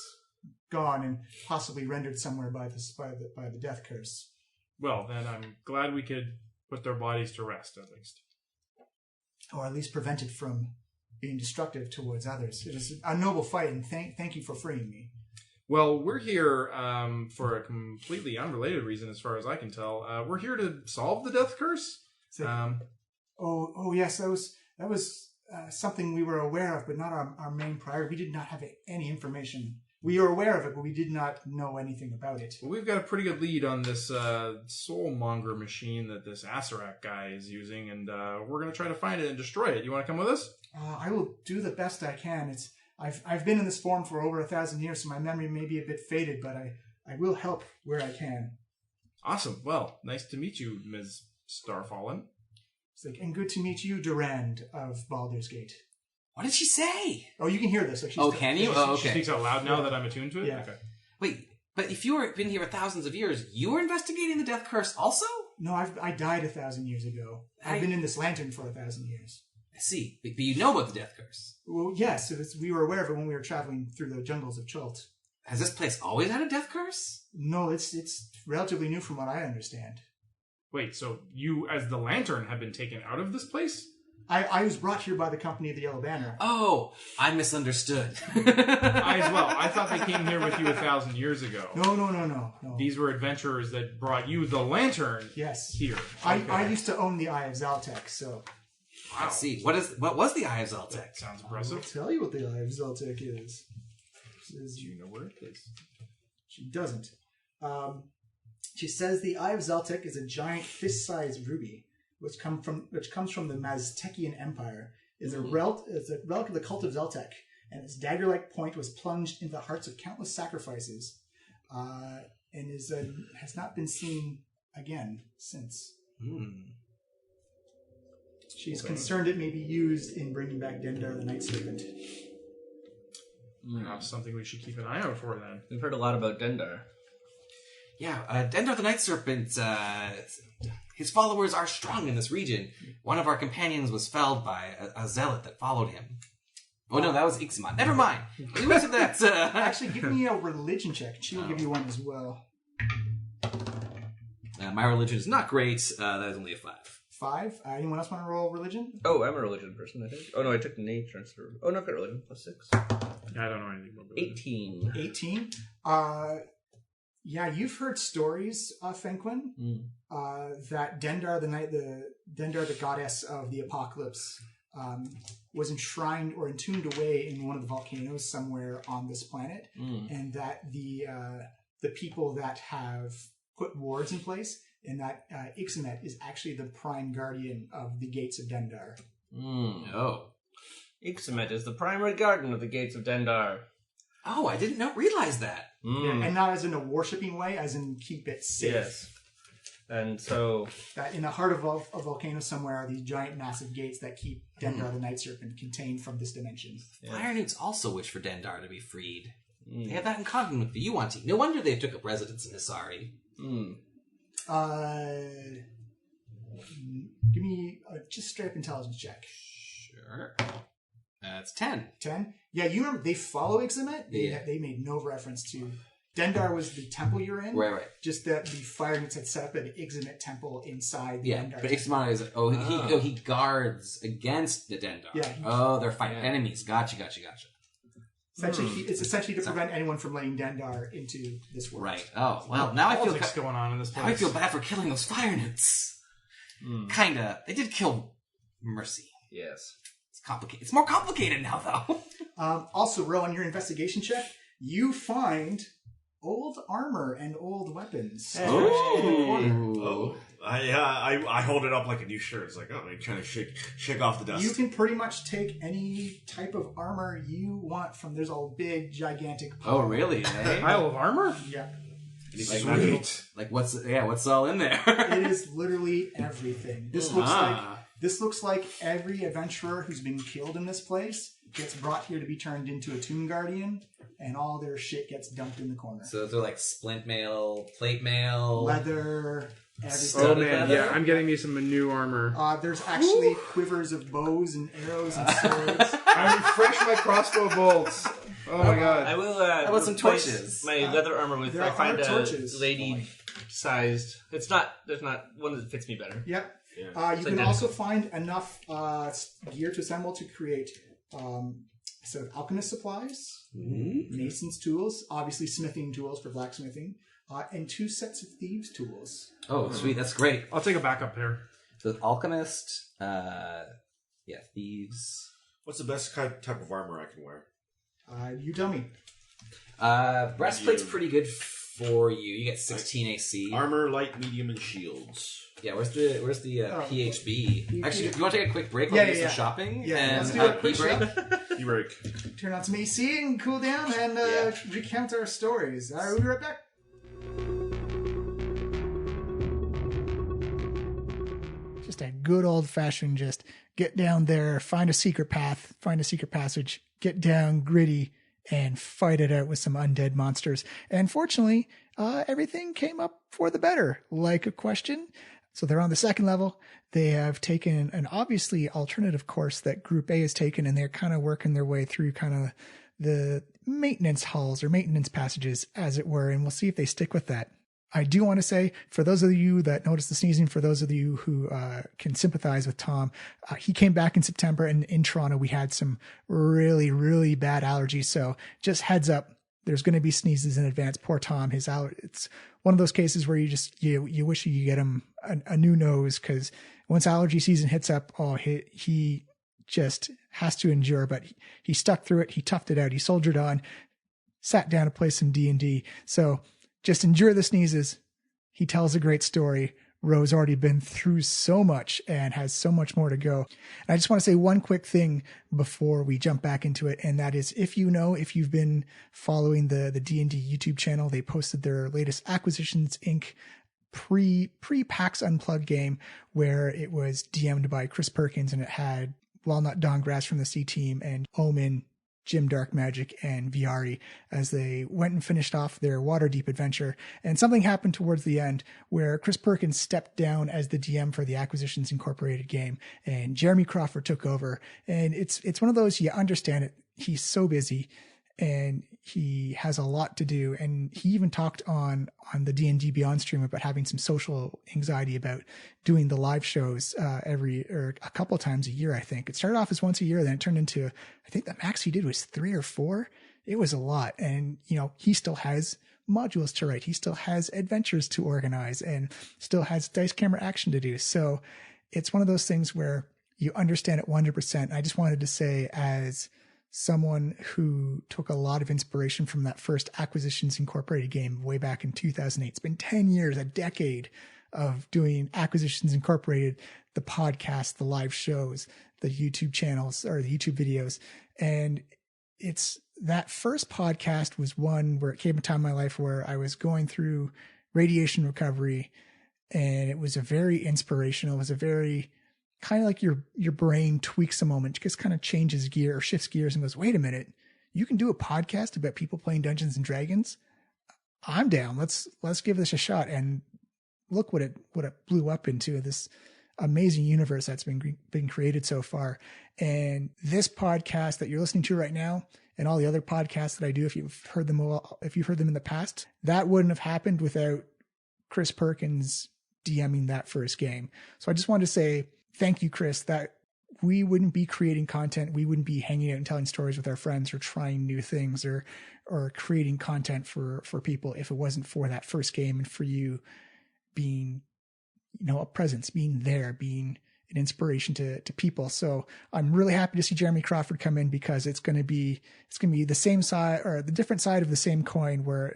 gone and possibly rendered somewhere by the death curse. Well, then I'm glad we could put their bodies to rest, at least. Or at least prevented from being destructive towards others. It is a noble fight, and thank you for freeing me. Well, we're here for a completely unrelated reason, as far as I can tell. We're here to solve the death curse. Yes, that was something we were aware of, but not our main priority. We did not have any information. We were aware of it, but we did not know anything about it. Well, we've got a pretty good lead on this soulmonger machine that this Asarak guy is using, and we're going to try to find it and destroy it. You want to come with us? I will do the best I can. I've been in this form for over 1,000 years, so my memory may be a bit faded, but I will help where I can. Awesome. Well, nice to meet you, Ms. Starfallen. It's like, and good to meet you, Durand of Baldur's Gate. What did she say? Oh, you can hear this. Can you? Oh, She okay. speaks out loud now that I'm attuned to it? Yeah. Okay. Wait, but if you were been here thousands of years, you were investigating the death curse also? No, I died 1,000 years ago. I've been in this lantern for 1,000 years. I see. But you know about the death curse. Well, yes, we were aware of it when we were traveling through the jungles of Chult. Has this place always had a death curse? No, it's relatively new from what I understand. Wait, so you, as the Lantern, have been taken out of this place? I was brought here by the company of the Yellow Banner. Oh, I misunderstood. I as well. I thought they came here with you 1,000 years ago. No. These were adventurers that brought you, the Lantern, Yes. here. I Okay. used to own the Eye of Zaltek, so I see. What was the Eye of Zaltek? That sounds I'll impressive. tell you what the Eye of Zaltek is. Do you know where it is? She doesn't. She says the Eye of Zaltek is a giant fist-sized ruby, which comes from the Maztekian Empire. Is a relic of the cult of Zaltek, and its dagger-like point was plunged into the hearts of countless sacrifices, and has not been seen again since. She's concerned it may be used in bringing back Dendar the Night Serpent. Perhaps something we should keep an eye out for then. We've heard a lot about Dendar. Yeah, Dendar the Night Serpent, his followers are strong in this region. One of our companions was felled by a zealot that followed him. Oh no, that was Iximon. Never mind. We went to that. Actually, give me a religion check. She will give you one as well. My religion is not great. That is only a 5. 5. Anyone else want to roll religion? Oh, I'm a religion person, I think. Oh, no, I took nature instead of... Oh, no, I've got religion. +6. I don't know anything about it. 18. 18. Yeah, you've heard stories, Fenquen, that Dendar the goddess of the apocalypse, was enshrined or entombed away in one of the volcanoes somewhere on this planet, and that the people that have put wards in place, and that Ixamet is actually the prime guardian of the gates of Dendar. Oh. Ixamet is the primary guardian of the gates of Dendar. Oh, I didn't realize that. Yeah, and not as in a worshipping way, as in keep it safe. Yes. And so... That in the heart of a volcano somewhere are these giant massive gates that keep Dendar the Night Serpent contained from this dimension. Fire Newts also wish for Dendar to be freed. They have that in common with the Yuan-Ti. No wonder they took up residence in Hisari. Give me just straight up intelligence check. Sure. That's 10. 10? Yeah, you remember, they follow Ixamet. Yeah. They made no reference to... Dendar was the temple you're in. Right. Just that the Fire Newts had set up an Ixamet temple inside the Yeah, Dendar but temple. Ixamet is... he guards against the Dendar. Yeah. They're fighting enemies. Gotcha. Essentially, it's essentially to prevent anyone from letting Dendar into this world. Right. Oh, well, now I feel... Politics going on in this place. Now I feel bad for killing those Fire Newts. Kinda. They did kill Mercy. Yes. It's complicated. It's more complicated now, though. Also, Ro, on your investigation check, you find old armor and old weapons. Oh, I hold it up like a new shirt. It's like, oh, I'm trying to shake off the dust. You can pretty much take any type of armor you want from. There's a big, gigantic pile. Oh, really? Eh? Pile of armor? Yeah. Sweet. Like what's all in there? It is literally everything. This looks like every adventurer who's been killed in this place gets brought here to be turned into a Tomb Guardian, and all their shit gets dumped in the corner. So they're like splint mail, plate mail, Leather, everything. Oh man, yeah, I'm getting me some new armor. There's actually quivers of bows and arrows and swords. I refresh my crossbow bolts. Oh my god. I will. How about some replace torches? My leather armor with. There I find are a torches. lady-sized. It's not. There's not one that fits me better. Yep. Yeah. You can also find enough gear to assemble to create a set of alchemist supplies, mason's tools, obviously smithing tools for blacksmithing, and 2 sets of thieves' tools. Oh, sweet. That's great. I'll take a backup pair. So alchemist, thieves. What's the best type of armor I can wear? You tell me. Breastplate's pretty good for you. You get 16 AC. Armor, light, medium, and shields. Yeah, where's the PHB? Actually, you want to take a quick break Yeah, while we do yeah, some shopping? Yeah, and let's do a quick break. E-break. Turn on some AC and cool down and recount our stories. All right, we'll be right back. Just a good old-fashioned just get down there, find a secret path, find a secret passage, get down gritty, and fight it out with some undead monsters. And fortunately, everything came up for the better, like a question. So they're on the 2nd level. They have taken an obviously alternative course that Group A has taken, and they're kind of working their way through kind of the maintenance halls or maintenance passages, as it were, and we'll see if they stick with that. I do want to say, for those of you that noticed the sneezing, for those of you who can sympathize with Tom, he came back in September, and in Toronto we had some really, really bad allergies. So just heads up, there's going to be sneezes in advance. Poor Tom, it's one of those cases where you wish you could get him a new nose, because once allergy season hits up, he just has to endure. But he stuck through it. He toughed it out. He soldiered on, sat down to play some D&D. So just endure the sneezes. He tells a great story. Ro's already been through so much and has so much more to go. And I just want to say one quick thing before we jump back into it, and that is, if you've been following the D&D YouTube channel, they posted their latest Acquisitions Inc. pre-PAX Unplugged game, where it was DM'd by Chris Perkins, and it had Walnut Dongrass from the C Team and Omen, Jim Dark Magic, and Viari as they went and finished off their Waterdeep adventure. And something happened towards the end where Chris Perkins stepped down as the DM for the Acquisitions Incorporated game, and Jeremy Crawford took over. And it's one of those, you understand it. He's so busy and he has a lot to do. And he even talked on the D&D Beyond stream about having some social anxiety about doing the live shows a couple of times a year. I think it started off as once a year, then it turned into, I think the max he did was 3 or 4. It was a lot. And, he still has modules to write. He still has adventures to organize and still has dice camera action to do. So it's one of those things where you understand it 100%. I just wanted to say, as someone who took a lot of inspiration from that first Acquisitions Incorporated game way back in 2008. It's been 10 years, a decade of doing Acquisitions Incorporated, the podcast, the live shows, the YouTube channels or the YouTube videos. And it's that first podcast was one where it came a time in my life where I was going through radiation recovery, and it was a very inspirational, it was a very kind of like your brain tweaks a moment, just kind of changes gear or shifts gears and goes, wait a minute, you can do a podcast about people playing Dungeons and Dragons? I'm down. Let's give this a shot. And look what it blew up into, this amazing universe that's been created so far. And this podcast that you're listening to right now, and all the other podcasts that I do, if you've heard them in the past, that wouldn't have happened without Chris Perkins DMing that first game. So I just wanted to say thank you, Chris, that we wouldn't be creating content. We wouldn't be hanging out and telling stories with our friends or trying new things or creating content for people if it wasn't for that first game and for you being, a presence, being there, being an inspiration to people. So I'm really happy to see Jeremy Crawford come in, because it's going to be the same side or the different side of the same coin, where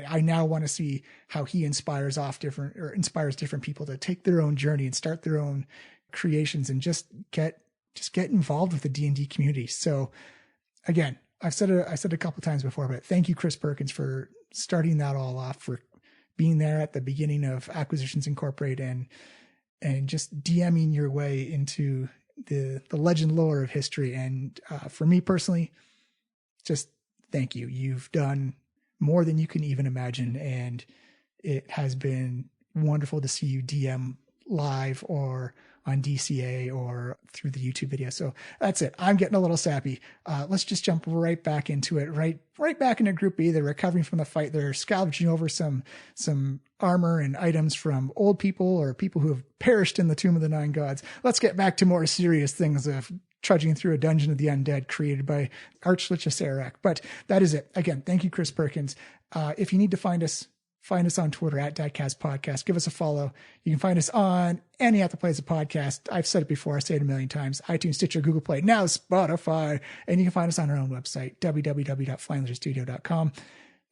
I now want to see how he inspires different people to take their own journey and start their own creations and just get involved with the D&D community. So again, I've said it a couple times before, but thank you, Chris Perkins, for starting that all off, for being there at the beginning of Acquisitions Incorporated and just DMing your way into the legend lore of history. And for me personally, just thank you. You've done more than you can even imagine, and it has been wonderful to see you DM live or on DCA or through the YouTube video. So that's it. I'm getting a little sappy. Let's just jump right back into it. Right back into Group B. They're recovering from the fight. They're scavenging over some armor and items from old people or people who have perished in the Tomb of the Nine Gods. Let's get back to more serious things of trudging through a Dungeon of the Undead created by Archlich Sarac. But that is it. Again, thank you, Chris Perkins. If you need to find us on Twitter at Diecast Podcast. Give us a follow. You can find us on any app that plays a podcast. I've said it before. I say it a million times. iTunes, Stitcher, Google Play, now Spotify. And you can find us on our own website, www.flyingstudio.com.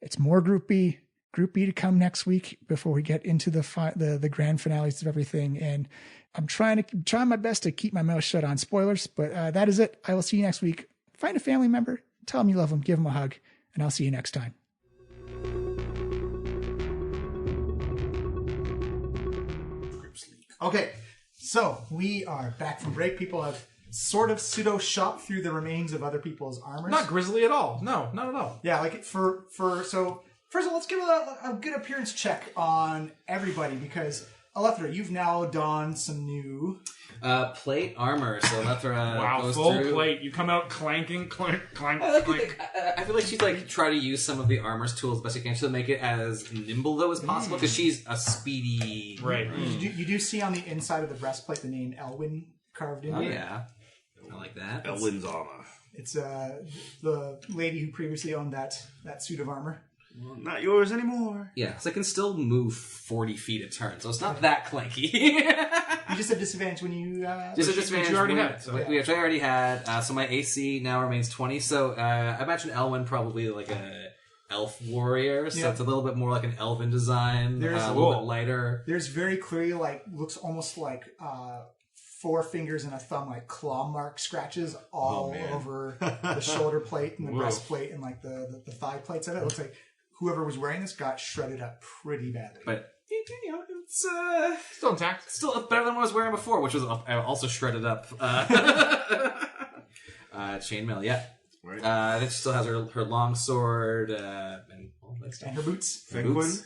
It's more Group B to come next week before we get into the grand finales of everything. And I'm trying my best to keep my mouth shut on spoilers, but that is it. I will see you next week. Find a family member, tell them you love them, give them a hug, and I'll see you next time. Okay, so we are back from break. People have sort of pseudo shopped through the remains of other people's armors. Not grisly at all. No, not at all. Yeah, like so first of all, let's give a good appearance check on everybody, because Alethra, you've now donned some new plate armor. So Alethra wow, goes full through. plate. You come out clanking, clank. I feel like she's like try to use some of the armor's tools best she can to make it as nimble though as possible, because she's a speedy. Right. You do see on the inside of the breastplate the name Elwyn carved in Oh there. yeah, I like that. Elwyn's armor. It's the lady who previously owned that suit of armor. Not yours anymore. Yeah, so I can still move 40 feet a turn, so it's not that clanky. You just have disadvantage when you... Just a disadvantage you already when- had, so- which I already had. So my AC now remains 20. So I imagine Elwyn probably like a elf warrior, so Yeah. it's a little bit more like an elven design, There's- a little bit lighter. There's very clearly, looks almost like 4 fingers and a thumb, claw mark scratches all over the shoulder plate and the Whoa. breastplate and the thigh plates of it. It looks like whoever was wearing this got shredded up pretty badly. But you know, it's Still intact. still better than what I was wearing before, which was also shredded up. Chainmail, yeah. Right. It still has her long sword and And her boots. Fenquen?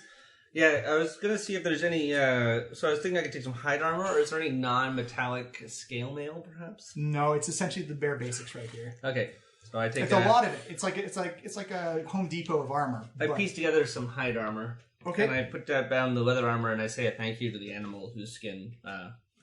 Yeah, I was gonna see if there's any. So I was thinking I could take some hide armor, or is there any non-metallic scale mail, perhaps? No, it's essentially the bare basics right here. Okay, so I take. It's a lot of it. It's like a Home Depot of armor. I but- pieced together some hide armor. Okay. And I put that down the leather armor, and I say a thank you to the animal whose skin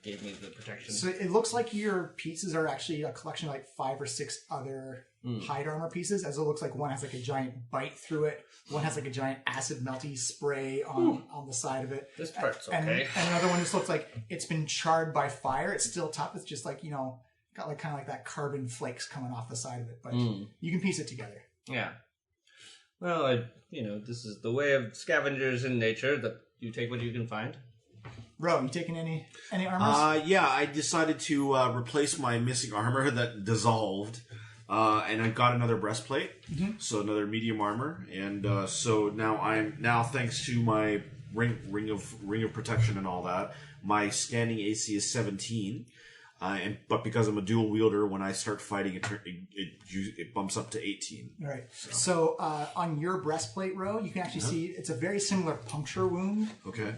gave me the protection. So it looks like your pieces are actually a collection of 5 or 6 other hide armor pieces, as it looks like one has a giant bite through it, one has a giant acid melty spray on the side of it. This part's and, okay. and another one just looks like it's been charred by fire. It's still tough. It's just got kind of that carbon flakes coming off the side of it, but you can piece it together. Yeah. Well, this is the way of scavengers in nature, that you take what you can find. Ro, you taking any armors? Yeah, I decided to replace my missing armor that dissolved, and I got another breastplate, so another medium armor, and so now thanks to my ring of protection and all that, my scanning AC is 17. But because I'm a dual wielder, when I start fighting, it bumps up to 18. All right. So on your breastplate, Ro, you can actually see it's a very similar puncture wound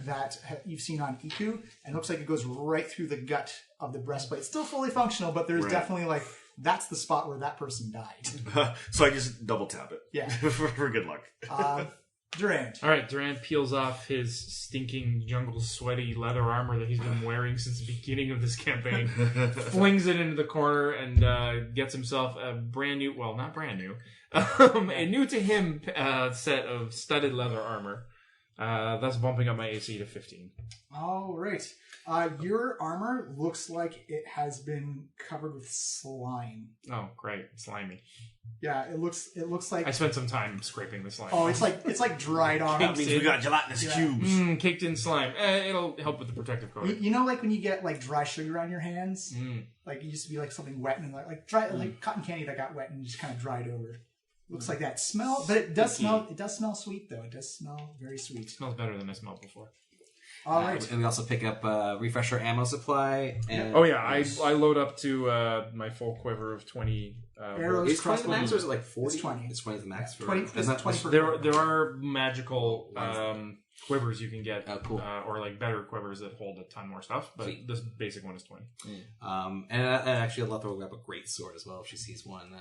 that you've seen on Iku, and it looks like it goes right through the gut of the breastplate. Still fully functional, but there's definitely that's the spot where that person died. So I just double tap it. Yeah. for good luck. Durand. All right, Durand peels off his stinking jungle sweaty leather armor that he's been wearing since the beginning of this campaign, flings it into the corner, and gets himself a brand new, well, not brand new, a new to him set of studded leather armor, thus bumping up my AC to 15. All right. Your armor looks like it has been covered with slime. Oh, great. Slimy. Yeah, it looks like I spent some time scraping the slime. oh, it's like dried on. That means we got gelatinous cubes. Caked in slime. It'll help with the protective coating. You know, when you get dry sugar on your hands, it used to be something wet and dry, like cotton candy that got wet and just kind of dried over. Looks like that smell, but it does smell. It does smell sweet though. It does smell very sweet. It smells better than I smelled before. All right. And we also pick up refresher ammo supply. And Oh yeah, I load up to my full quiver of 20 Arrows, Is 20 the max, crossbows. or is it like 40? It's 20. It's 20 the max. For 20 and that- 20 per There are magical quivers you can get, Oh, cool. or better quivers that hold a ton more stuff. But Sweet. this basic one is 20. and actually, Alethra will grab a great sword as well if she sees one.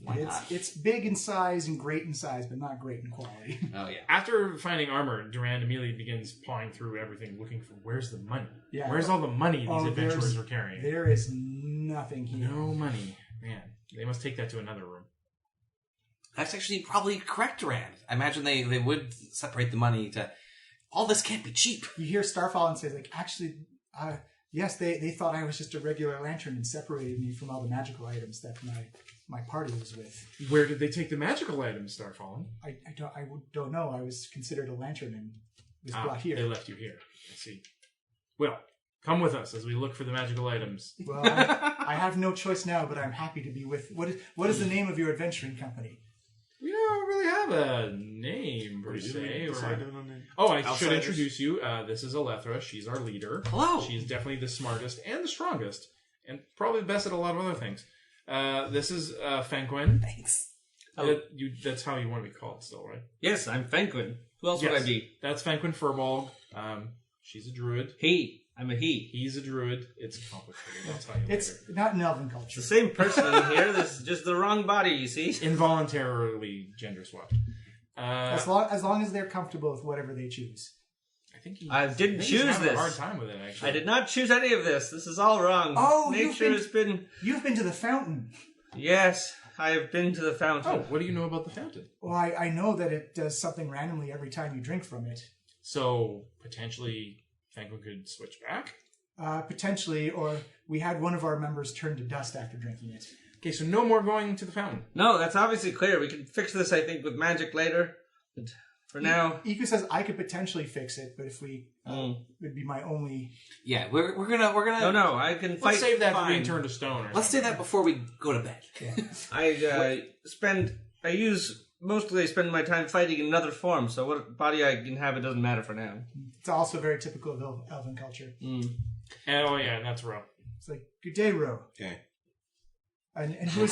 Why not? It's big in size and great in size, but not great in quality. Oh yeah. After finding armor, Durand immediately begins pawing through everything, looking for where's the money. Yeah. Where's all the money these Oh, adventurers there's- are carrying? There is nothing here. No money. Man, they must take that to another room. That's actually probably correct, Rand. I imagine they would separate the money to... All this can't be cheap. You hear Starfallen say, like, actually, yes, they thought I was just a regular lantern and separated me from all the magical items that my party was with. Where did they take the magical items, Starfallen? I don't know. I was considered a lantern and was brought here. They left you here. I see. Well, come with us as we look for the magical items. Well, I have no choice now, but I'm happy to be with... What is the name of your adventuring company? We don't really have a name, per se. Oh, I should introduce you. This is Alethra. She's our leader. Hello. She's definitely the smartest and the strongest, and probably the best at a lot of other things. This is Fenquen. Thanks. That's how you want to be called still, right? Yes, I'm Fenquen. Who else would I be? That's Fenquen Furbolg. She's a druid. I'm a he. He's a druid. It's complicated. I'll tell you It's later. not an elven culture. It's the same person in here. This is just the wrong body, you see? Involuntarily gender swapped. As long as they're comfortable with whatever they choose. I think I didn't he's choose having this. a hard time with it, actually. I did not choose any of this. This is all wrong. Oh, Nature's been... You've been to the fountain. Yes, I have been to the fountain. Oh, what do you know about the fountain? Well, I know that it does something randomly every time you drink from it. So, potentially, Fenquen could switch back? Potentially, or we had one of our members turn to dust after drinking it. Okay, so no more going to the fountain. No, that's obviously clear. We can fix this, I think, with magic later. But for now... Iku says I could potentially fix it, but if we... would be my only... Yeah, we're gonna... No, I can fight. Let's save that for fine. being turned to stone. Let's say that before we go to bed. I spend my time fighting in another form, so what body I inhabit doesn't matter for now. It's also very typical of elven culture. Oh, yeah, that's Ro. It's like, good day, Ro. Okay. And who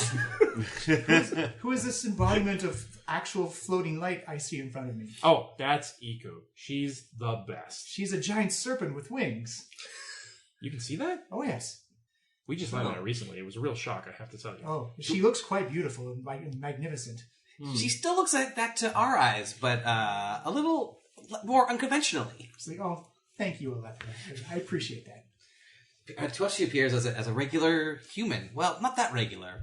is this embodiment of actual floating light I see in front of me? Oh, that's Iku. She's the best. She's a giant serpent with wings. You can see that? Oh, yes. We just learned that recently. It was a real shock, I have to tell you. Oh, she looks quite beautiful and magnificent. She still looks like that to our eyes, but a little more unconventionally. It's like, oh, thank you, Alethra. I appreciate that. To us, she appears as a regular human. Well, not that regular.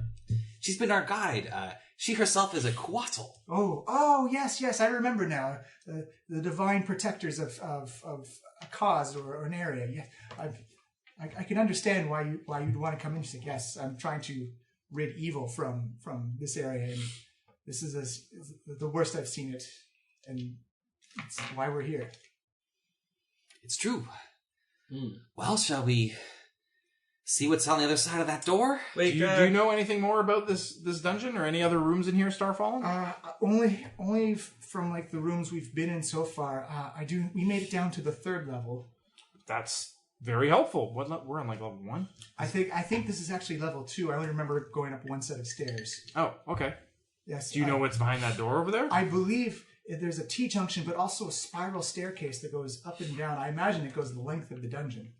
She's been our guide. She herself is a Quattle. Oh, yes, I remember now. The divine protectors of a cause or an area. Yeah, I can understand why you'd want to come in. She's like, yes, I'm trying to rid evil from this area, and this is the worst I've seen it, and it's why we're here. It's true. Well, shall we see what's on the other side of that door? Wait, do you know anything more about this dungeon or any other rooms in here, Starfallen? Only from like the rooms we've been in so far. We made it down to the 3rd level. That's very helpful. We're on like level 1. I think this is actually level 2. I only remember going up one set of stairs. Oh, okay. Yes. Do you know what's behind that door over there? I believe there's a T-junction, but also a spiral staircase that goes up and down. I imagine it goes the length of the dungeon.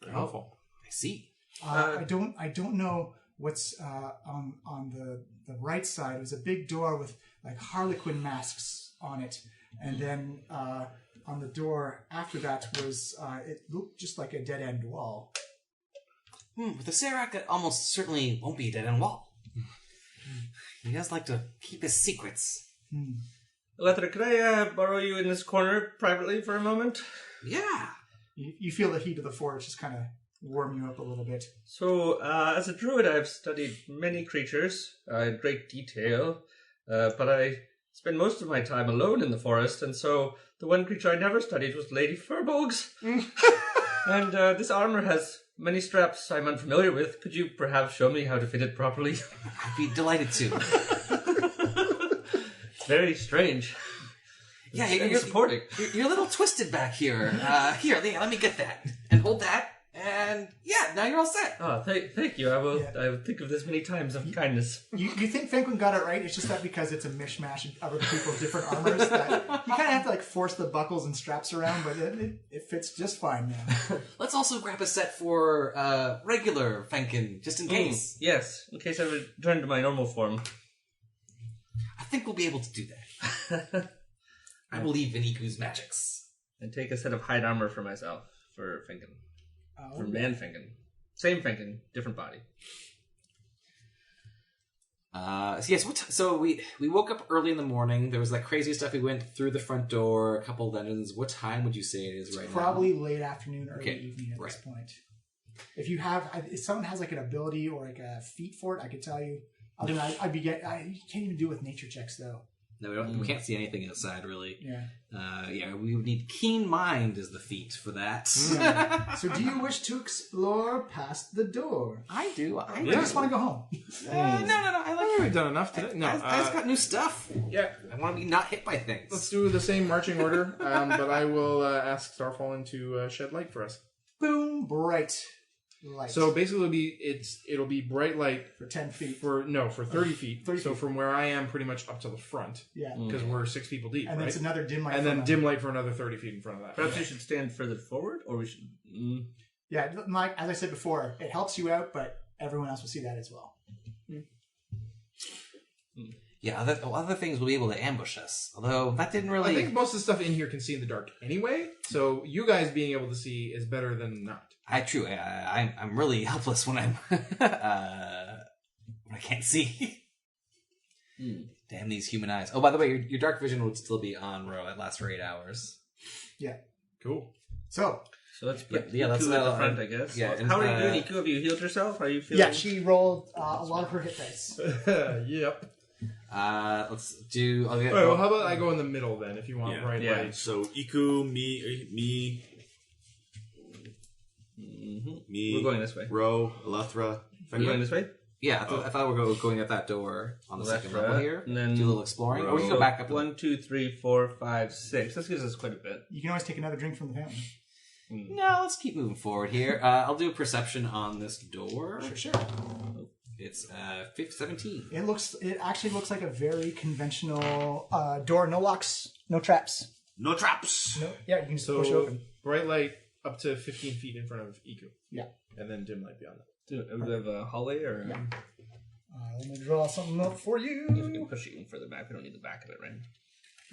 Very helpful. I see. I don't know what's on the right side. It was a big door with like Harlequin masks on it, and then on the door after that was it looked just like a dead end wall. With the Serac, it almost certainly won't be a dead end wall. He does like to keep his secrets. Alethra, could I borrow you in this corner privately for a moment? Yeah. You feel the heat of the forge just kind of warm you up a little bit. So, as a druid, I've studied many creatures in great detail, but I spend most of my time alone in the forest, and so the one creature I never studied was Lady Furbolg's. And this armor has many straps I'm unfamiliar with. Could you perhaps show me how to fit it properly? I'd be delighted to. It's very strange. Yeah, you're supporting. You're a little twisted back here. Here, let me get that. And hold that. And yeah, now you're all set. Oh, thank you. I will think of this many times of kindness. You think Fenquen got it right? It's just that because it's a mishmash of other people's different armors that you kind of have to like force the buckles and straps around, but it fits just fine now. Let's also grab a set for regular Fenquen, just in case. Yes, in case I return to my normal form. I think we'll be able to do that. I believe in Iku's magics. And take a set of hide armor for myself, for Fenquen. For man Fenquen. Same Fenquen, different body. So we woke up early in the morning. There was that crazy stuff. We went through the front door, a couple dungeons. What time would you say it is right now? Probably late afternoon, early Okay, evening at right. this point. If someone has like an ability or like a feat for it, I could tell you. Other than that, you can't even do it with nature checks though. No, we can't see anything outside really. Yeah. We would need keen mind as the feat for that. Yeah. So, do you wish to explore past the door? I do. I just want to go home. No. I like We've done enough today. No, I've got new stuff. yeah. I want to be not hit by things. Let's do the same marching order, but I will ask Starfallen to shed light for us. Boom, bright light. So basically, it'll be bright light for 10 feet. for 30 feet. 30 so feet. from where I am, pretty much up to the front, Yeah. because we're 6 people deep, And then right? it's another dim light. And for then them. dim light for another 30 feet in front of that. Perhaps we should stand further forward, or we should. Yeah, like as I said before, it helps you out, but everyone else will see that as well. Yeah, other things will be able to ambush us. Although that didn't I really. think most of the stuff in here can see in the dark anyway, so you guys being able to see is better than not. I'm really helpless when I'm when I can't see. Damn these human eyes! Oh, by the way, your dark vision would still be on, Ro. It lasts for 8 hours. Yeah. Cool. So let's put Yeah, Iku that's at the what front, I guess. yeah, How are and, you doing, Iku? Have you healed yourself? Are you feeling? yeah, she rolled a lot of her hit dice. Yep. Let's do. All right, well, how about I go in the middle then, if you want bright Yeah. light. So Iku, me, We're going this way. Ro, Alethra, Are you going this way? Yeah, I thought we were going at that door on the second level here. And then do a little exploring, or we can go back up. 1, 2, 3, 4, 5, 6. This gives us quite a bit. You can always take another drink from the fountain. No, let's keep moving forward here. I'll do a perception on this door. Sure. It's 17. It actually looks like a very conventional door. No locks, no traps. no traps. No, yeah, you can just So push it open. bright light up to 15 feet in front of Iku. Yeah. And then dim light beyond that. Do we have a hallway or? Yeah. Let me draw something up for you. We can push it even further back. We don't need the back of it, right?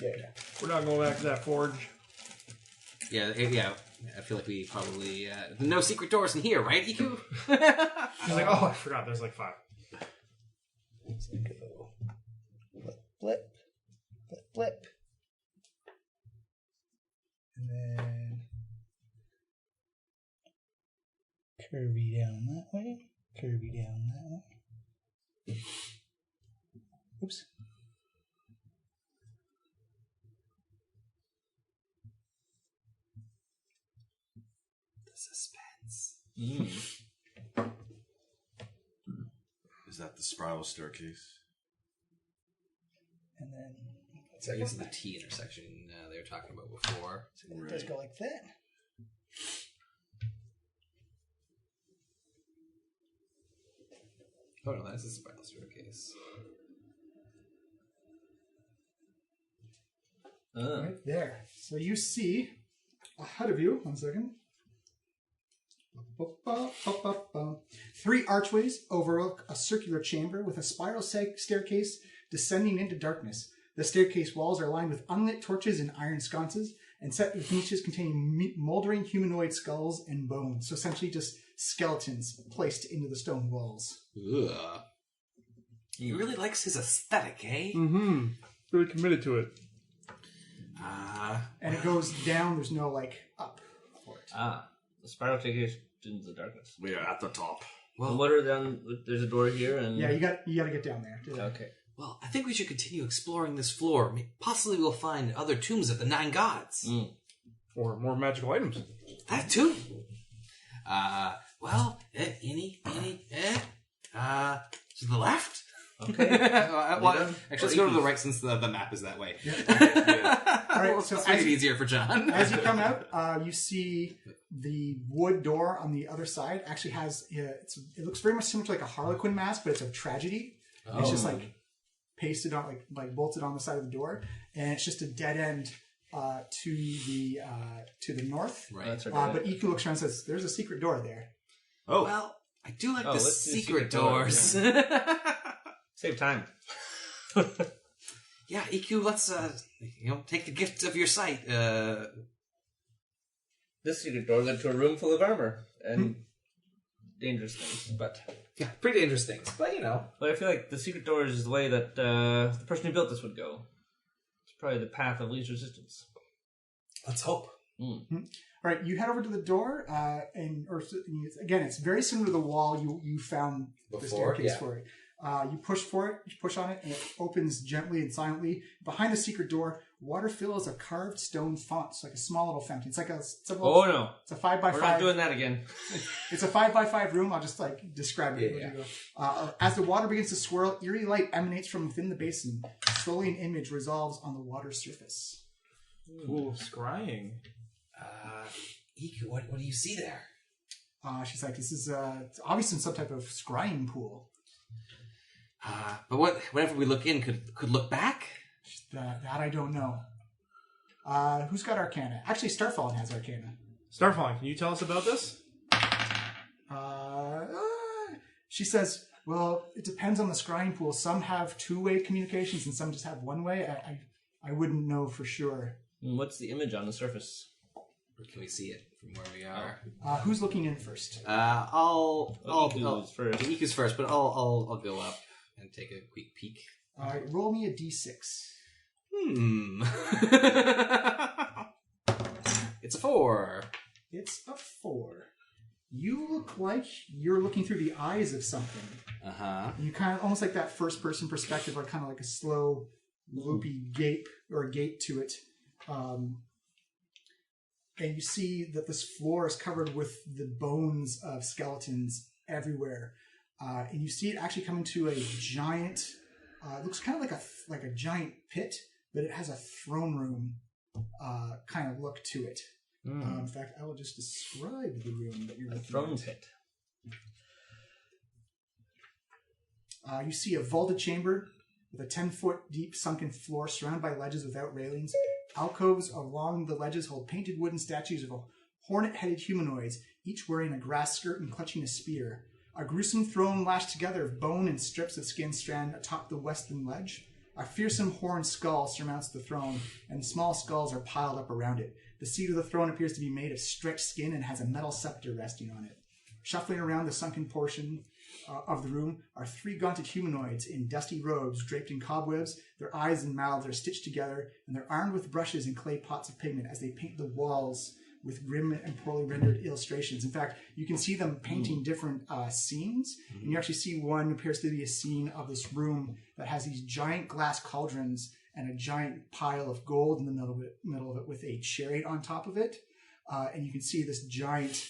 Yeah. We're not going back to that forge. Yeah. I feel like we probably no secret doors in here, right, Iku? He's like, oh, I forgot. There's like 5. So go flip, flip. And then curvy down that way, curvy down that way. Oops. The suspense. Is that the spiral staircase? And then So I guess it's the T intersection they were talking about before. it does go like that. Oh no, that's a spiral staircase. Right there. So you see ahead of you, 1 second. 3 archways overlook a circular chamber with a spiral staircase descending into darkness. The staircase walls are lined with unlit torches and iron sconces, and set with niches containing moldering humanoid skulls and bones. So essentially just skeletons placed into the stone walls. Ugh. He really likes his aesthetic, eh? Mm-hmm. Really committed to it. And it goes down, there's no up for it. The spiral staircase into the darkness. We are at the top. Well, what are down? There's a door here, and Yeah, you got to get down there. Okay. Well, I think we should continue exploring this floor. Possibly we'll find other tombs of the 9 gods. Or more magical items. That too. To the left? Okay. Actually, let's go to the right since the map is that way. All right, Let's so make it easier for John. As you come out, you see the wood door on the other side actually has, it looks very much similar to like a Harlequin mask, but it's of tragedy. It's just pasted on, like bolted on the side of the door. And it's just a dead end to the north. Right. That's right. But Iku looks around and says, there's a secret door there. Oh, Well, I do like the let's do secret secret doors, doors. Save time. Yeah, EQ, let's take the gift of your sight. This secret door led to a room full of armor and dangerous things, but Yeah, pretty dangerous things, but But I feel like the secret door is the way that the person who built this would go. It's probably the path of least resistance. let's hope. All right, you head over to the door, again, it's very similar to the wall you found the Before, staircase yeah. for it. You push on it, and it opens gently and silently. Behind the secret door, water fills a carved stone font. It's like a small little fountain. It's like it's a 5x5. We're not doing that again. It's a 5x5 room. I'll just describe it. Yeah. As the water begins to swirl, eerie light emanates from within the basin. Slowly, an image resolves on the water's surface. Ooh, scrying. Iku, what do you see there? She's like, this is obviously some type of scrying pool. But whatever we look in could look back? That I don't know. Who's got Arcana? Actually, Starfallen has Arcana. Starfallen, can you tell us about this? She says, well, it depends on the scrying pool. Some have two-way communications and some just have one-way. I wouldn't know for sure. What's the image on the surface? Or can we see it from where we are? Who's looking in first? Iku's first. Iku's first, but I'll go up and take a quick peek. Roll me a d6. It's a 4. It's a 4. You look like you're looking through the eyes of something. You kind of almost like that first-person perspective, or kind of like a slow, loopy gate to it. And you see that this floor is covered with the bones of skeletons everywhere. And you see it actually coming to a giant. It looks kind of like a giant pit, but it has a throne room kind of look to it. In fact, I will just describe the room that you're looking at. Throne pit. You see a vaulted chamber with a 10-foot deep sunken floor surrounded by ledges without railings. Alcoves along the ledges hold painted wooden statues of hornet-headed humanoids, each wearing a grass skirt and clutching a spear. A gruesome throne lashed together of bone and strips of skin strand atop the western ledge. A fearsome horned skull surmounts the throne, and small skulls are piled up around it. The seat of the throne appears to be made of stretched skin and has a metal scepter resting on it. Shuffling around the sunken portion of the room are 3 gaunted humanoids in dusty robes draped in cobwebs. Their eyes and mouths are stitched together, and they're armed with brushes and clay pots of pigment as they paint the walls with grim and poorly rendered illustrations. In fact, you can see them painting different scenes, and you actually see one appears to be a scene of this room that has these giant glass cauldrons and a giant pile of gold in the middle of it with a chariot on top of it. And you can see this giant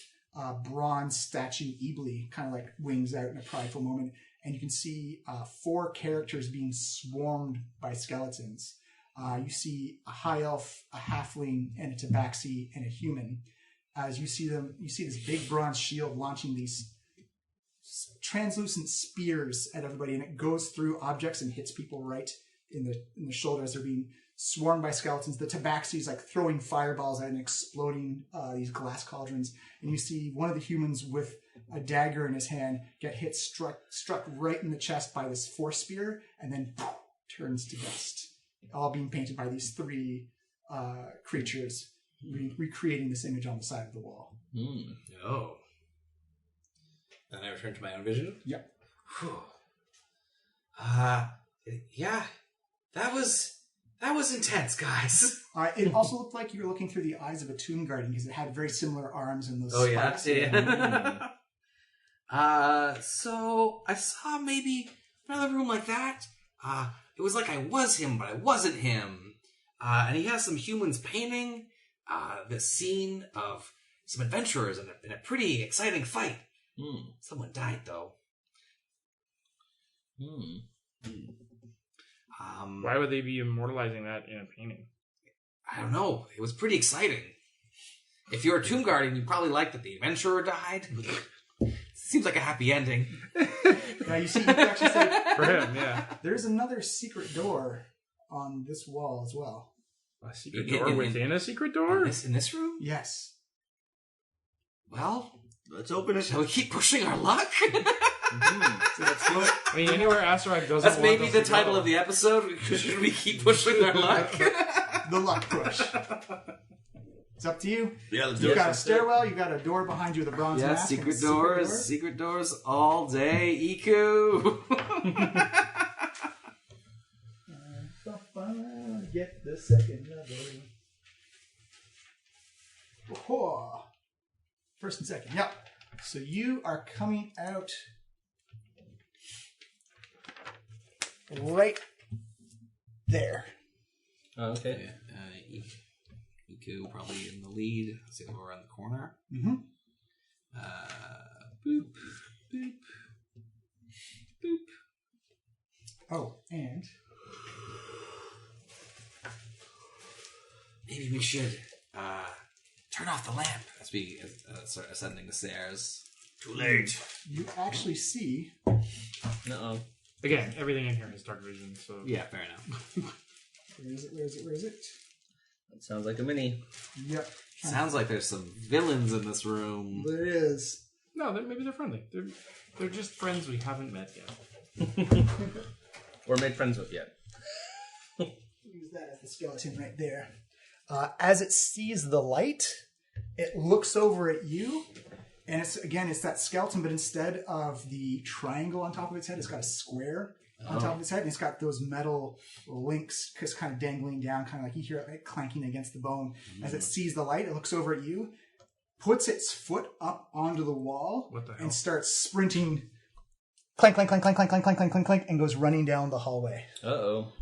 bronze statue, Ebly, kind of like wings out in a prideful moment. And you can see 4 characters being swarmed by skeletons. You see a high elf, a halfling, and a tabaxi, and a human. As you see them, you see this big bronze shield launching these translucent spears at everybody, and it goes through objects and hits people right in the shoulder as they're being swarmed by skeletons. The tabaxi is like throwing fireballs at and exploding these glass cauldrons. And you see one of the humans with a dagger in his hand get struck right in the chest by this force spear, and then turns to dust. All being painted by these 3 creatures, recreating this image on the side of the wall. Oh. Then I return to my own vision? Yep. Yeah. That was intense, guys. It also looked like you were looking through the eyes of a tomb guardian because it had very similar arms and those Oh, yeah? spikes. So I saw maybe another room like that. It was like I was him, but I wasn't him. And he has some humans painting the scene of some adventurers in a pretty exciting fight. Someone died, though. Why would they be immortalizing that in a painting? I don't know. It was pretty exciting. If you're a tomb guardian, you probably like that the adventurer died. Seems like a happy ending. Now you see, you can actually say, For him, yeah. there's another secret door on this wall as well. A secret door within a secret door? In this room? Yes. Well, Let's open it. shall we keep pushing our luck? I mean, anywhere Asteroid doesn't That's want maybe us the to title go. of the episode. Should we keep pushing our luck? The luck push. It's up to you. Yeah, let's do You've it. got a stairwell. You've got a door behind you with a bronze Yeah, mask. and a secret doors all day. Iku. Get the second level. Oh. First and second. Yep. So you are coming out right there. Oh, okay. Iku probably in the lead. Let's see if we're around the corner. Mm-hmm. Boop, boop, boop. Oh, and Maybe we should turn off the lamp as we start ascending the stairs. Too late. you actually see. Uh-oh. Again, everything in here is dark vision, so Yeah, fair enough. Where is it? Where is it? Where is it? That sounds like a mini. Yep. Sounds like there's some villains in this room. There is. no, maybe they're friendly. They're just friends we haven't met yet. Or made friends with yet. Use that as the skeleton right there. As it sees the light, it looks over at you, and it's that skeleton, but instead of the triangle on top of its head, it's got a square on top of its head, and it's got those metal links just kind of dangling down, kind of like you hear it clanking against the bone. As it sees the light, it looks over at you, puts its foot up onto the wall, What the hell? and starts sprinting. Clank, clank, clank, clank, clank, clank, clank, clank, clank, clank, and goes running down the hallway. Uh-oh.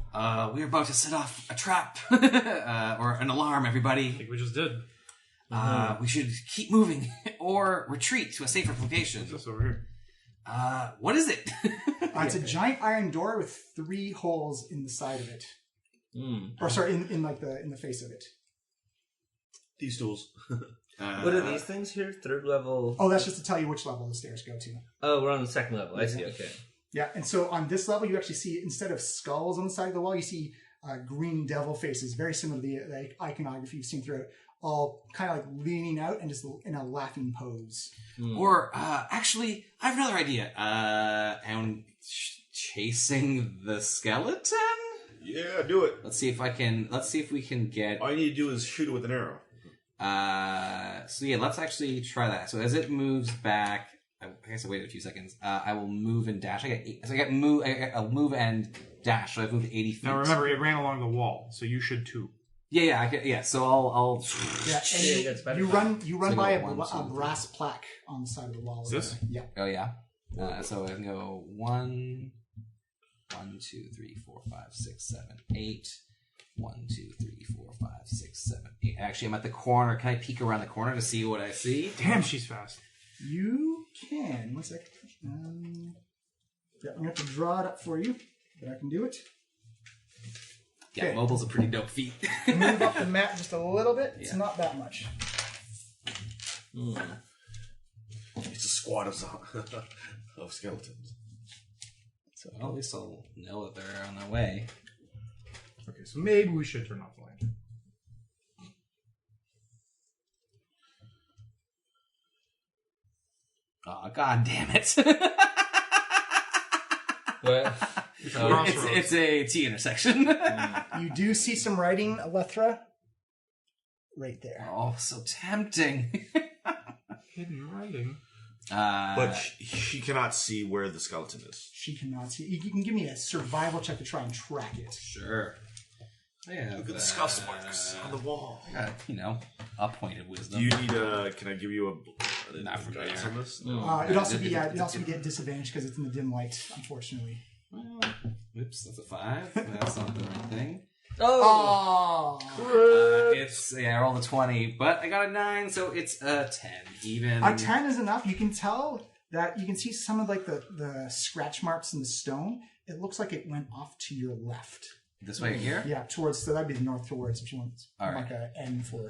We're about to set off a trap or an alarm, I everybody. think we just did. We should keep moving or retreat to a safer location. What's this over here? What is it? It's a giant iron door with 3 holes in the side of it. Or sorry, in the face of it. These tools. What are these things here? Third level? Oh, that's just to tell you which level the stairs go to. Oh, we're on the second level. I see, okay. Yeah, and so on this level, you actually see, instead of skulls on the side of the wall, you see green devil faces, very similar to the iconography you've seen throughout, all kind of like leaning out and just in a laughing pose. Or actually, I have another idea. And chasing the skeleton. Yeah, do it. Let's see if we can get. All you need to do is shoot it with an arrow. So yeah, let's actually try that. So as it moves back, I guess I waited a few seconds. I will move and dash. I'll move and dash. So I've moved 80 feet. Now remember, it ran along the wall, so you should too. Yeah. So I'll. Yeah, and Yeah, that's better. you run So by go a 1, 2, brass plaque on the side of the wall. Is this? Yeah. Oh yeah. So I can go 1, 2, 3, 4, 5, 6, 7, 8. 1, 2, 3, 4, 5, 6, 7, 8. Actually, I'm at the corner. Can I peek around the corner to see what I see? Damn, she's fast. You can. 1 second. Yeah, I'm going to have to draw it up for you, but I can do it. Yeah, Okay. mobile's a pretty dope feat. Move up the map just a little bit. It's Yeah. not that much. It's a squad of of skeletons. So at least I'll know that they're on their way. Okay, so maybe we should turn off the lantern. Oh, god damn it. What? So it's a T intersection. You do see some writing, Alethra, right there. Oh, so tempting. Hidden writing. But she cannot see where the skeleton is. She cannot see. You can give me a survival check to try and track it. Sure. Yeah, Look at the scuff marks on the wall. I got, a pointed wisdom. Do you need a? Can I give you a? Not from guidance there. on this? It'd also be at disadvantage because it's in the dim light, unfortunately. Well, oops, that's a 5. That's not the right thing. Oh, I rolled a 20, but I got a 9, so it's a 10. Even a 10 is enough. You can tell that you can see some of like the scratch marks in the stone. It looks like it went off to your left. this way here. Yeah, towards. So that'd be the north towards. If you want, All like a N for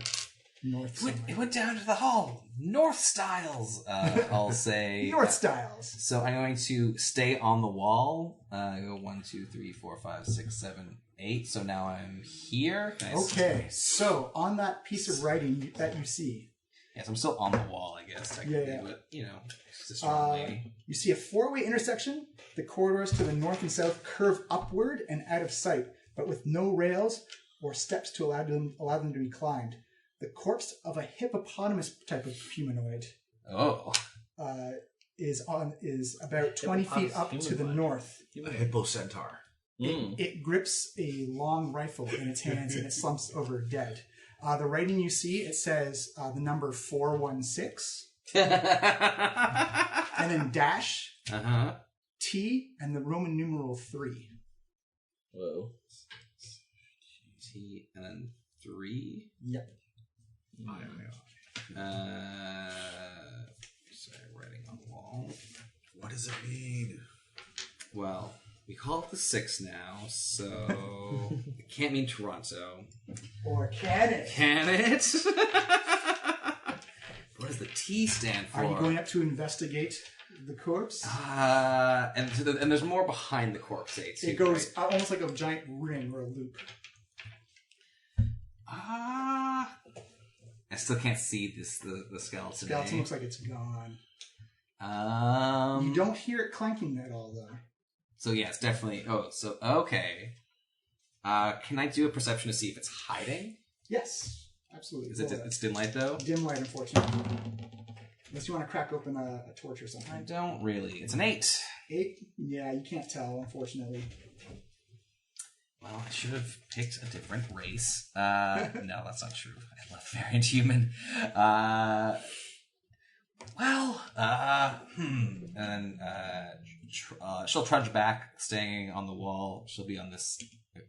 north. It went down to the hall. North Styles, I'll say. North Styles. So I'm going to stay on the wall. Go 1, 2, 3, 4, 5, 6, 7, 8. So now I'm here. Okay, so on that piece of writing that you see, Yes, I'm still on the wall, I guess, technically. Yeah. But, it's a strong lady. you see a 4-way intersection. The corridors to the north and south curve upward and out of sight, but with no rails or steps to allow them to be climbed. the corpse of a hippopotamus type of humanoid Oh. is about 20 feet up to the north. A hippo centaur. It grips a long rifle in its hands and it slumps over dead. The writing you see, it says the number 416, and then dash, T, and the Roman numeral 3. Whoa. T and then 3. Yep. Sorry, writing on the wall. What does it mean? Well, we call it the 6 now, so it can't mean Toronto. Or can it? Can it? What does the T stand for? Are you going up to investigate the corpse? And there's more behind the corpse. It goes almost like a giant ring or a loop. I still can't see the skeleton. Skeleton looks like it's gone. You You don't hear it clanking at all, though. So yeah, it's definitely. Oh, so okay. Can I do a perception to see if it's hiding? Yes, absolutely. Is it? It's dim light though. Dim light, unfortunately. Unless you want to crack open a torch or something. I don't really. It's an 8. 8? Yeah, you can't tell, unfortunately. Well, I should have picked a different race. No, that's not true. I love variant human. And she'll trudge back, staying on the wall. She'll be on this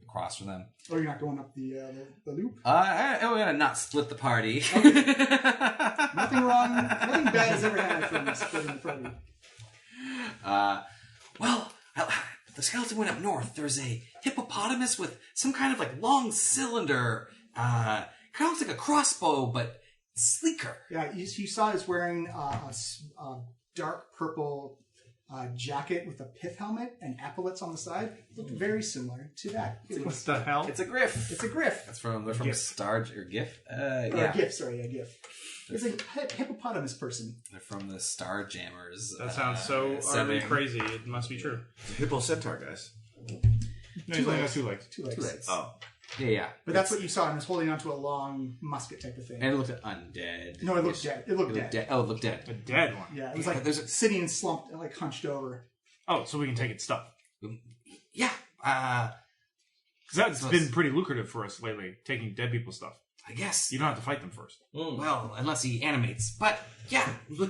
across from them. Oh, you're not going up the loop? We're gonna not split the party. Nothing wrong. Nothing bad has ever happened from splitting the party. The skeleton went up north. There's a hippopotamus with some kind of like long cylinder. Kind of looks like a crossbow, but sleeker. Yeah, you saw it's wearing a dark purple jacket with a pith helmet and epaulets on the side. It looked very similar to that. What the hell? It's a griff. It's a griff. They're from Star or GIF. Or Yeah, a GIF, sorry, a GIF. It's a hippopotamus person. they're from the Star Jammers. That sounds so utterly setting. crazy. It must be true. It's a hippo centaur, guys. No, he's only got 2 legs. 2 legs. 2 legs. Oh. Yeah. But that's what you saw, and it's holding onto a long musket type of thing. And it looked undead. No, it looked dead. It looked dead. Oh, it looked dead. A dead one. Yeah, it was Yeah, like there's a- sitting slumped, like hunched over. Oh, so we can take its stuff. Yeah. Because that's been pretty lucrative for us lately, taking dead people's stuff. I guess. You don't have to fight them first. Well, unless he animates. But, yeah. Do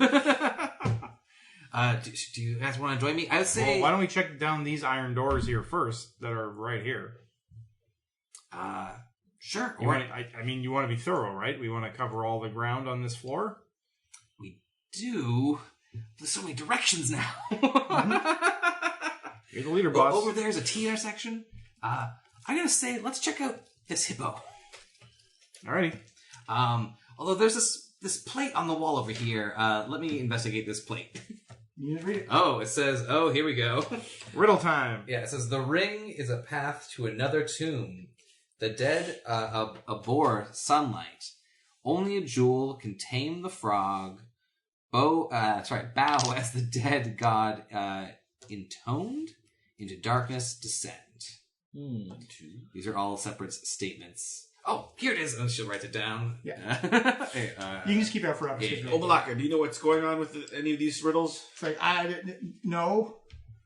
you guys want to join me? I would say... Well, why don't we check down these iron doors here first that are right here? Sure. You want, I mean, you want to be thorough, right? We want to cover all the ground on this floor? We do. There's so many directions now. You're the leader, boss. Over there's a T intersection. I'm going to say, let's check out this hippo. Alrighty. Although there's this plate on the wall over here. Let me investigate this plate. You didn't read it? Oh, it says, here we go. Riddle time. Yeah, it says, the ring is a path to another tomb. The dead abhor sunlight. Only a jewel can tame the frog. Bow as the dead god intoned into darkness descend. These are all separate statements. Oh, here it is. And she'll write it down. Yeah. Hey, You can just keep it out for episodes. Yeah. Omalaka, do you know what's going on with any of these riddles? It's like, no.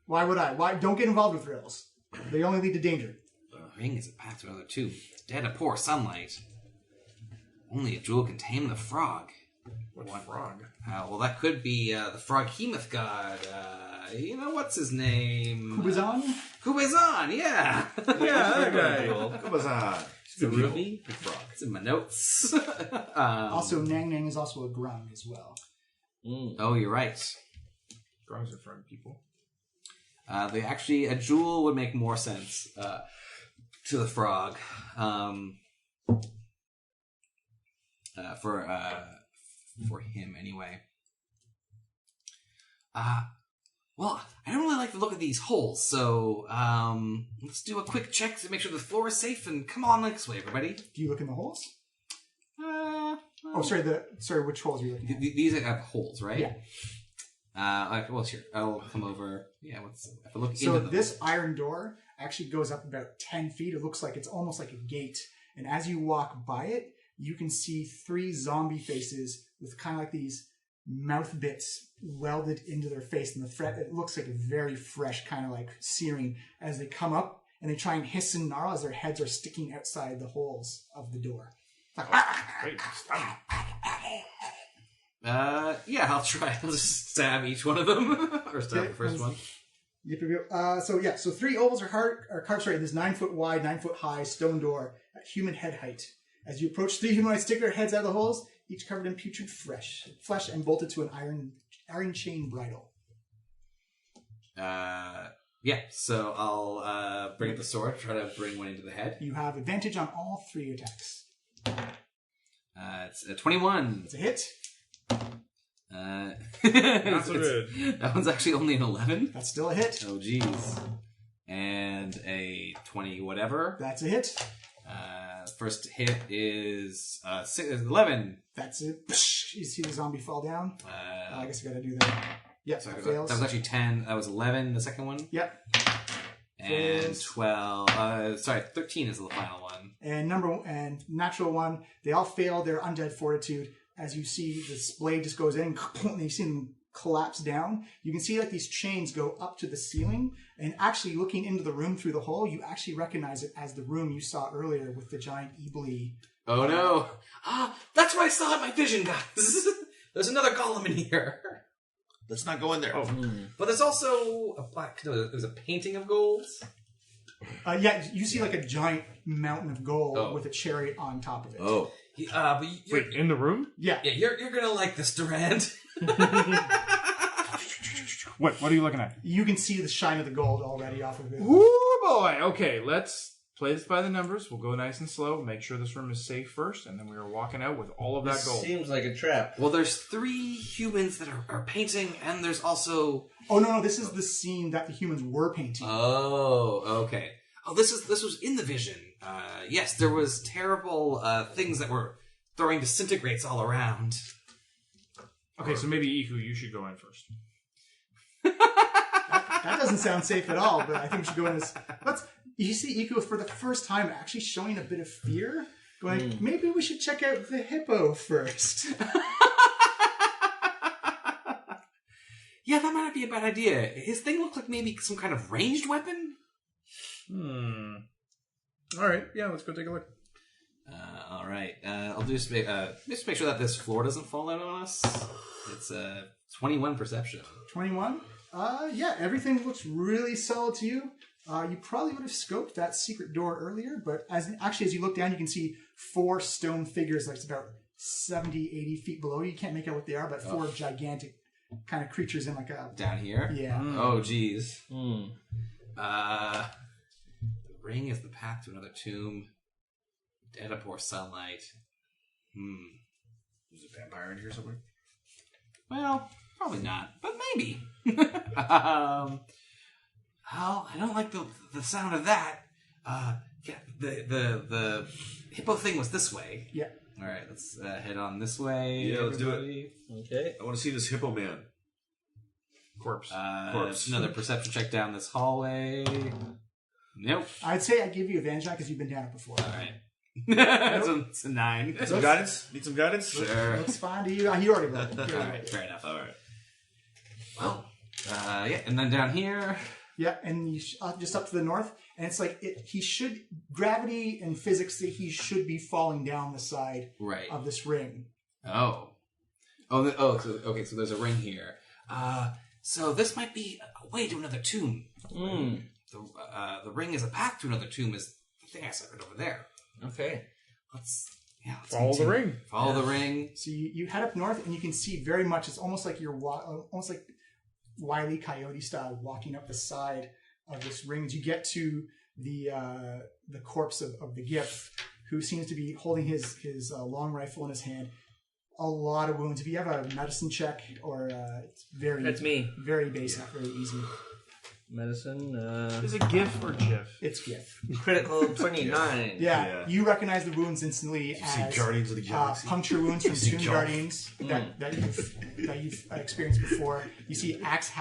Why would I? Why? Don't get involved with riddles. They only lead to danger. The ring is a path to another tomb. Dead abhor sunlight. Only a jewel can tame the frog. What frog? Well, that could be the froghemoth god. What's his name? Kubazan? Kubazan, yeah. Yeah, that guy. Come on. It's a ruby. Big frog. It's in my notes. Also, Nang Nang is also a grung as well. Oh, you're right. Grungs are frog people. A jewel would make more sense to the frog. For him, anyway. Well, I don't really like the look of these holes, so let's do a quick check to make sure the floor is safe, and come on this way, everybody. Do you look in the holes? Sorry, which holes are you looking at? These have holes, right? Yeah. Well, sure. I'll come over. Yeah, if I look So into this iron door actually goes up about 10 feet. It looks like it's almost like a gate. And as you walk by it, you can see 3 zombie faces with kind of like these mouth bits welded into their face, and it looks like a very fresh kind of like searing as they come up and they try and hiss and gnarl as their heads are sticking outside the holes of the door. It's like, Great. Stop. Yeah, I'll try. I'll just stab each one of them. Or stab the first one. So 3 ovals are carved straight in this 9 foot wide, 9 foot high stone door at human head height. As you approach, 3 humanoids stick their heads out of the holes, each covered in putrid flesh and bolted to an iron chain bridle. Yeah, so I'll bring up the sword, try to bring one into the head. You have advantage on all 3 attacks. It's a 21. It's a hit. Not so good. That one's actually only an 11. That's still a hit. Oh, jeez. And a 20 whatever. That's a hit. First hit is 11. That's it. You see the zombie fall down. I guess I gotta do that. Yep, So that that fails. was actually 10. That was 11, the second one. Yep. And Fails. 12. 13 is the final one. And natural 1, they all fail their undead fortitude. As you see this blade just goes in, and you see them collapse down. You can see like these chains go up to the ceiling, and actually looking into the room through the hole, you actually recognize it as the room you saw earlier with the giant Ebly. Oh no! That's what I saw in my vision, guys. There's another golem in here. Let's not go in there. Oh. But there's also a black. No, there's a painting of golds. Yeah, you see like a giant mountain of gold Oh. with a chariot on top of it. Oh. But Wait, in the room? Yeah. yeah, you're gonna like this, Durand. What are you looking at? You can see the shine of the gold already off of it. Ooh, boy. Okay, let's play this by the numbers. We'll go nice and slow. Make sure this room is safe first, and then we are walking out with all of that gold. Seems like a trap. Well, there's 3 humans that are painting, and there's also. Oh no, this is the scene that the humans were painting. Oh, okay. Oh, this was in the vision. Yes, there was terrible things that were throwing disintegrates all around. Okay, so maybe Iku, you should go in first. That doesn't sound safe at all, but I think we should go in as... You see Iko for the first time actually showing a bit of fear, going, maybe we should check out the hippo first. Yeah, that might not be a bad idea. His thing looked like maybe some kind of ranged weapon. All right, yeah, let's go take a look. All right. I'll just make sure that this floor doesn't fall out on us. It's 21 perception. 21? Yeah, everything looks really solid to you. You probably would have scoped that secret door earlier, but as you look down, you can see 4 stone figures that's about 70, 80 feet below you. You can't make out what they are, but 4 gigantic kind of creatures in like a... Down here? Yeah. Oh, geez. The ring is the path to another tomb. Dead of poor sunlight. There's a vampire in here somewhere? Well, probably not, but maybe. Well, I don't like the sound of that. Yeah, the hippo thing was this way. Yeah. All right, let's head on this way. Yeah, let's do it. everybody. Okay. I want to see this hippo man. Corpse. Corpse. Another perception check down this hallway. Nope. I'd say I give you advantage on because you've been down it before. All right. It's a 9. Some guidance? Need some guidance? Sure. Looks fine to you. You already rolled it. All right, fair enough. All right. Well, yeah, and then down here. Yeah, and you just up to the north, and it's like gravity and physics say he should be falling down the side Right. of this ring. So there's a ring here. So this might be a way to another tomb. The ring is a path to another tomb. Is the thing I circled over there. Okay. Let's Follow the ring. Follow the ring. So you head up north, and you can see very much. It's almost like almost like Wile E. Coyote style walking up the side of this ring. As you get to the corpse of the Gif, who seems to be holding his long rifle in his hand. A lot of wounds. If you have a medicine check, or it's very That's me. very basic, very easy. Medicine. Is it GIF or GIF? It's Gif. Critical 29. Yeah, you recognize the wounds instantly You see as Guardians of the Galaxy. puncture wounds from see Tomb Jump. Guardians that you've experienced before. You see axe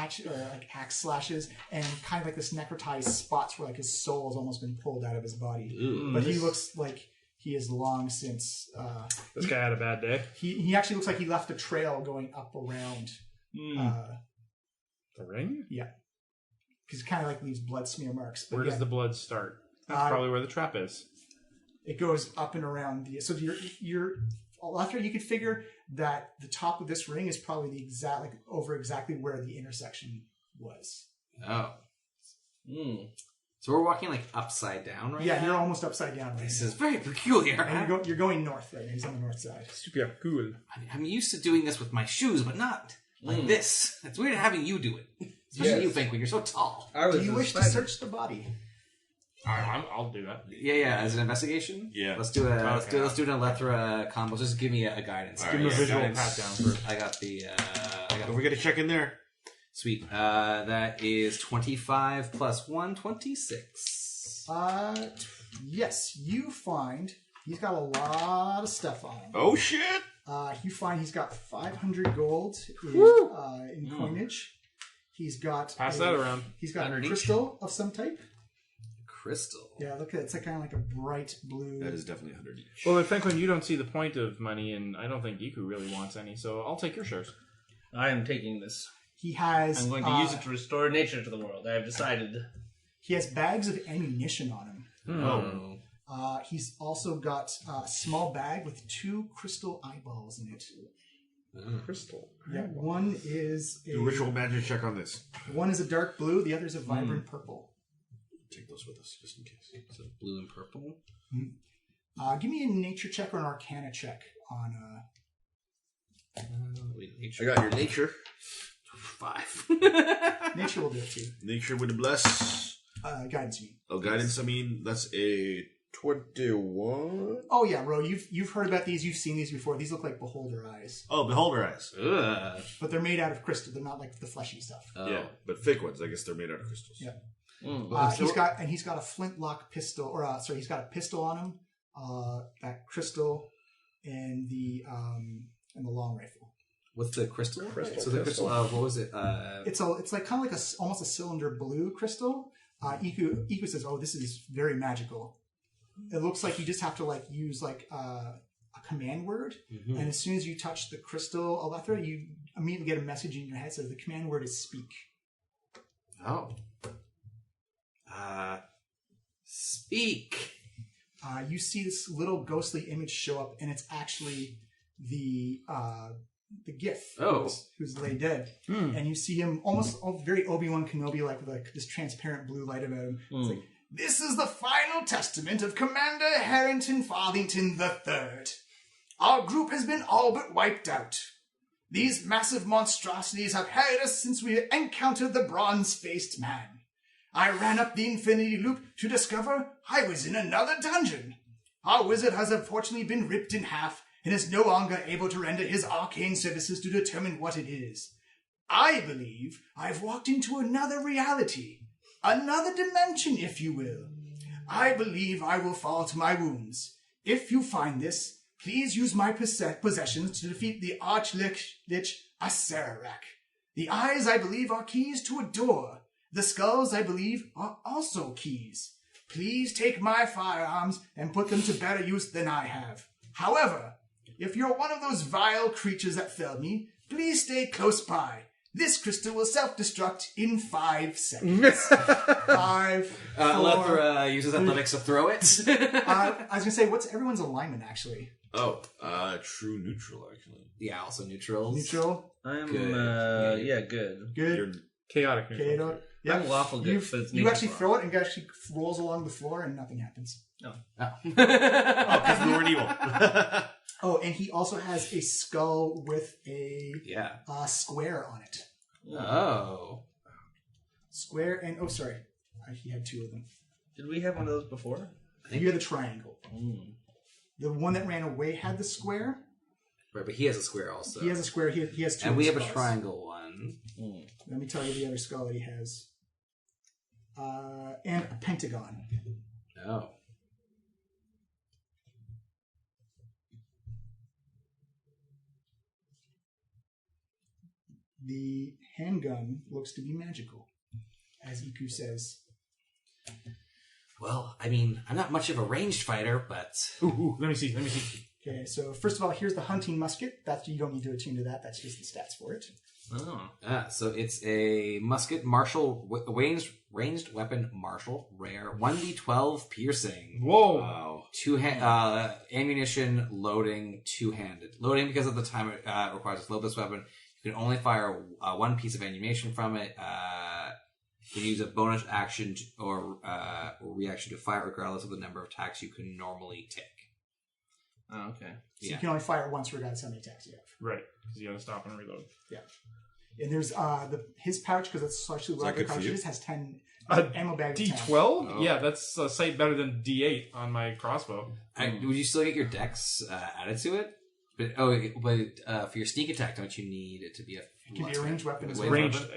slashes and kind of like this necrotized spots where like his soul has almost been pulled out of his body. Ooh. But he looks like he is long since. This guy had a bad day. He actually looks like he left a trail going up around. The ring? Yeah, because it kind of like leaves blood smear marks. But Where yeah, does the blood start? That's probably where the trap is. it goes up and around the. So you're after you could figure that the top of this ring is probably the exact over exactly where the intersection was. Oh. So we're walking like upside down right now? Yeah, you're almost upside down right This now. is very peculiar. And you're going north right now. He's on the north side. Super cool. I'm used to doing this with my shoes, but not like this. It's weird having you do it. Especially you, Fenquen. You're so tall. Do you wish to search the body? I'll do that. Yeah. As an investigation? Yeah. Let's do let's do an Alethra combo. Just give me a guidance. All Give him a right, visual guidance. pat down first. I got the Don't forget to check in there. Sweet. That is 25 plus 1, 26. Yes, you find he's got a lot of stuff on him. Oh shit! You find he's got 500 gold in coinage. He's got Pass that around. He's got a 100 each. crystal of some type. Crystal. Yeah, look at it. It's like kind of like a bright blue. That is definitely 100 each. Well, Fenquen, you don't see the point of money, and I don't think Iku really wants any, so I'll take your shares. I am taking this. He has. I'm going to use it to restore nature to the world. I have decided. He has bags of ammunition on him. Oh. He's also got a small bag with 2 crystal eyeballs in it. Crystal. Yeah, one is Do a ritual magic check on this. one is a dark blue. The other is a vibrant purple. Take those with us, just in case. So blue and purple. Give me a nature check or an arcana check on. Nature. I got your nature. 5. Nature will do it too. Nature with a bless. Guidance you. Oh, guidance. I mean, that's a 21. Oh yeah, Ro, you've heard about these. You've seen these before. These look like beholder eyes, Oh, beholder eyes. Ugh. but they're made out of crystal. They're not like the fleshy stuff. Oh. Yeah, but fake ones. I guess they're made out of crystals. Yeah. Mm. He's got a flintlock pistol, or he's got a pistol on him. That crystal and the long rifle. What's the crystal? Crystal So the crystal. pistol. What was it? It's like kind of like almost a cylinder blue crystal. Iku says, "Oh, this is very magical. It looks like you just have to like use like a command word, and as soon as you touch the crystal Alethra, you immediately get a message in your head that says the command word is speak." Oh. Speak. You see this little ghostly image show up, and it's actually the Gif, who's lay dead, and you see him almost very Obi-Wan Kenobi, like with this transparent blue light about him. It's like, "This is the final testament of Commander Harrington Farthington III. Our group has been all but wiped out. These massive monstrosities have harried us since we encountered the bronze-faced man. I ran up the Infinity Loop to discover I was in another dungeon. Our wizard has unfortunately been ripped in half and is no longer able to render his arcane services to determine what it is. I believe I've walked into another reality, another dimension, if you will. I believe I will fall to my wounds. If you find this, please use my possessions to defeat the Archlich Acererak. The eyes, I believe, are keys to a door. The skulls, I believe, are also keys. Please take my firearms and put them to better use than I have. However, if you're one of those vile creatures that failed me, please stay close by. This crystal will self-destruct in 5 seconds. 5, 4... Alethra uses athletics to throw it. I was going to say, what's everyone's alignment, actually? Oh, true neutral, actually. Yeah, also neutrals. Neutral? I'm Good. good. Good. You're Chaotic. Chaotic. I'm lawful good, but it's You nature actually wrong. throw it and it actually rolls along the floor and nothing happens. because we weren't evil. Oh, and he also has a skull with a Yeah. square on it. Oh. Square and... Oh, sorry. He had 2 of them. Did we have one of those before? You had the triangle. The one that ran away had the square. Right, but he has a square also. He has a square. He has 2 and we have a skulls. triangle one. Let me tell you the other skull that he has. And a pentagon. Oh. The handgun looks to be magical, as Iku says. Well, I mean, I'm not much of a ranged fighter, but... Ooh, let me see. Okay, so first of all, here's the hunting musket. You don't need to attune to that. That's just the stats for it. Oh. So it's a musket, martial, ranged weapon, martial, rare, 1d12 piercing. Whoa. Wow. Ammunition, loading, two-handed. Loading, because of the time it requires to load this weapon, you can only fire one piece of ammunition from it. You can use a bonus action or reaction to fire regardless of the number of attacks you can normally take. Oh, okay. So you can only fire once regardless how many attacks you have. Right, because you gotta stop and reload. Yeah. And there's his pouch, because that's actually what the pouch is, has 10 ammo bag. D12? Oh. Yeah, that's a sight better than D8 on my crossbow. Would you still get your dex added to it? But for your sneak attack, don't you need it to be a... It can be a ranged weapon as well.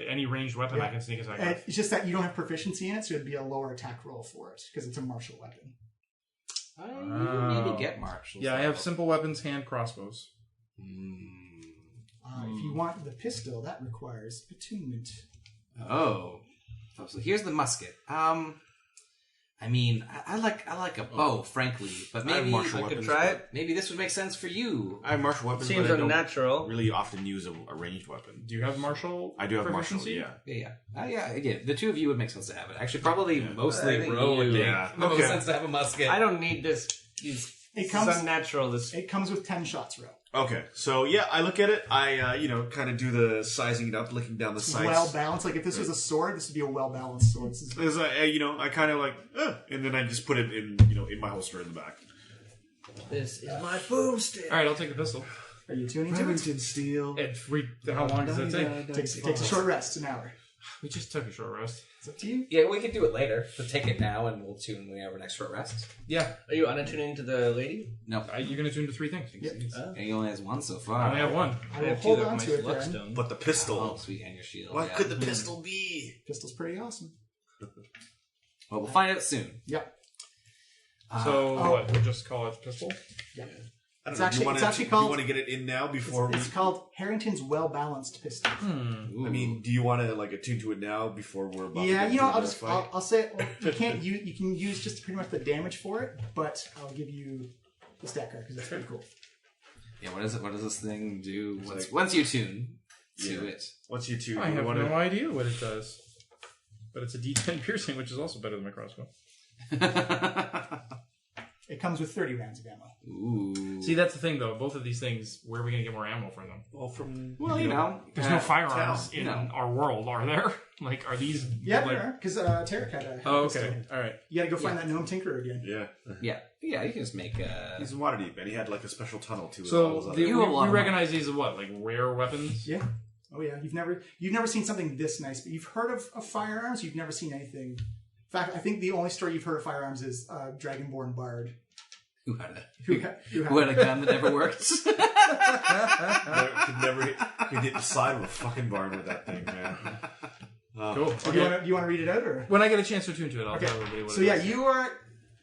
Any ranged weapon Yeah. I can sneak attack with. It's just that you don't have proficiency in it, so it'd be a lower attack roll for it, because it's a martial weapon. Maybe get martial. Yeah, I have simple weapons, hand crossbows. If you want the pistol, that requires attunement. Oh, so here's the musket. I mean, I like a bow, frankly, but I have maybe martial I could weapons, try but- it. maybe this would make sense for you. I have martial weapons, Seems but I don't unnatural. really often use a ranged weapon. Do you have martial? I do have martial, proficiency? yeah. Yeah. The two of you would make sense to have it. Actually, probably mostly I think Ro would you- make Yeah. the most Okay. sense to have a musket. I don't need this. It comes- It's unnatural. It comes with 10 shots, Ro. Okay, so yeah, I look at it. I kind of do the sizing it up, looking down the sights. Well balanced. Like if this was a sword, this would be a well balanced sword. This is There's I kind of like, and then I just put it in, in my holster in the back. This is my boomstick. All right, I'll take the pistol. Are you tuning to it? Remington Steel. How long does that take? It takes a short rest, an hour. We just took a short rest. It's up to you. Yeah, we could do it later. So take it now, and we'll tune when we have our next short rest. Yeah, Are you unattuning to the lady? No, you're gonna tune to 3 things. and he only has one so I far. only have one. I I will have hold two on of my to it luck then. stone. But the pistol. Oh, sweet, and your shield. What yeah. could the pistol be? Pistol's pretty awesome. Well, we'll find out soon. Yep. So what? We'll just call it pistol. Yeah. I don't It's know. actually- Do you wanna- it's actually do called- you want to get it in now before It's called Harrington's Well Balanced Pistol. Ooh. I mean, do you want to attune to it now before we're about Yeah, to get into I'll the just fight? I'll say you can't you can use just pretty much the damage for it, but I'll give you the stat card because that's pretty cool. Yeah, what is it? What does this thing do once you tune to Yeah. it? Once you tune, I have want no idea what it does. But it's a D10 piercing, which is also better than my crossbow. It comes with 30 rounds of ammo. Ooh. See, that's the thing, though. Both of these things, where are we going to get more ammo for them? Well, from Well, you know, There's no firearms town, in you know. our world, are there? Like, are these... Yeah, like... because Tarek had a Oh, pistol. okay. All right. You got to go find that gnome tinker again. Yeah, Yeah, you can just make he's in Waterdeep, and he had like a special tunnel to it. So You have a lot we of recognize these as what? Like, rare weapons? Yeah. Oh yeah. You've never seen something this nice, but you've heard of firearms. You've never seen anything. In fact, I think the only story you've heard of firearms is Dragonborn Bard, who had who had a gun that never worked. could hit the side of a fucking barn with that thing, man. Cool. Do you want to read it out or? When I get a chance to tune to it, I'll Okay. tell everybody what So it yeah, is.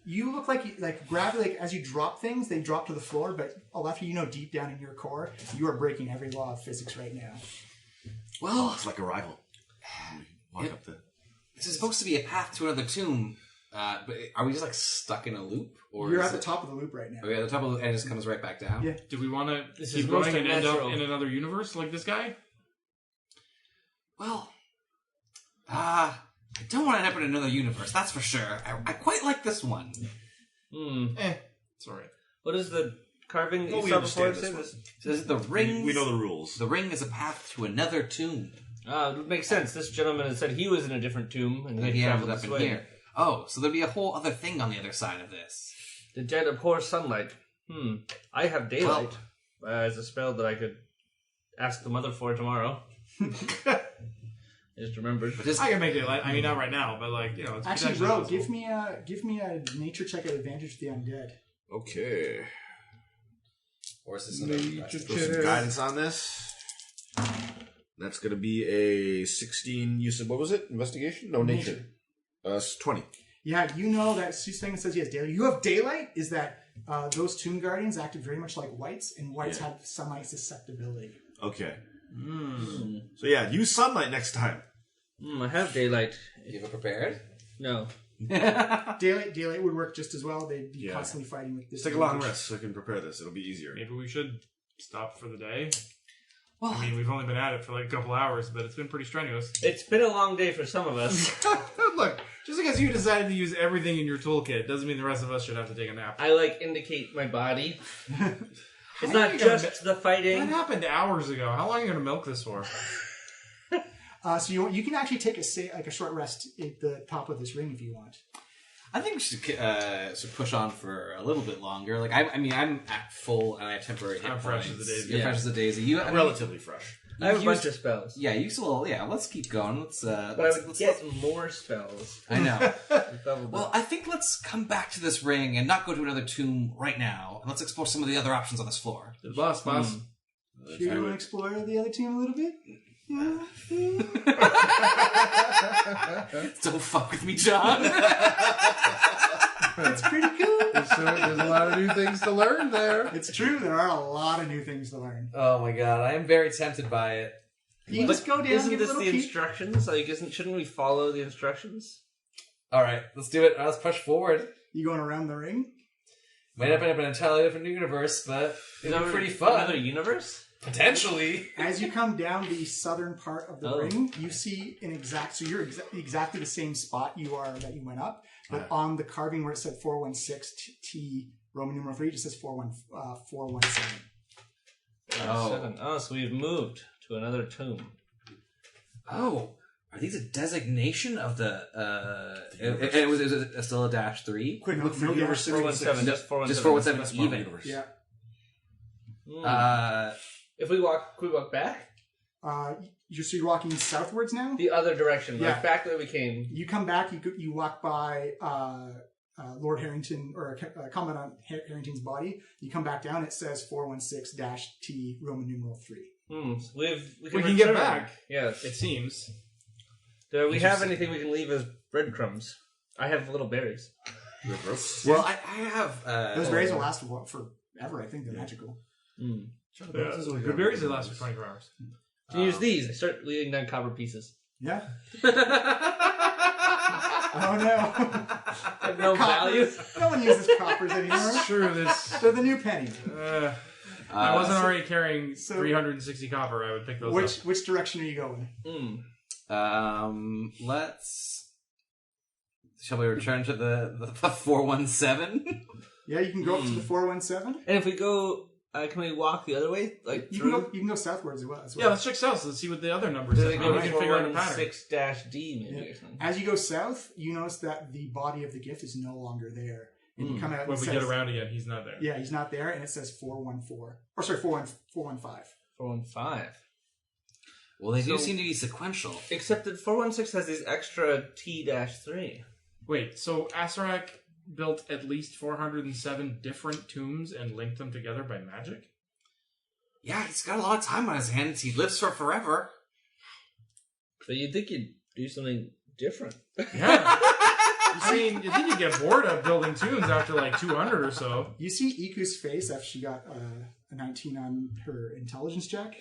you look like gravity. Like as you drop things, they drop to the floor. But after deep down in your core, you are breaking every law of physics right now. Well, It's like a rival. Walk up the. this is supposed to be a path to another tomb. But are we just like stuck in a loop, or You're is at the it- top of the loop right now. Are we at the top of the and it just comes right back down? Yeah. Do we want to This keep is most going and end up unnatural. in another universe like this guy? Well, I don't want to end up in another universe. That's for sure. I quite like this one. It's all right. What is the carving that Well, you we saw before? understand this It So this is the ring. We know the rules. The ring is a path to another tomb. it makes sense. This gentleman had said he was in a different tomb and And he he ended traveled up this in way. here. Oh, so there'd be a whole other thing on the other side of this. The dead abhor sunlight. I have daylight as a spell that I could ask the mother for tomorrow. I just remembered. But this, I can make it. I mean, not right now, but it's Actually, potentially Ro, possible. give me a nature check at advantage with the undead. Okay. or is this another Throw some guidance on this. That's going to be a 16. You said, what was it? Investigation? No, nature. 20. Yeah, you know that Sue's thing that says he has daylight. You have daylight is that those tomb guardians acted very much like whites, and whites have sunlight susceptibility. Okay. So yeah, use sunlight next time. I have daylight. You have it prepared? No. Daylight would work just as well. They'd be constantly fighting with this. Let's take a long rest so I can prepare this. It'll be easier. Maybe we should stop for the day. Well, I mean, we've only been at it for like a couple hours, but it's been pretty strenuous. It's been a long day for some of us. Look, just because you decided to use everything in your toolkit doesn't mean the rest of us should have to take a nap. I indicate my body. It's How not are you gonna just the fighting. That happened hours ago. How long are you going to milk this for? So you can actually take a short rest at the top of this ring if you want. I think we should push on for a little bit longer. Like I'm at full and I have temporary hit I'm points. fresh as a daisy. You're fresh as a daisy. You Relatively fresh. I have a bunch used- of spells. Yeah, you still. Yeah, let's keep going. Let's. But I would get more spells. I know. Double Well, I think let's come back to this ring and not go to another tomb right now, and let's explore some of the other options on this floor. The boss. Do you want to explore the other team a little bit? Don't fuck with me, John. It's pretty cool. There's a lot of new things to learn there. It's true. There are a lot of new things to learn. Oh my god, I am very tempted by it. You just go down. Isn't give this a the little peek. instructions? Shouldn't we follow the instructions? All right, let's do it. Let's push forward. You going around the ring? Might have been an entirely different universe, but it'll be pretty fun. Another universe? Potentially. As you come down the southern part of the ring, you see so you're exactly the same spot you are that you went up, but on the carving where it said 416 T Roman numeral 3, it just says 417. Oh, so we've moved to another tomb. Oh, are these a designation of the? It was still a -3. Quick, look for no universe 417. 616. Just 417. Just 417 is even. Universe. Yeah. If we walk, could we walk back? You're walking southwards now? The other direction, Yeah. like back the way we came. You come back, you walk by Lord Harrington, or Commandant Harrington's body. You come back down, it says 416-T Roman numeral 3. So we can get return. back. Yes. It seems. Do we have anything we can leave as breadcrumbs? I have little berries. Well, I have. Those berries will last forever, I think. They're magical. Good berries that last for 24 hours. To use these, I start leaving down copper pieces. Yeah. Oh no. Have no value. No one uses coppers anymore. Sure, They're the new penny. I wasn't already carrying 360 copper. I would pick those up. Which direction are you going? Shall we return to the 417? Yeah, you can go up to the 417. And if we go, can we walk the other way? Like You through? can go southwards as well. Yeah, let's check south. Let's see what the other numbers So are. they go Maybe we can figure out a pattern. 416-D maybe or something. As you go south, you notice that the body of the gift is no longer there. And you come out and When it we says, get around again, he's not there. Yeah, he's not there, and it says 414. Or sorry, 415. 415. Well, they do seem to be sequential. Except that 416 has these extra T-3. Wait, so Asarak built at least 407 different tombs and linked them together by magic? Yeah, he's got a lot of time on his hands. He lives for forever. So you'd think you'd do something different. Yeah. I mean, you think you get bored of building tombs after like 200 or so. You see Iku's face after she got a 19 on her intelligence check.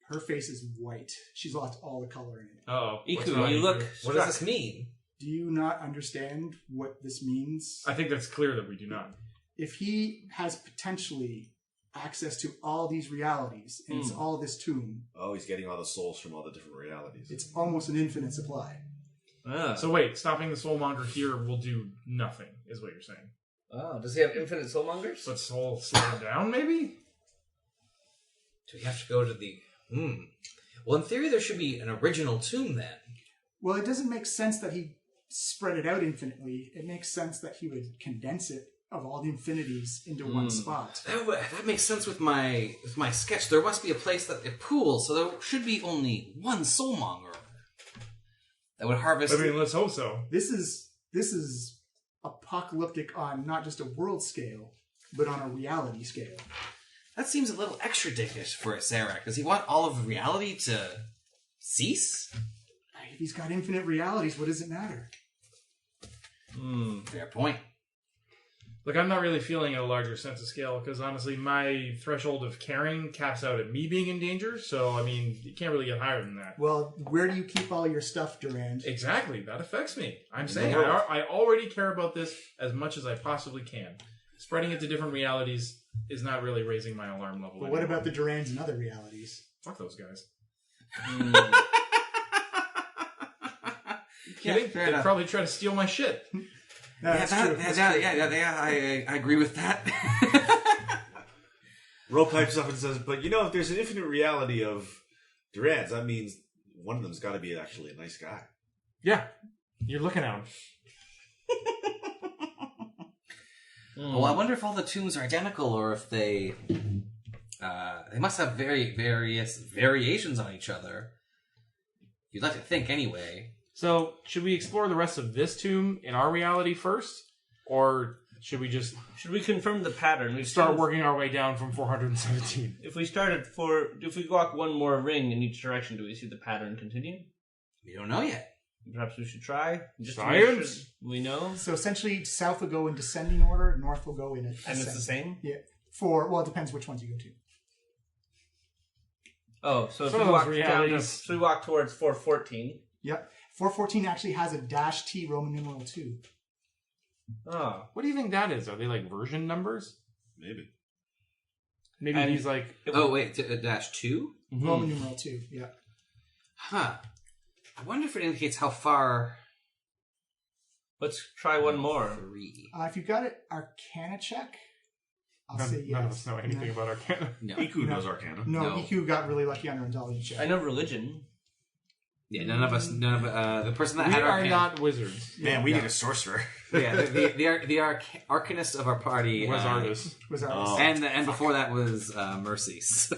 Her face is white. She's lost all the color in it. Uh-oh. Iku, you look What does this mean? Do you not understand what this means? I think that's clear that we do not. If he has potentially access to all these realities, and it's all this tomb, Oh, he's getting all the souls from all the different realities. it's almost an infinite supply. So wait, stopping the soulmonger here will do nothing, is what you're saying. Oh, does he have infinite soulmongers? Let's slow him down, maybe? Do we have to go to the... Well, in theory, there should be an original tomb then. Well, it doesn't make sense that he spread it out infinitely. It makes sense that he would condense it of all the infinities into one spot. That makes sense with my sketch. There must be a place that it pools, so there should be only one soulmonger that would harvest... I mean, let's hope so. This is apocalyptic on not just a world scale, but on a reality scale. That seems a little extra dickish for a Sarak. Does he want all of reality to cease? If he's got infinite realities, what does it matter? Fair point. Look, I'm not really feeling a larger sense of scale because honestly, my threshold of caring caps out at me being in danger. So, I mean, you can't really get higher than that. Well, where do you keep all your stuff, Durand? Exactly. That affects me. I'm saying I already care about this as much as I possibly can. Spreading it to different realities is not really raising my alarm level. But what about the Durands in other realities? Fuck those guys. Yeah, fair They'd enough. probably try to steal my shit. No, that's true. I agree with that. Ro pipes up and says, but if there's an infinite reality of Durans, that means one of them's got to be actually a nice guy. Yeah. You're looking at him. Well, I wonder if all the tombs are identical or if they must have various variations on each other. You'd like to think anyway. So, should we explore the rest of this tomb in our reality first? Or should we just Should we confirm the pattern? We've start seen- working our way down from 417? If we walk one more ring in each direction, do we see the pattern continue? We don't know yet. Perhaps we should try. Just to Science? make sure we know. So essentially, south will go in descending order, north will go in And ascending. it's the same? Yeah. It depends which ones you go to. Oh, so if Some we of walk those down to, realities- so we walk towards 414. Yep. 414 actually has a -T Roman numeral 2. Oh. What do you think that is? Are they like version numbers? Maybe. Maybe And- he's like... Oh, wait, -2? Roman numeral 2, yeah. Huh. I wonder if it indicates how far... Let's try one more. 3. If you got it, Arcana check, I'll say yes. None of us know anything about Arcana. No. Iku knows Arcana. No, No. EQ got really lucky on her intelligence check. I know religion. Yeah, none of us... the person that We had are Arcana... not wizards. Man, we need a sorcerer. Yeah, the arcanist of our party... Was artist. Was our Oh. And before that was Mercy. So.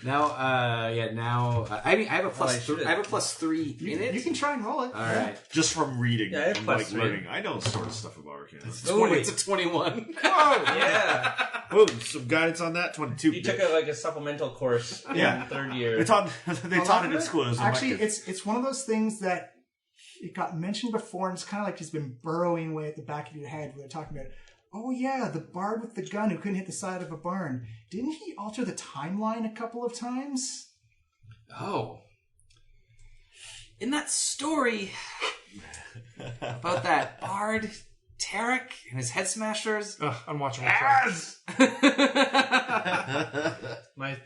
now, I mean, I have a plus. should. I have a +3 in it. You can try and roll it. All right. Just from reading Yeah, I have and plus three. learning. I know sort of stuff about Arcana. Oh, It's a 21. Yeah. Oh, some guidance on that? 22. You took a supplemental course Yeah. in third year. They taught it in school. It was Actually, elective. it's one of those things that it got mentioned before, and it's kind of like just been burrowing away at the back of your head where they're talking about, oh yeah, the bard with the gun who couldn't hit the side of a barn. Didn't he alter the timeline a couple of times? Oh. In that story about that bard, Tarek, and his head smashers. Ugh, unwatchable. crap.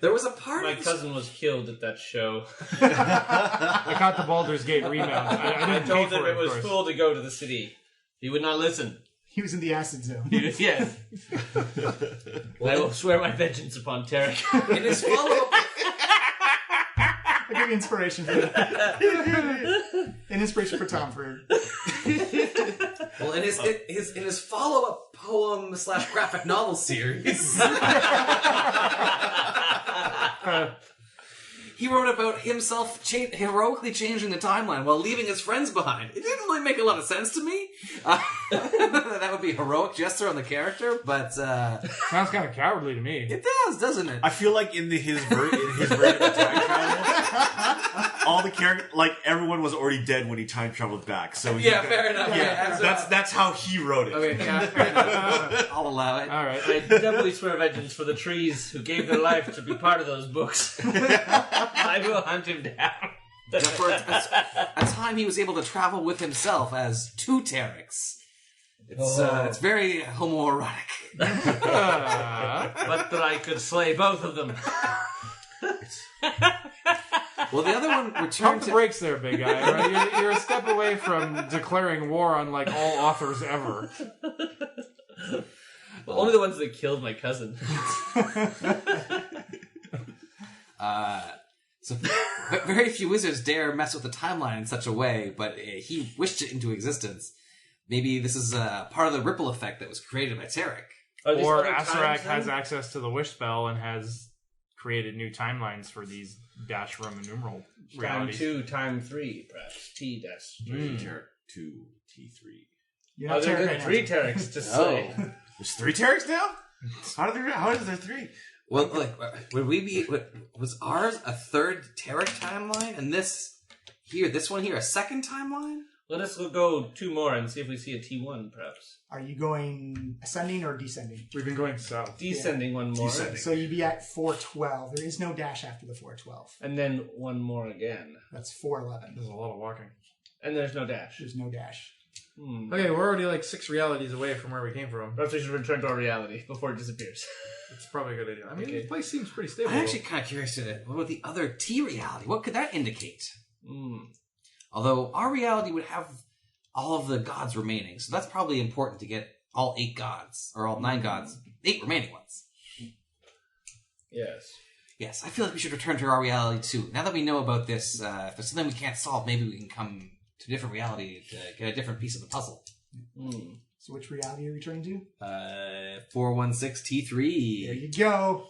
There was a part My of the cousin was killed at that show. I caught the Baldur's Gate remount. I I didn't told pay him for it was of course. cool to go to the city. He would not listen. He was in the acid zone. Yes. I will swear my vengeance upon Tarek. in his follow-up. I'll give you inspiration for that. An inspiration for Tom for... Well, in his follow-up poem / graphic novel series, he wrote about himself heroically changing the timeline while leaving his friends behind. It didn't really make a lot of sense to me. That would be a heroic gesture on the character, but Sounds kind of cowardly to me. it does, doesn't it? I feel like in his version of time travel, all the character, like everyone was already dead when he time traveled back. So Yeah, fair enough. Yeah, that's how he wrote it. Okay, yeah, fair enough. I'll allow it. All right. I doubly swear vengeance for the trees who gave their life to be part of those books. I will hunt him down. For a time, he was able to travel with himself as two Tareks. It's very homoerotic. But that I could slay both of them. Well, the other one Pump returned the to... brakes there, big guy. All right? You're a step away from declaring war on like all authors ever. Well, only the ones that killed my cousin. So very few wizards dare mess with the timeline in such a way, but he wished it into existence. Maybe this is part of the ripple effect that was created by Tarek. Are these Or other times, Asarak then? has access to the wish spell and has created new timelines for these dash Roman numeral Time realities. 2, time 3, perhaps. T-3. Tarek 2, T3. You're Oh, not there Tarek are right now. 3 Tareks to slay. There's 3 Tareks now? How is there 3? Well, like, would we be... Was ours a third Tarek timeline? And this one here, a second timeline? Let us go 2 more and see if we see a T1, perhaps. Are you going ascending or descending? We've been going south. Descending 1 more. Descending. So you'd be at 412. There is no dash after the 412. And then 1 more again. That's 411. There's a lot of walking. And there's no dash. There's no dash. Okay, we're already like 6 realities away from where we came from. Perhaps we should return to our reality before it disappears. It's probably a good idea. I mean, Okay. this place seems pretty stable. I'm actually kind of curious to what about the other T reality? What could that indicate? Hmm. Although our reality would have all of the gods remaining, so that's probably important to get all 8 gods, or all 9 gods, 8 remaining ones. Yes. Yes, I feel like we should return to our reality too. Now that we know about this, if there's something we can't solve, maybe we can come to a different reality to get a different piece of the puzzle. Hmm. So which reality are you returning to? 416T3. There you go.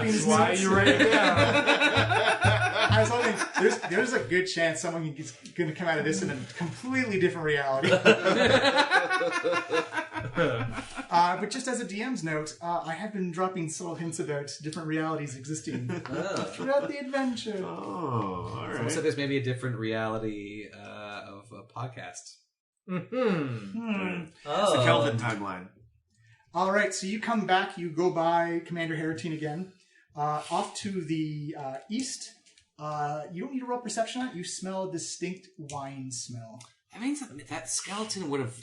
That's why you write it down. I was hoping there's a good chance someone is going to come out of this in a completely different reality. But just as a DM's note, I have been dropping subtle hints about different realities existing throughout the adventure. Oh, all Someone right. said there's maybe a different reality of a podcast. It's the Kelvin timeline. All right, so you come back, you go by Commander Harrington again. Off to the east, you don't need to roll perception on it. You smell a distinct wine smell. That means that skeleton would have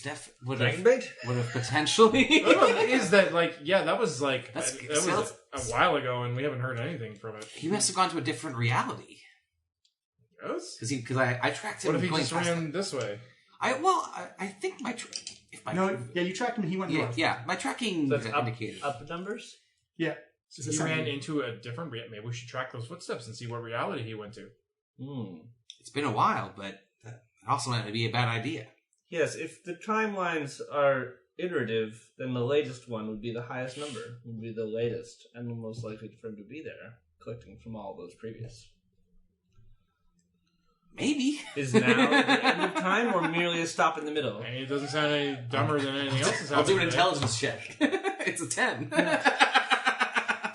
Dragon bait? potentially. The problem is that, like, yeah, that was like That's- that was sounds- a while ago, and we haven't heard anything from it. He must have gone to a different reality Yes? because I tracked him. What if he going just past ran this way? I think my You tracked him and he went north. my tracking That's indicated. up numbers? Yeah. So he ran into a different reality. Maybe we should track those footsteps and see what reality he went to. Hmm. It's been a while, but that also might be a bad idea. Yes, if the timelines are iterative, then the latest one would be the highest number, would be the latest, and the most likely for him to be there, collecting from all those previous. Maybe. Is now the end of time, or merely a stop in the middle? I mean, it doesn't sound any dumber than anything else that's I'll do happened an today. intelligence check. It's a 10.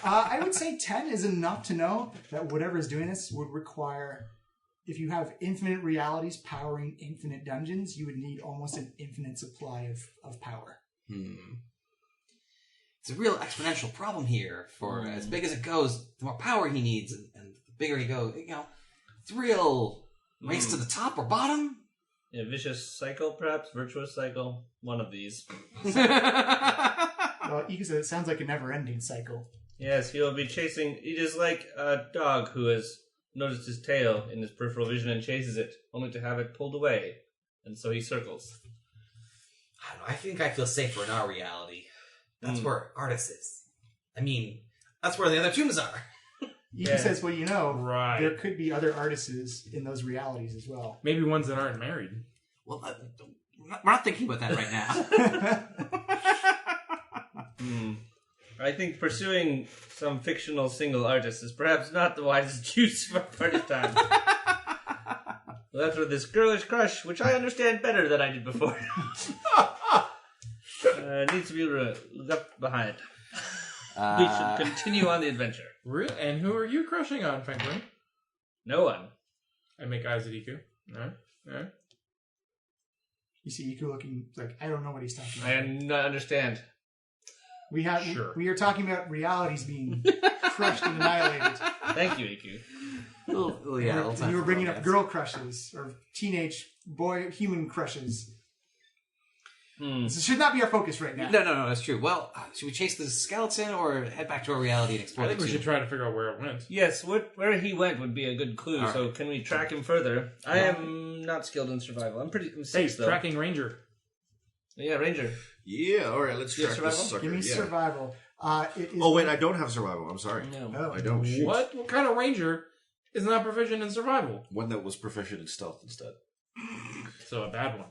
I would say 10 is enough to know that whatever is doing this would require, if you have infinite realities powering infinite dungeons, you would need almost an infinite supply of power. It's a real exponential problem here. For as big as it goes, the more power he needs, and the bigger he goes. It's a real race to the top or bottom. A vicious cycle, perhaps? Virtuous cycle? One of these. Well, you can say it sounds like a never-ending cycle. Yes, he will be chasing... It is like a dog who has noticed his tail in his peripheral vision and chases it, only to have it pulled away. And so he circles. I don't know. I think I feel safer in our reality. That's where Artis is. I mean, that's where the other tombs are. Ika says, well, you know, Right. there could be other artists in those realities as well. Maybe ones that aren't married. Well, we're not thinking about that right now. I think pursuing some fictional single artist is perhaps not the wisest use of our party time. Left with this girlish crush, which I understand better than I did before. Needs to be left behind. We should continue on the adventure. And who are you crushing on, Fenquen? No one. I make eyes at Iku. No? You see Iku looking like, I don't know what he's talking I about. do not understand. We are talking about realities being crushed and annihilated. Thank you, Iku. Well, yeah, And you were bringing up girl crushes or teenage boy human crushes. This should not be our focus right now. No, that's true. Well, should we chase the skeleton or head back to our reality and explore I think the we tomb? should try to figure out where it went. Yes, where he went would be a good clue, All so right. can we track him further? I am not skilled in survival. I'm Hey, six, though. tracking ranger. Yeah, Ranger. Yeah, all right, let's Do you track have this survival? sucker. Give me yeah. survival. It is Oh, wait, I don't have survival. I'm sorry. No. Oh. I don't. Shoot. What? What kind of ranger is not proficient in survival? One that was proficient in stealth instead. So a bad one.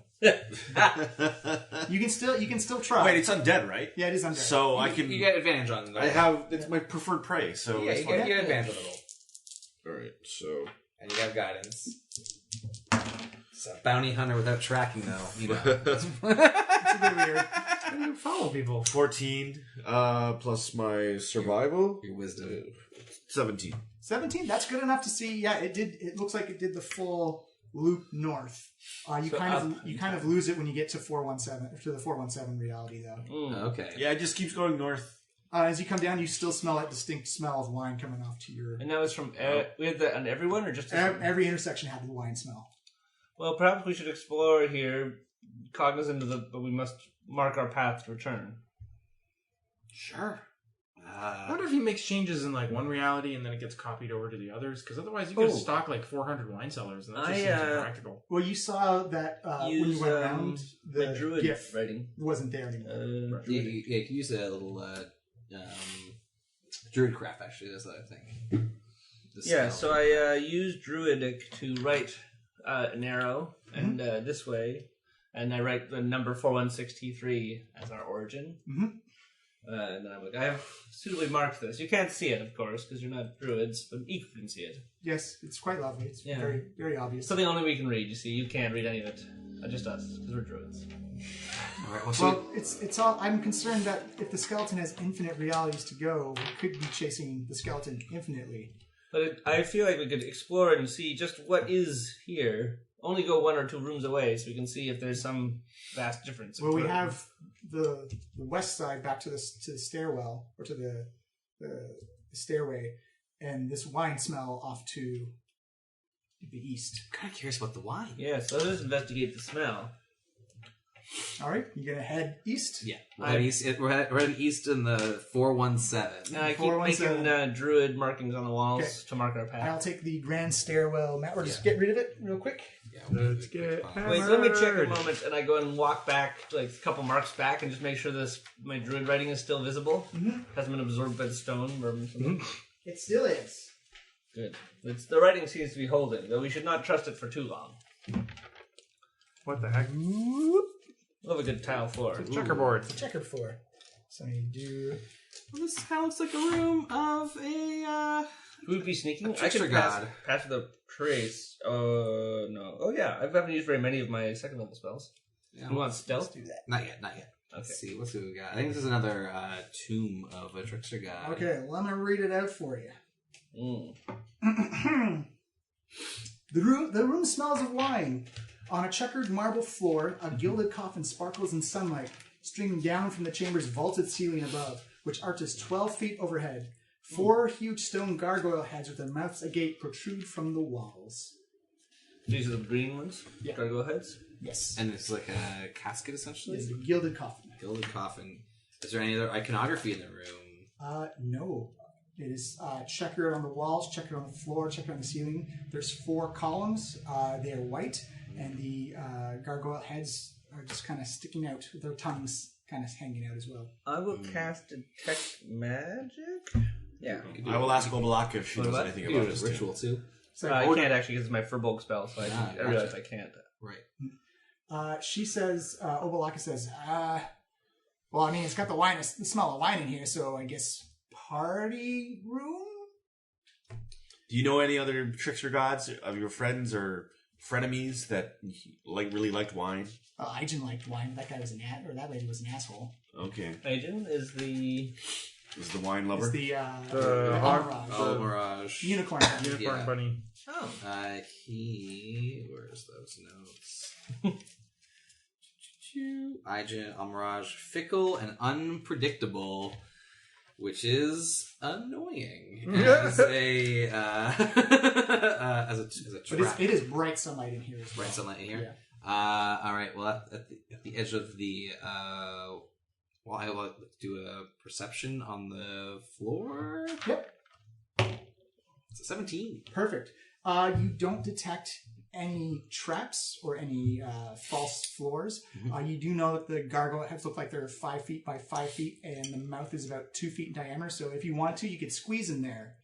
You can still try. Wait, it's undead, right? Yeah, it is undead. So I can. You get advantage on the I have. It's my preferred prey, so Yeah, it's you fine. get advantage on the roll. All right, so And you have guidance. It's a bounty hunter without tracking, though. You know. It's a bit weird. How do you follow people? 14 plus my survival. Your wisdom. 17. 17. That's good enough to see. Yeah, it did. It looks like it did the full loop north. You So kind of lose it when you get to 417 to the 417 reality though. Okay. Yeah, it just keeps going north. As you come down, you still smell that distinct smell of wine coming off to your. And that was from we had that on everyone or just Every intersection had the wine smell. Well, perhaps we should explore here, cognizant of but we must mark our path to return. Sure. I wonder if he makes changes in like one reality and then it gets copied over to the others, because otherwise you could stock like 400 wine cellars and that just seems impractical. Well, you saw that when you went around, my the druid GIF writing wasn't there anymore. You can use a little druid craft, actually. That's the other thing. So I use druidic to write an arrow, and this way, and I write the number 416T3 as our origin. Mm-hmm. And I'm like, I have suitably marked this. You can't see it, of course, because you're not druids, but Eke can see it. Yes, it's quite lovely. It's very, very obvious. Something only we can read. You see, you can't read any of it. Just us, because we're druids. All right, well, it's all. I'm concerned that if the skeleton has infinite realities to go, we could be chasing the skeleton infinitely. But I feel like we could explore it and see just what is here. Only go 1 or 2 rooms away, so we can see if there's some vast difference. Well, we have the west side back to the stairwell or to the stairway, and this wine smell off to the east. I'm kind of curious about the wine. Yeah, so let's investigate the smell. All right, you gonna head east? Yeah, we're heading east in the 417. I keep making druid markings on the walls to mark our path. I'll take the grand stairwell map. Or just get rid of it real quick. Yeah, let's get Wait, let me check a moment, and I go and walk back, like a couple marks back, and just make sure my druid writing is still visible. Mm-hmm. Hasn't been absorbed by the stone or something. It still is. Good. The writing seems to be holding, though we should not trust it for too long. What the heck? Love a good tile floor. It's a checkerboard. It's a checkered floor. So you do. Well, this kind of looks like a room of a. Would we be sneaking? I can pass the trace. No. Oh yeah, I haven't used very many of my second level spells. Yeah, you want stealth? Do that. Not yet. Okay. Let's see. What's we got? I think this is another tomb of a trickster god. Okay, let me read it out for you. The room smells of wine. On a checkered marble floor, a gilded coffin sparkles in sunlight, streaming down from the chamber's vaulted ceiling above, which arches 12 feet overhead. 4 huge stone gargoyle heads with their mouths agape protrude from the walls. These are the green ones? Yeah. Gargoyle heads? Yes. And it's like a casket, essentially? It's a gilded coffin. Gilded coffin. Is there any other iconography in the room? No. It is checkered on the walls, checkered on the floor, checkered on the ceiling. There's 4 columns. They are white. And the gargoyle heads are just kind of sticking out, with their tongues kind of hanging out as well. I will cast Detect Magic? Yeah. I will ask Obalaka if she knows anything about this ritual too. So I can't actually because it's my Furbolg spell, so I realize I can't. Right. She says, Obalaka says, well, I mean, it's got the smell of wine in here, so I guess party room? Do you know any other trickster gods of your friends or frenemies that really liked wine? Aijin liked wine. That guy was that lady was an asshole. Okay. Aijin is the wine lover. Is the Mirage. Unicorn. Unicorn bunny. Oh. Where's those notes? Aijin, Mirage, fickle and unpredictable, which is annoying as a as a trap. But it is bright sunlight in here. Bright sunlight in here. Yeah. All right. Well, at the edge of the well, I will do a perception on the floor. Yep. It's a 17. Perfect. You don't detect any traps or any false floors. Mm-hmm. You do know that the gargoyle heads look like they're 5 feet by 5 feet, and the mouth is about 2 feet in diameter. So if you wanted to, you could squeeze in there.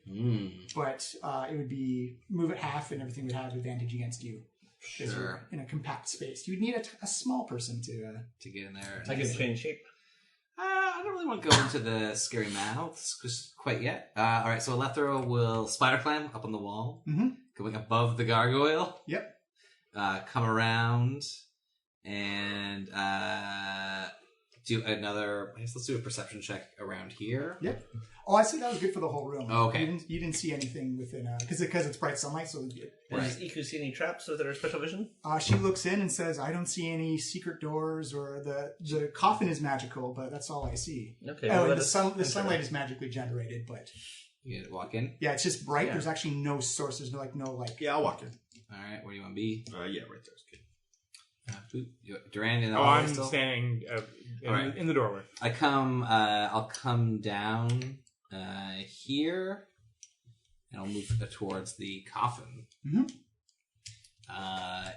But it would be move it half, and everything would have advantage against you. Sure. In a compact space, you'd need a small person To get in there. I can change shape. I don't really want to go into the scary mouths just quite yet. All right, so Alethra will spider climb up on the wall, going above the gargoyle. Yep. Come around and do another. I guess let's do a perception check around here. Yep. Oh, I said that was good for the whole room. Oh, okay. You didn't see anything within because it's bright sunlight, so Does Iku see any traps with her special vision? she looks in and says, "I don't see any secret doors, or the coffin is magical, but that's all I see." Okay. Oh, well, and the sunlight is magically generated, but You can walk in. yeah, it's just bright. Yeah. There's actually no source. There's no Yeah, I'll walk in. All right, where do you want to be? Yeah, right there's good. Duran in the Oh, hallway I'm still? standing Alright. in the doorway. I'll come down here, and I'll move towards the coffin. Mhm.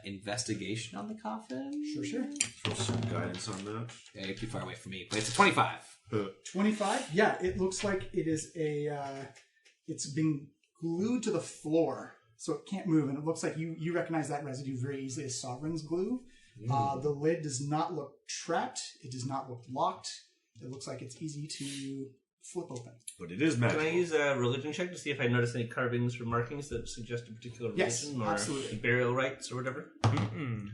Investigation on the coffin? Sure. Throw some guidance on that. Yeah, you're too far away from me, but it's a 25. 25. Yeah, it looks like it is it's been glued to the floor, so it can't move, and it looks like you recognize that residue very easily as Sovereign's glue. The lid does not look trapped. It does not look locked. It looks like it's easy to flip open. But it is magical. Can I use a religion check to see if I notice any carvings or markings that suggest a particular Yes, religion or absolutely. burial rites or whatever? Mm-mm.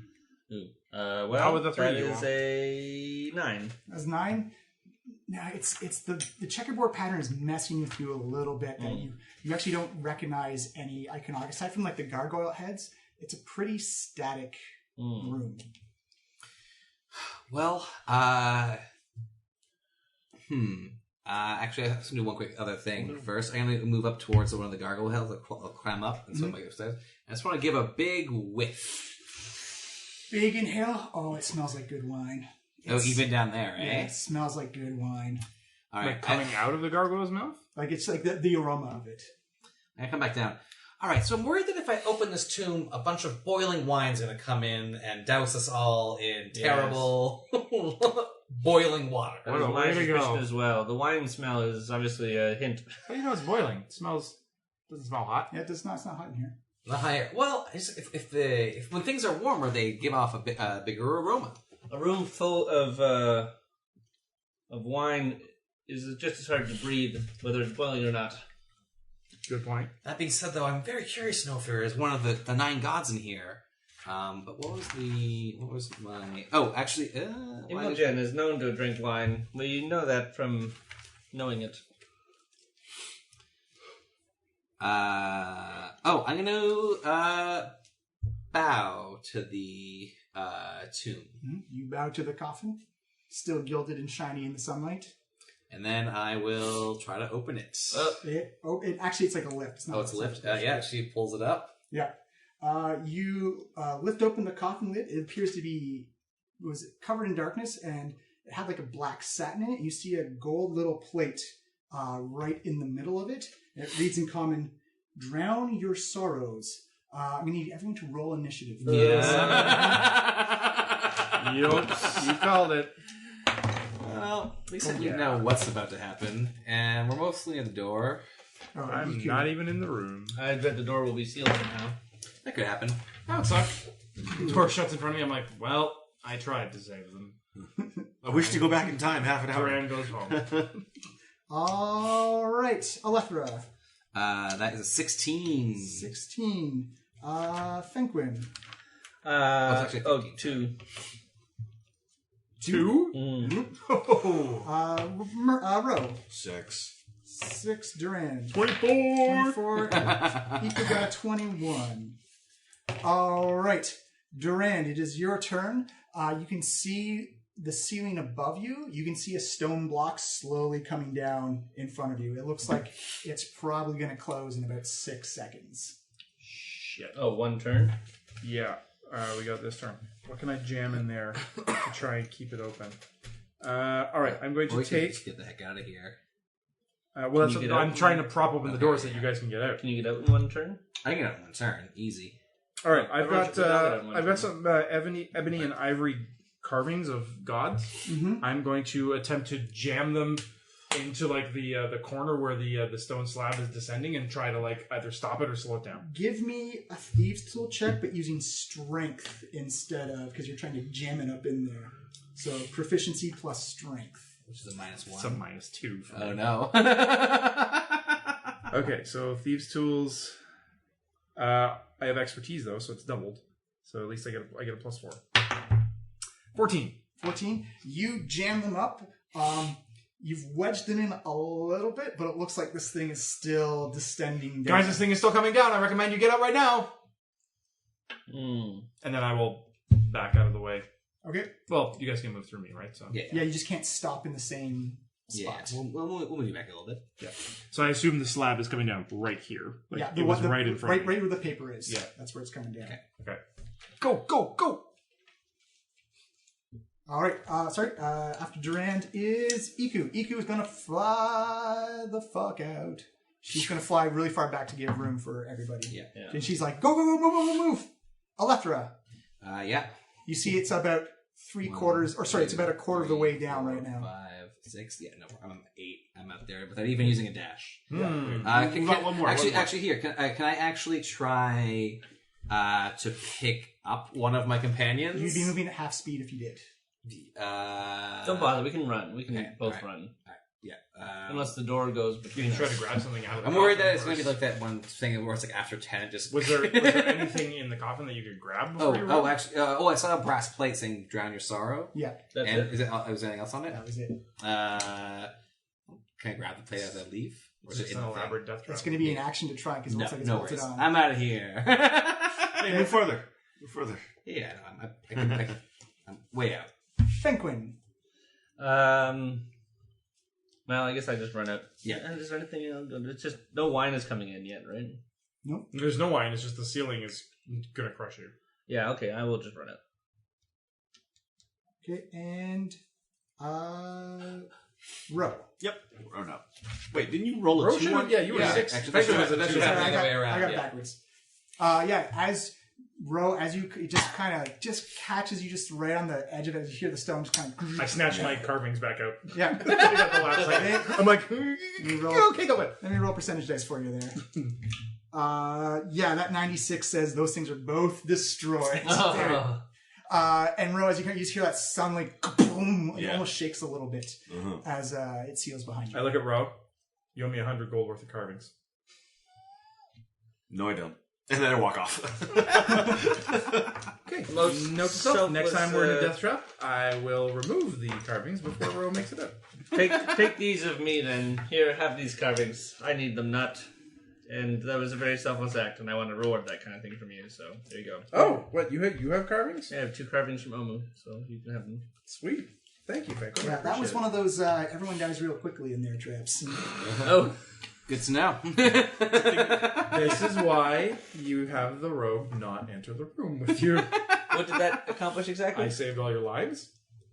Ooh. Well, How with the three that you is want? a 9. That's 9. Now it's the checkerboard pattern is messing with you a little bit. That you actually don't recognize any iconography aside from like the gargoyle heads. It's a pretty static room. Well, actually, I have to do one quick other thing first. I'm going to move up towards one of the gargoyle heads. I'll climb up, and so I'm going upstairs. I just want to give a big whiff. Big inhale. Oh, it smells like good wine. Even down there, eh? Yeah, it smells like good wine. All right. Like coming out of the gargoyle's mouth? Like it's like the aroma of it. I come back down. All right, so I'm worried that if I open this tomb, a bunch of boiling wine's going to come in and douse us all in terrible boiling water. That What was a my way to go. suspicion as well. The wine smell is obviously a hint. How do you know it's boiling? It doesn't smell hot. Yeah, it's not hot in here. The higher, well, if when things are warmer, they give off a bigger aroma. A room full of wine is just as hard to breathe, whether it's boiling or not. Good point. That being said, though, I'm very curious to know if there is one of the 9 gods in here. But what was my? Oh, actually, Imogen is known to drink wine. We know that from knowing it. I'm gonna bow to the tomb, You bow to the coffin, still gilded and shiny in the sunlight. and then I will try to open it. Actually, it's like a lift. It's not It's a lift. Yeah, she pulls it up. Yeah. You lift open the coffin lid. It appears to be was covered in darkness, and it had like a black satin in it. You see a gold little plate right in the middle of it. And it reads in common, "Drown your sorrows." We need everyone to roll initiative. Yup, you called it. Well, at least you know what's about to happen, and we're mostly at the door. Oh, I'm you not even in the room. I bet the door will be sealed somehow. That could happen. That would suck. The door shuts in front of me. I'm like, well, I tried to save them. I wish to go back in time half an hour. Duran goes home. All right, Alethra. That is a 16. 16. Fenquen. actually 15. 2. 2? Ro. 6. 6. Duran. 24! 24. Ika got 21. All right. Duran, it is your turn. You can see the ceiling above you. You can see a stone block slowly coming down in front of you. It looks like it's probably going to close in about 6 seconds. Shit. Oh, one turn? Yeah, we got this turn. What can I jam in there to try and keep it open? All right, I'm going to We can take... just get the heck out of here. well, that's Can you what, get I'm out? trying to prop open the door so Okay. that you guys can get out. Can you get out in one turn? I can get out one turn. Easy. All right, I've Everyone should put that on one got turn. some ebony and ivory carvings of gods. Mm-hmm. I'm going to attempt to jam them into like the corner where the stone slab is descending and try to like either stop it or slow it down. Give me a thieves tool check, but using strength instead of, because you're trying to jam it up in there. So proficiency plus strength. Which is a -1. It's a -2 for Oh me. no. Okay, so thieves tools. I have expertise though, so it's doubled. So at least I get a +4. 14. 14. You jam them up. You've wedged them in a little bit, but it looks like this thing is still descending down. Guys, this thing is still coming down. I recommend you get up right now. Mm. And then I will back out of the way. Okay. Well, you guys can move through me, right? So Yeah, you just can't stop in the same Yeah, spot. we'll move you back a little bit. So I assume the slab is coming down right here. Like, Yeah, it was right in front of me. Right where the paper is. Yeah. That's where it's coming down. Okay. go. All right. After Durand is Iku. Iku is gonna fly the fuck out. She's gonna fly really far back to give room for everybody. Yeah. And she's like, go, move. Alethra. Yeah. You see, it's about it's about a quarter of the way down right now. 5, 6. Yeah, no, I'm 8. I'm out there without even using a dash. Hmm. We've got one more. Actually, here, can I actually try to pick up one of my companions? You'd be moving at half speed if you did. Don't bother. We can run. We can both alright. run. Yeah. Unless the door goes You between can us. try to grab something out of the I'm worried coffin that it's going to first. be like that one thing where it's like after 10 it just... Was there anything in the coffin that you could grab before you rolled? actually, I saw a brass plate saying "Drown Your Sorrow." Yeah, That's And it. is there anything else on it? that was it. Can I grab the plate as I leave? Or Is is it it an in the thing? elaborate death trap? It's going to be an action to try because it No, looks like it's no bolted worries. on. I'm out of here. Hey, move further. Move further. Yeah, I'm way out. Fenquen. Well, I guess I just run out. Yeah. And is there anything else? It's just no wine is coming in yet, right? There's no wine. It's just the ceiling is going to crush you. Yeah. Okay. I will just run out. Okay, and Ro. Yep. Oh no. Wait, didn't you roll a Roshan, 2-1? yeah, you were Yeah, 6. actually, Thank you, that's that's right. just Yeah. happening. the other way around, I got it yeah. backwards. As Ro, as you it just kind of just catches you just right on the edge of it. As you hear the stone just kind of. I snatched my carvings back out. Yeah. I got the last second. I'm like, You roll- okay, go ahead. Let me roll percentage dice for you there. That 96 says those things are both destroyed. And Ro, as you just hear that sound like boom, it Yeah. almost shakes a little bit as it seals behind you. I look at Ro. You owe me 100 gold worth of carvings. No, I don't. And then I walk off. Okay. Most Note to self, next selfless, time we're in a death trap, I will remove the carvings before Ro makes it up. Take these of me then. Here, have these carvings. I need them not. And that was a very selfless act, and I want to reward that kind of thing from you. So there you go. Oh, what, you have carvings? I have 2 carvings from Omu, so you can have them. Sweet. Thank you, Fenquen. Yeah, that was one of those everyone dies real quickly in their traps. Oh, Good to know. This is why you have the rogue not enter the room with you. what did that accomplish exactly? I saved all your lives.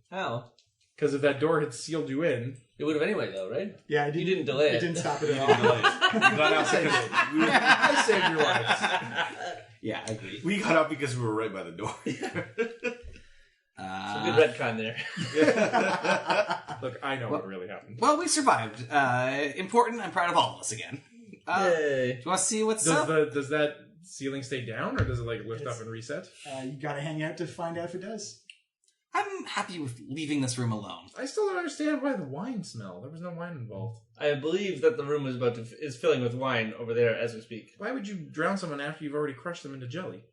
How? Because if that door had sealed you in... It would have anyway, though, right? Yeah, You didn't delay It it. didn't stop it at all. I saved your lives. Yeah, I agree. We got out because we were right by the door. Some good retcon there. Look, I know what really happened. Well, we survived. Important. I'm proud of all of us again. Do Yay. you want to see what's up? Does that ceiling stay down, or does it like lift up and reset? You gotta hang out to find out if it does. I'm happy with leaving this room alone. I still don't understand why the wine smell. There was no wine involved. I believe that the room is filling with wine over there as we speak. Why would you drown someone after you've already crushed them into jelly?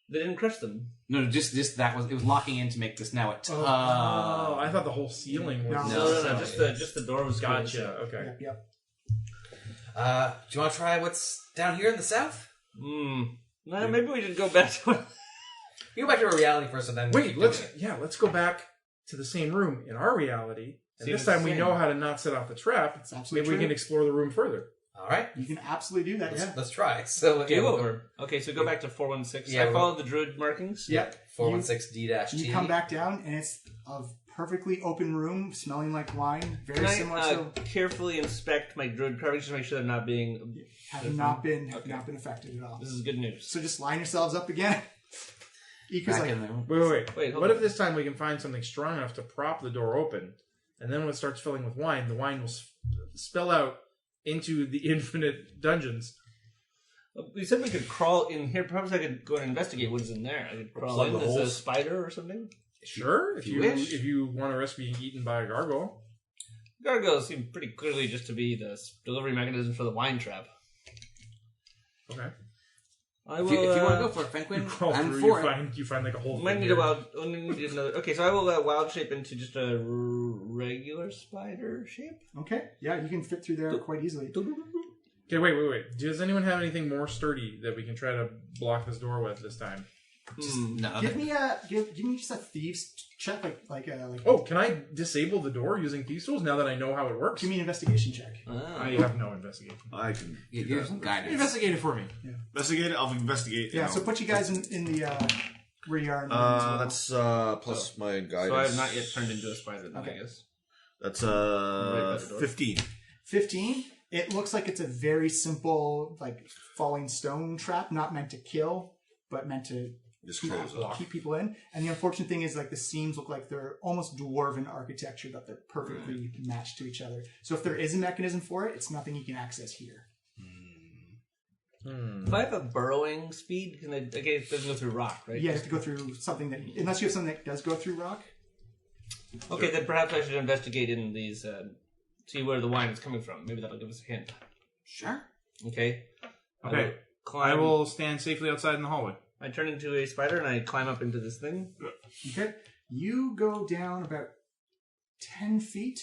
They didn't crush them. No, just it was locking in to make this now a tub. Oh, I thought the whole ceiling was. No. Just the door was Gotcha. Okay. Yep. Do you want to try what's down here in the south? Well, maybe we should go back to We go back to our reality first, and then Wait, keep let's doing it. let's go back to the same room in our reality. And See this if it's time the we same. know how to not set off the trap. It's absolutely Maybe we true. can explore the room further. All right, You can absolutely do that. Yeah. let's try. So Game we'll go- over. Okay, so go back to 416. Yeah, I we'll- followed the druid markings. Yep. 416D-T. You come back down, and it's a perfectly open room, smelling like wine, very Can similar I to carefully inspect my druid carvings to make sure they're not being... have not been affected at all. This is good news. So just line yourselves up again. Iku's back like, in there. Wait. Hold What on. if this time we can find something strong enough to prop the door open, and then when it starts filling with wine, the wine will spill out into the infinite dungeons? We said we could crawl in here. Perhaps I could go and investigate what is in there. I could crawl Plug in the as a holes. spider or something. Sure, If you wish. if you want to risk being eaten by a gargoyle. Gargoyles seem pretty clearly just to be the delivery mechanism for the wine trap. Okay. I If will. you want to go for it, You Fenquen, crawl I'm through, for you it. find like a whole Might thing need here. need another. Okay, so I will wild shape into just a regular spider shape. Okay, yeah, you can fit through there quite easily. Okay, wait. Does anyone have anything more sturdy that we can try to block this door with this time? No. Give me just a thieves check, like. Oh, can I disable the door using thieves tools now that I know how it works? Give me an investigation check. I have no investigation. I can Give some guidance. Investigate it for me. investigate it. I'll investigate. Yeah, so put you guys in the where you are. That's plus my guidance. So I have not yet turned into a spider. Then, Okay. I guess. That's by the door. 15. 15. It looks like it's a very simple, like falling stone trap, not meant to kill, but meant to Just close off. keep people in. And the unfortunate thing is, like, the seams look like they're almost dwarven architecture, that they're perfectly matched to each other. So if there is a mechanism for it, it's nothing you can access here. If I have a burrowing speed, can I? Okay, it doesn't go through rock, right? You have to go through something that, unless you have something that does go through rock. Okay, then perhaps I should investigate in these. See where the wine is coming from. Maybe that'll give us a hint. Sure. Okay. Okay. Climb. I will stand safely outside in the hallway. I turn into a spider and I climb up into this thing. Okay. You go down about 10 feet,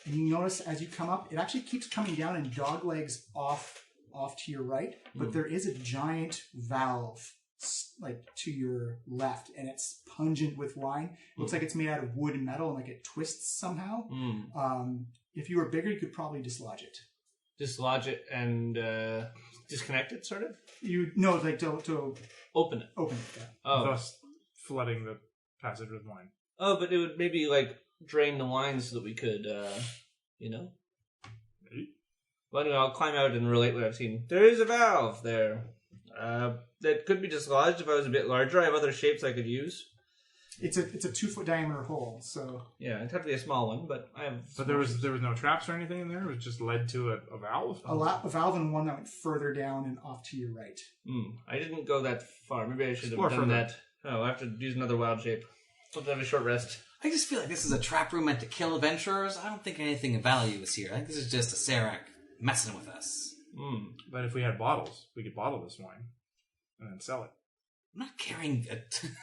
and you notice as you come up, it actually keeps coming down in dog legs off to your right, but there is a giant valve like to your left, and it's pungent with wine. Looks like it's made out of wood and metal, and like it twists somehow. If you were bigger, you could probably dislodge it. Dislodge it and disconnect it, sort of? Like to Open it. open it. Yeah. Oh. Thus flooding the passage with wine. Oh, but it would maybe, like, drain the wine so that we could, you know? Maybe. Well, anyway, I'll climb out and relate what I've seen. There is a valve there. That could be dislodged if I was a bit larger. I have other shapes I could use. It's a 2-foot diameter hole, so Yeah, it'd have to be a small one, but I have... But there was no traps or anything in there? It was just led to a valve? a valve and one that went further down and off to your right. I didn't go that far. Maybe I should Explore have done further. that. Oh, I have to use another wild shape. Let's have a short rest. I just feel like this is a trap room meant to kill adventurers. I don't think anything of value is here. I think this is just a Serac messing with us. But if we had bottles, we could bottle this wine and then sell it. I'm not carrying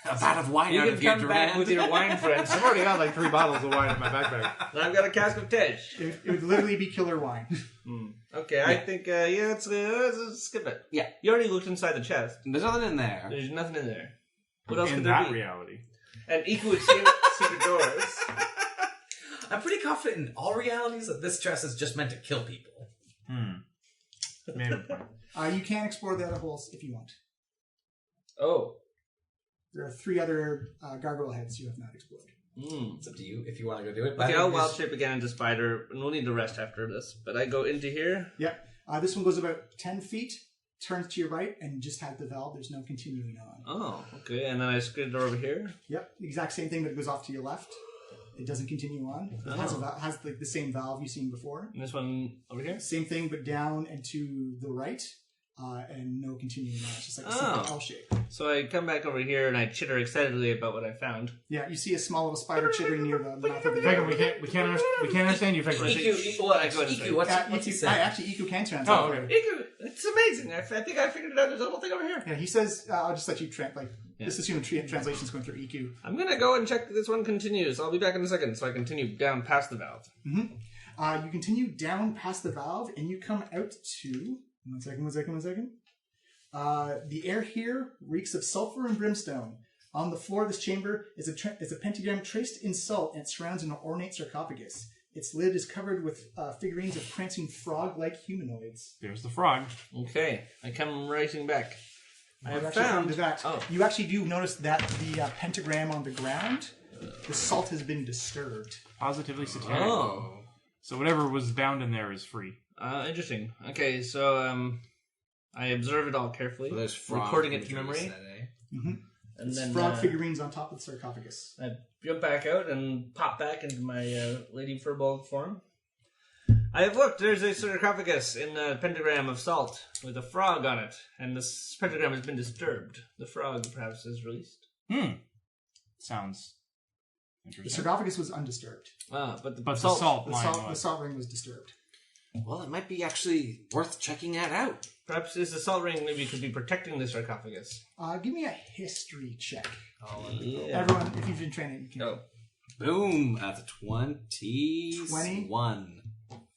a vat of wine You out can of your come back Durand. with your wine friends. I've already got like 3 bottles of wine in my backpack. And I've got a cask of Tej. It would literally be killer wine. Okay, I think, let's skip it. Yeah. You already looked inside the chest. There's nothing in there. There's nothing in there. What else In could there that be? reality. And Iku would see the doors. I'm pretty confident in all realities that this chest is just meant to kill people. Maybe a point. You can explore the other holes if you want. Oh. There are 3 other gargoyle heads you have not explored. It's up to you if you want to go do it. Okay, I'll wild shape again into spider, and we'll need to rest after this. But I go into here. Yep. This one goes about 10 feet, turns to your right, and just has the valve. There's no continuing on. Oh, okay. And then I scooted over here. Yep. Exact same thing, but it goes off to your left. It doesn't continue on. It has like the same valve you've seen before. And this one over here? Same thing, but down and to the right, and no continuing on. It's just like a simple L shape. So I come back over here and I chitter excitedly about what I found. Yeah, you see a small little spider chittering near the mouth of the Fenquen, we can't understand you, Fenquen. Iku, what's he saying? Actually, Iku can translate. Oh, for okay. you. Iku, it's amazing. I think I figured it out. There's a little thing over here. Yeah, he says, I'll just let you just assume translation's going through EQ. I'm going to go and check that this one continues. I'll be back in a second, so I continue down past the valve. You continue down past the valve, and you come out to... One second. The air here reeks of sulfur and brimstone. On the floor of this chamber is a pentagram traced in salt, and it surrounds an ornate sarcophagus. Its lid is covered with figurines of prancing frog-like humanoids. There's the frog. Okay, I come racing back. I have Actually, found... to that. Oh. You actually do notice that the pentagram on the ground, the salt has been disturbed. Positively satanic. Oh. So whatever was bound in there is free. Interesting. Okay, so I observe it all carefully, There's frog recording it to imagery, memory. Mm-hmm. And It's then frog figurines on top of the sarcophagus. I jump back out and pop back into my Lady Furball form. I have looked. There's a sarcophagus in a pentagram of salt with a frog on it, and this pentagram has been disturbed. The frog perhaps is released. Sounds The interesting. sarcophagus was undisturbed. But the But salt. the salt line The was. salt ring was disturbed. Well, it might be actually worth checking that out. Perhaps this assault ring maybe could be protecting the sarcophagus. Give me a history check. Oh, yeah. Everyone, if you've been training, you can. No. Boom! That's a 21. 20?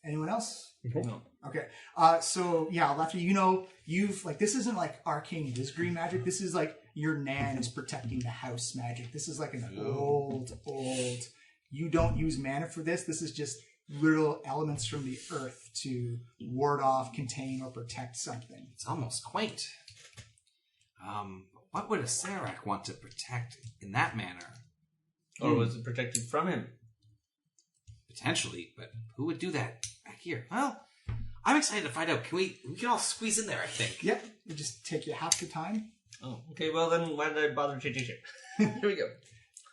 Anyone else? No. Okay. So yeah, Lefty, you've like this isn't like arcane wizardry magic. This is like your nan is protecting the house magic. This is like an old. You don't use mana for this. This is just little elements from the earth to ward off, contain, or protect something. It's almost quaint. What would a Serac want to protect in that manner? Or was it protected from him? Potentially, but who would do that back here? Well, I'm excited to find out. We can all squeeze in there, I think. Yep. It just take you half the time. Oh, okay. Well, then why did I bother changing shit? Here we go.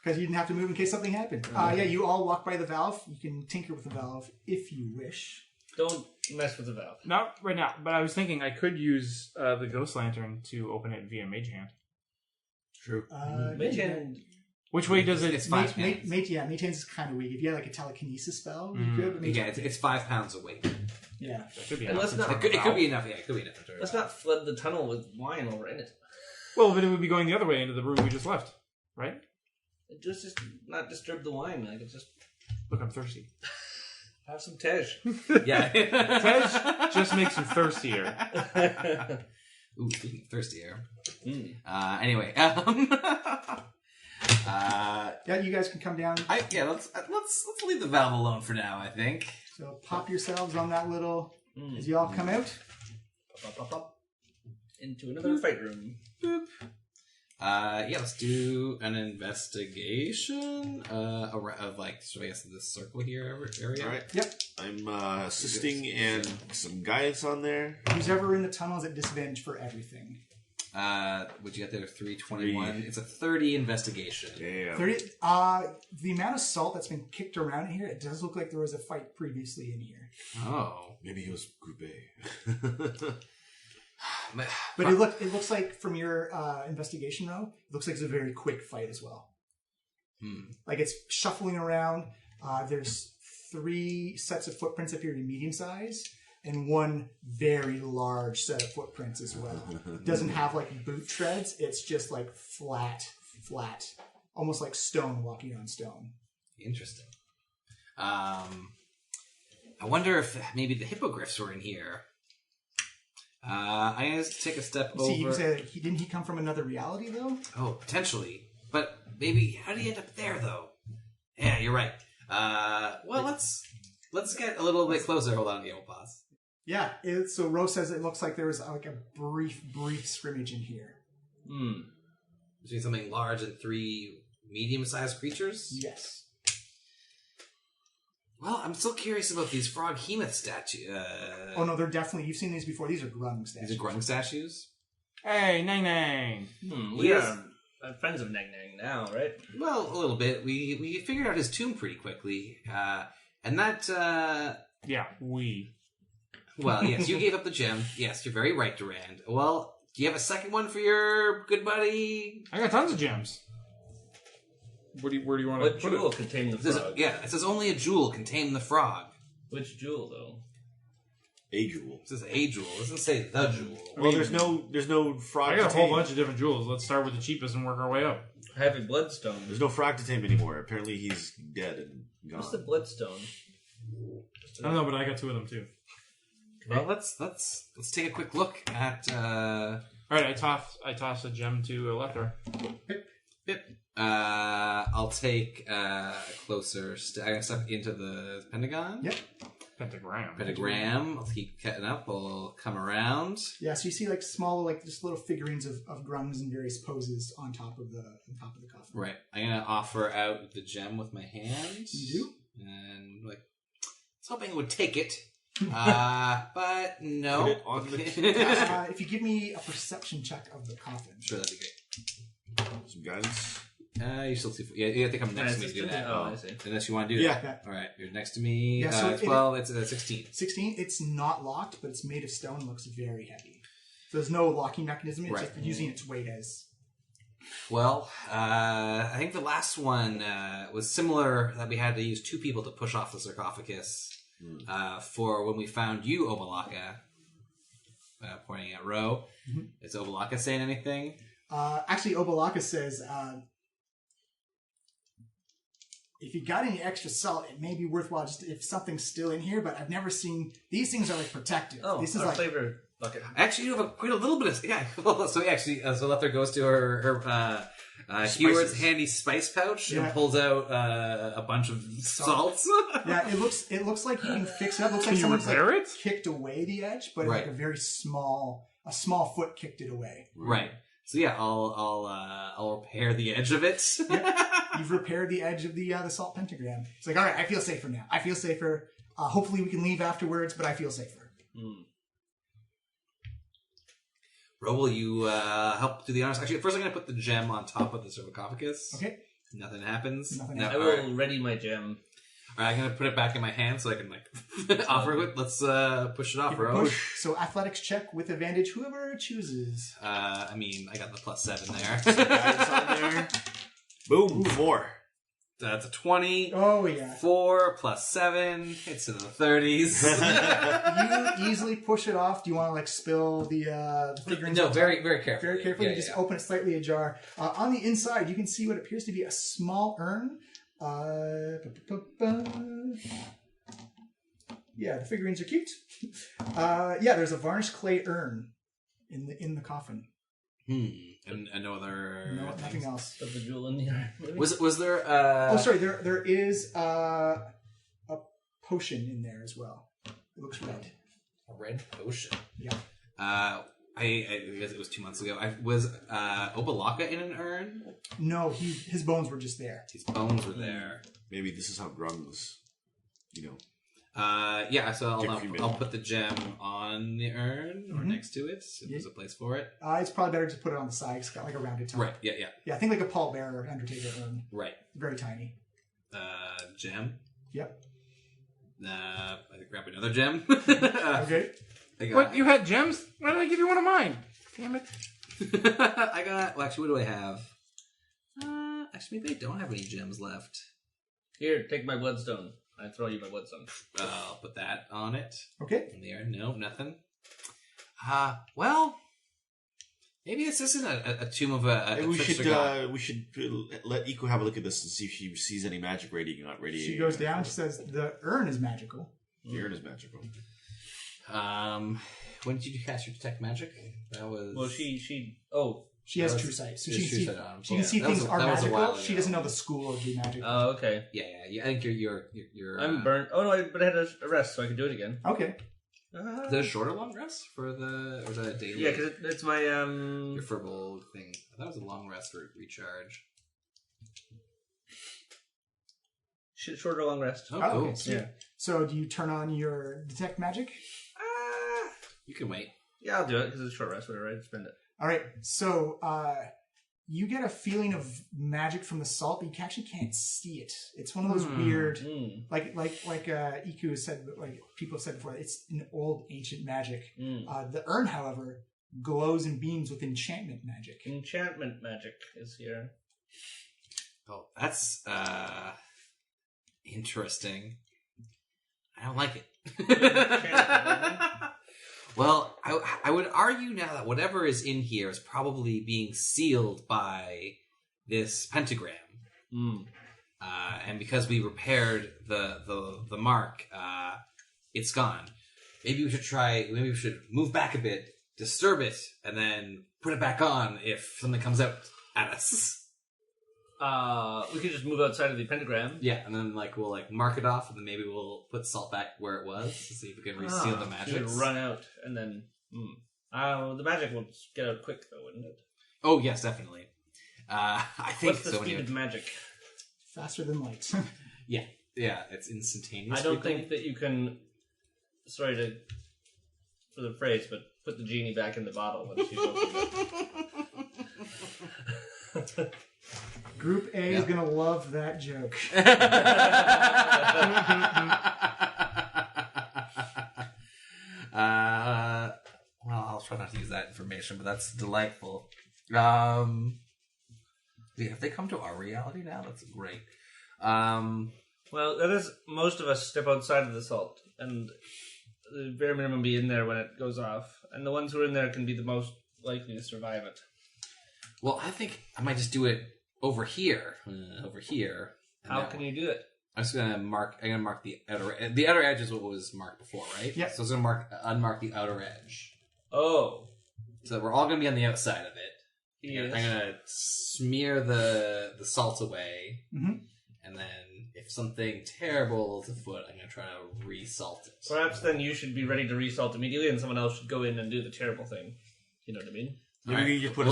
Because you didn't have to move in case something happened. Yeah, you all walk by the valve. You can tinker with the valve if you wish. Don't mess with the valve. Not right now, but I was thinking I could use the ghost lantern to open it via mage hand. True. Mage hand. Which way does it? It's 5 pounds. Mage hands is kind of weak. If you had like a telekinesis spell, you could. But Yeah, it's 5 pounds of weight. yeah. That should be And enough let's to not- turn It could the be valve. enough. Yeah, it could be enough. Let's not flood the tunnel with wine over in it. Well, but it would be going the other way into the room we just left, right? Just not disturb the wine. Like it's just Look, I'm thirsty. have some tej. Yeah. Tej just makes you thirstier. Ooh, speaking of thirsty air. Mm. Anyway, Yeah, you guys can come down. let's leave the valve alone for now. I think. So pop yourselves on that little. As you all come out. Pop, pop, pop. Into another fight room. Boop. Let's do an investigation of like, so I guess this circle here area. All right. Yep. I'm assisting and some guidance on there. Who's ever in the tunnels at disadvantage for everything. What'd you get there? 321. It's a 30 investigation. Yeah. 30. The amount of salt that's been kicked around in here, it does look like there was a fight previously in here. Oh. Maybe he was Group A. But it looks like from your investigation row, it looks like it's a very quick fight as well. Like it's shuffling around. There's 3 sets of footprints up here in medium size, and 1 very large set of footprints as well. It doesn't have like boot treads. It's just like flat, almost like stone walking on stone. Interesting. I wonder if maybe the hippogriffs were in here. I just take a step over. See, you can say that didn't he come from another reality though? Oh, potentially. But maybe how do you end up there though? Yeah, you're right. Well, let's get a little bit closer. Hold on, we'll pause. Yeah. So Rose says it looks like there was like a brief scrimmage in here. Between something large and 3 medium-sized creatures? Yes. Well, I'm still curious about these frog hemoth statues. Oh no, they're definitely. You've seen these before. These are grung statues. These are grung statues? Hey, Nang Nang. We are friends of Nang Nang now, right? Well, a little bit. We figured out his tomb pretty quickly. And that, Yeah, we. well, yes, you gave up the gem. Yes, you're very right, Durand. Well, do you have a second one for your good buddy? I got tons of gems. Where do you want to What put jewel it? contained the It says, frog? yeah, it says only a jewel contained the frog. Which jewel, though? A jewel. It says a jewel. It doesn't say the jewel. Well, there's no frog. I got a to whole tame. bunch of different jewels. Let's start with the cheapest and work our way up. Heavy bloodstone. There's no frog to tame anymore. Apparently, he's dead and gone. What's the bloodstone? I don't know, but I got 2 of them too. Well, let's take a quick look at. All right, I toss a gem to Electra. Yep. I'll take a closer. I'm gonna step into the pentagon. Yep. Pentagram. I'll keep cutting up. We'll come around. Yeah. So you see like small, like just little figurines of grungs in various poses on top of the coffin. Right. I'm gonna offer out the gem with my hand. You And like, I was hoping it would take it. But no. Put it on the if you give me a perception check of the coffin. Sure, that'd be great. Some guidance. You still see. Yeah, I think I'm next to me to do that. Oh, I see. Unless you want to do Yeah. that. Yeah. All right, you're next to me. Yeah, so 12. It's 16. 16. It's not locked, but it's made of stone. Looks very heavy. So there's no locking mechanism. It's Right. just using its weight as. Well, I think the last one was similar. That we had to use 2 people to push off the sarcophagus for when we found you, Omalaka. pointing at Ro. Mhm. Is Obalaka saying anything? Actually, Obalaka says, if you got any extra salt, it may be worthwhile just if something's still in here, but I've never seen... These things are like protective. Oh, this is our like flavor bucket. Actually, you have quite a little bit of... Yeah. So actually, so Luther goes to her Heward's handy spice pouch and pulls out a bunch of salts. Yeah, it looks like you can fix it up. It looks like you someone's repair it? kicked away the edge, but like a very small foot kicked it away. Right. So yeah, I'll repair the edge of it. You've repaired the edge of the salt pentagram. It's like, all right, I feel safer now. I feel safer. Hopefully we can leave afterwards, but I feel safer. Ro, will you help do the honors? Actually, first I'm going to put the gem on top of the sarcophagus. Okay. Nothing happens. I will ready my gem. All right, I'm going to put it back in my hand so I can like offer it. Let's push it off, Ro. Push. So athletics check with advantage, whoever chooses. I mean, I got the +7 there. Guys on there. Boom, 4. That's a 20. Oh, yeah. 4 + 7. It's in the 30s. You easily push it off. Do you want to like spill the figurines? No, on very, top? very carefully. Very carefully. Yeah, You just yeah. open it slightly ajar. On the inside, you can see what appears to be a small urn. Yeah, the figurines are cute. Yeah, there's a varnished clay urn in the coffin. And no other. No, nothing else. Put the jewel in the iron. Maybe? Was there? Oh, sorry. There is a potion in there as well. It looks red. A red potion. Yeah. I guess it was 2 months ago. Was Obalaka in an urn? No, his bones were just there. His bones were there. Maybe this is how Grung was, you know. Yeah, so Different I'll put the gem on the urn or next to it if there's a place for it. It's probably better to put it on the side. It's got like a rounded top. Right. Yeah. Yeah, I think like a pallbearer Undertaker urn. Right. Very tiny. Gem. Yep. I grab another gem. Okay. What? You had gems? Why did I give you one of mine? Damn it. I got... Well, actually, what do I have? Actually, maybe I don't have any gems left. Here, take my bloodstone. I throw you my bloodstone. I'll put that on it. Okay. In there. No, nothing. Well... Maybe this isn't a tomb of a Maybe we trickster god. should let Iko have a look at this and see if she sees any magic radiating, not radiating. She goes down. She says the urn is magical. The urn is magical. When did you cast your detect magic? That was... Well, she has That true was- sight, so she she has can true see. sight on. She can see That things was a- are that was a while magical. She ago. doesn't know the school of the magic. Oh, okay. Yeah. I think you're I'm burnt. Oh no, but I had a rest, so I can do it again. Okay. The shorter long rest for the daily. Yeah, because it's my your furball thing. I thought it was a long rest for recharge. shorter long rest. Oh, Oh, cool. okay. Sweet. Yeah. So do you turn on your detect magic? You can wait. Yeah, I'll do it because it's a short rest. Whatever, I just spend it. All right. So you get a feeling of magic from the salt, but you actually can't see it. It's one of those weird, like Iku said, like people have said before. It's an old ancient magic. The urn, however, glows and beams with enchantment magic. Enchantment magic is here. Oh, that's interesting. I don't like it. Well, I would argue now that whatever is in here is probably being sealed by this pentagram. And because we repaired the mark, it's gone. Maybe we should move back a bit, disturb it, and then put it back on if something comes out at us. We could just move outside of the pentagram. Yeah, and then we'll mark it off, and then maybe we'll put salt back where it was to see if we can reseal the magic. It would run out, and then the magic will get out quick, though, wouldn't it? Oh yes, definitely. I think What's the so. speed of magic? Faster than light. Yeah, it's instantaneous. I don't think that you can. Sorry for the phrase, but put the genie back in the bottle when she's opened it. Group A is gonna love that joke. Well, I'll try not to use that information, but that's delightful. Yeah, if they come to our reality now, that's great. Well, that is most of us step outside of the salt, and the bare minimum be in there when it goes off, and the ones who are in there can be the most likely to survive it. Well, I think I might just do it over here. Over here. How can you do it? I'm just gonna mark. I'm gonna mark the outer. The outer edge is what was marked before, right? Yep. So I was gonna unmark the outer edge, Oh, so that we're all gonna be on the outside of it. yes. I'm gonna smear the salt away, Mhm. and then if something terrible is afoot, I'm gonna try to re-salt it. Perhaps then you should be ready to resalt immediately, and someone else should go in and do the terrible thing. You know what I mean? Maybe you just put a,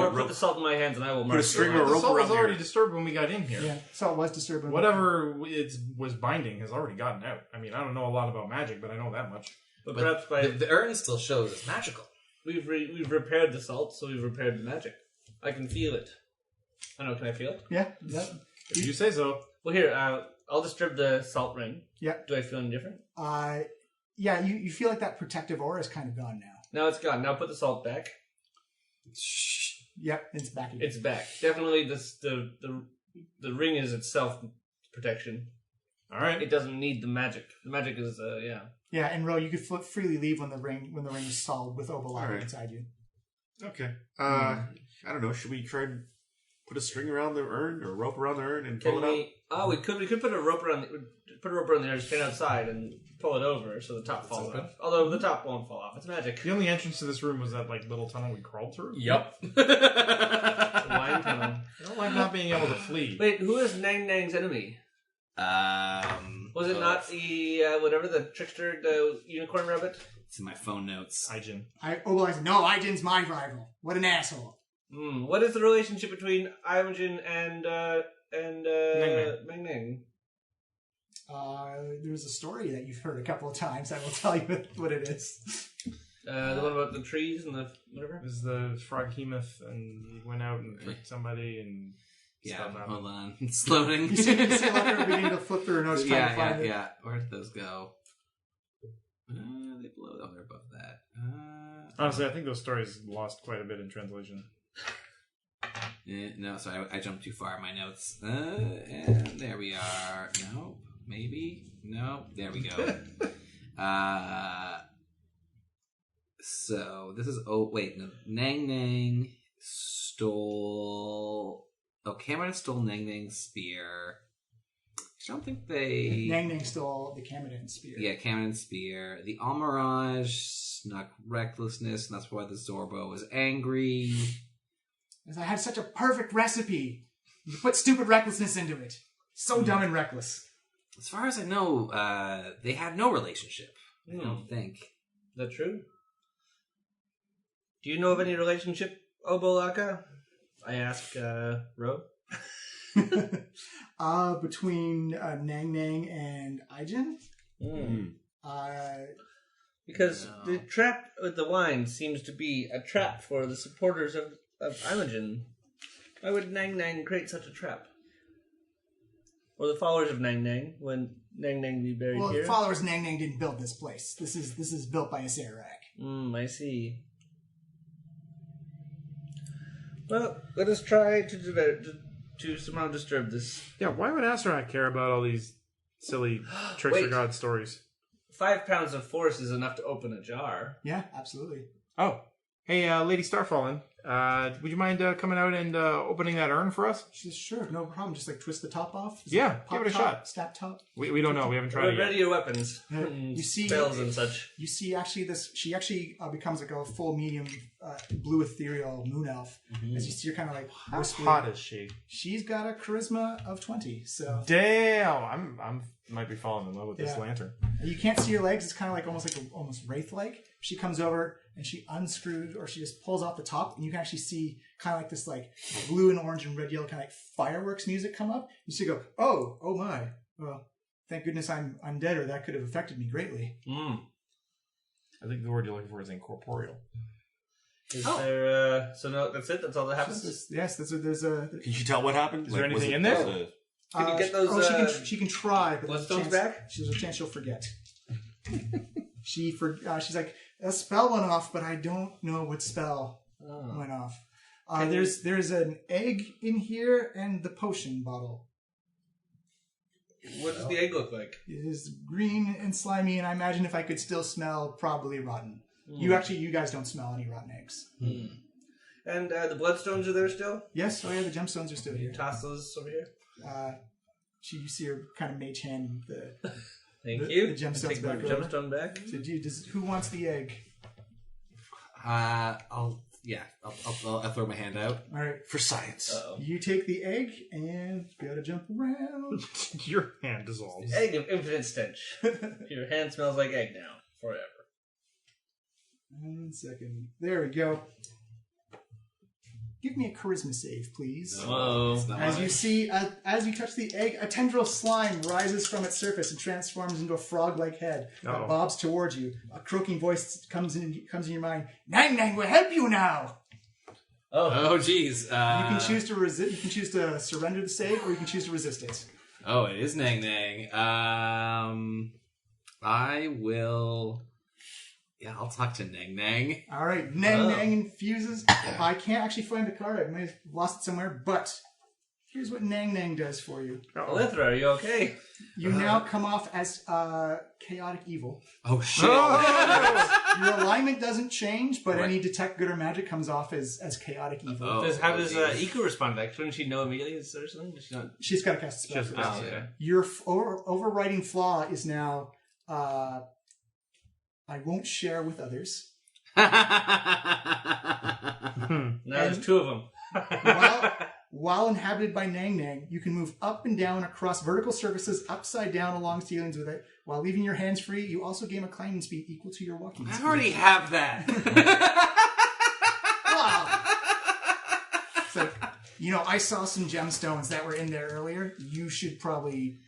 Or put the salt in my hands, and I will mark a string your or a The lines. rope salt was around already here. disturbed when we got in here. Yeah, salt was disturbing. Whatever it was binding has already gotten out. I mean, I don't know a lot about magic, but I know that much. But But perhaps by the urn still shows it's magical. we've repaired the salt, so we've repaired the magic. I can feel it. I don't know. Can I feel it? Yeah. If you say so. Well, here I'll disturb the salt ring. Yeah. Do I feel any different? Yeah. You feel like that protective aura is kind of gone now. Now it's gone. Now put the salt back. Yep, it's back again. It's back. Definitely, the ring is itself protection. All right. It doesn't need the magic. The magic is yeah. Yeah, and Ro, you could freely leave when the ring is solid with Obalaka Alright. inside you. Okay. I don't know. Should we try and put a string around the urn or a rope around the urn and pull Can it out? we? Oh, we could put a rope around the edge, stand outside, and pull it over so the top falls open. off. Although the top won't fall off. It's magic. The only entrance to this room was that like little tunnel we crawled through. Yep. Wine tunnel. I don't like not being able to flee. Wait, who is Nang Nang's enemy? Was it not the whatever the trickster, the unicorn rabbit? It's in my phone notes. Ijin. Obalaka, no, Ijin's my rival. What an asshole. What is the relationship between Imogen and Nang Nang? There's a story that you've heard a couple of times. I will tell you what it is. The one about the trees and the whatever? It was the Froghemoth, and he went out and tricked somebody, and Yeah, stuff happened. hold on. It's loading. You see Lucker beginning to flip through her notes trying to find it. Yeah. Where did those go? They blow. Oh, they're above that. Honestly, I think those stories lost quite a bit in translation. No, sorry, I jumped too far in my notes. And there we are. No, maybe. No, there we go. So this is. Oh wait, no. Nang Nang stole. Oh, Cameron stole Nang Nang's spear. I don't think they. Nang Nang stole the Cameron spear. Yeah, Cameron spear. The Almirage snuck recklessness, and that's why the Zorbo was angry. Because I had such a perfect recipe. You put stupid recklessness into it. So dumb and reckless. As far as I know, they had no relationship. I don't think. Is that true? Do you know of any relationship, Obolaka? I ask Ro. Between Nang Nang and Ijin? Because the trap with the wine seems to be a trap for the supporters of Imogen. Why would Nang Nang create such a trap? Or the followers of Nang Nang, when Nang Nang be buried Well, here? the followers of Nang Nang didn't build this place. This is built by a Sarak. I see. Well, let us try to somehow disturb this. Yeah, why would Astarak care about all these silly trickster Wait. god stories? 5 pounds of force is enough to open a jar. Yeah, absolutely. Oh, hey, Lady Starfallen, would you mind coming out and opening that urn for us? She says, sure, no problem. Just like twist the top off. Just Yeah, like, give pop it a top, shot. Snap top. We don't know. We haven't tried it Ready yet. your weapons. You see- spells and such. You see, actually, she actually becomes like a full medium blue ethereal moon elf. As you see her kind of like How wispy. hot is she? She's got a charisma of 20, so Damn, I'm might be falling in love with this Yeah. lantern. you can't see her legs. It's kind of like almost wraith-like. She comes over and she unscrews, or she just pulls off the top, and you can actually see kind of like this like blue and orange and red yellow kind of like fireworks music come up. You see, her go, oh my, well, thank goodness I'm dead, or that could have affected me greatly. I think the word you're looking for is incorporeal. Is there, so no, that's it? That's all that happens? Yes, there's a. Can you tell what happened? Is there was anything it- in there? was it- Can you get those, she can try, but there's a Bloodstones chance- back? There's a chance she'll forget. She's like, a spell went off, but I don't know what spell went off. There's an egg in here and the potion bottle. What does the egg look like? It is green and slimy, and I imagine if I could still smell, probably rotten. You guys don't smell any rotten eggs. And the bloodstones are there still? Yes, oh yeah, the gemstones are still here. Toss those over here. You see her kind of mage hand the Thank you. The gemstones Take my back over. gemstone back. So who wants the egg? I'll throw my hand out. All right, For science. Uh-oh. you take the egg and gotta jump around. Your hand dissolves. Egg of infinite stench. Your hand smells like egg now. Forever. 1 second. There we go. Give me a charisma save, please. Whoa. As you see, as you touch the egg, a tendril slime rises from its surface and transforms into a frog-like head that Uh-oh. bobs towards you. A croaking voice comes in your mind. Nang Nang will help you now. Oh, jeez. You can choose to resist. You can choose to surrender the save, or you can choose to resist it. Oh, it is Nang Nang. I will. Yeah, I'll talk to Nang Nang. All right, Nang Nang infuses. I can't actually find the card. I might have lost it somewhere. But here's what Nang Nang does for you. Alithra, are you okay? You now come off as chaotic evil. Oh shit! Your alignment doesn't change, but Right. any detect good or magic comes off as chaotic evil. Oh. How does Iku respond to that? Shouldn't she know immediately or something? Does she not? She's got to cast a spell. Just- first. Oh, okay. Your overriding flaw is now I won't share with others. Now there's two of them. While inhabited by Nang Nang, you can move up and down across vertical surfaces, upside down along ceilings with it. While leaving your hands free, you also gain a climbing speed equal to your walking I speed. already have that. Wow. So, I saw some gemstones that were in there earlier. You should probably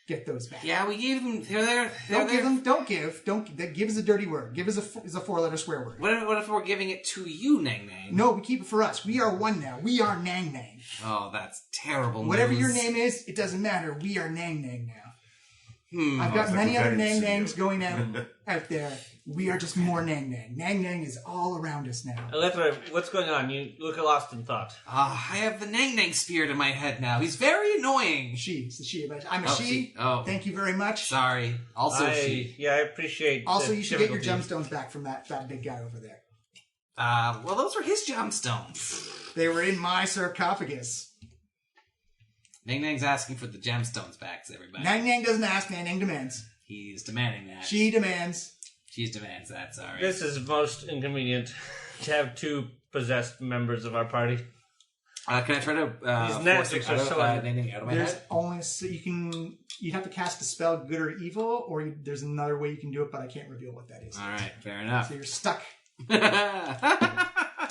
get those back. Yeah, we gave them. They're there. Don't give them. Don't give. Don't. That give is a dirty word. Give is a 4-letter swear word. What if we're giving it to you, Nang Nang? No, we keep it for us. We are one now. We are Nang Nang. Oh, that's terrible. Whatever news. your name is, it doesn't matter. We are Nang Nang now. I've Oh, got it's many like other a Nang guidance Nangs going out there. We are just more Nang Nang. Nang Nang is all around us now. Alithra, what's going on? You look lost in thought. I have the Nang Nang spirit in my head now. He's very annoying. It's a she. I'm a Oh, she. she. Oh. Thank you very much. Sorry. Also she. I appreciate. Also, the you should get your difficulty. gemstones back from that big guy over there. Well, those were his gemstones. They were in my sarcophagus. Nang Nang's asking for the gemstones back, everybody. Nang Nang doesn't ask, Nang Nang demands. He's demanding that. She demands. She demands that, sorry. This is most inconvenient to have two possessed members of our party. Can I try to These force magics it out are of, so Nang Nang out of my There's head? only so you'd have to cast a spell, good or evil, or there's another way you can do it, but I can't reveal what that is. Alright, fair enough. So you're stuck. I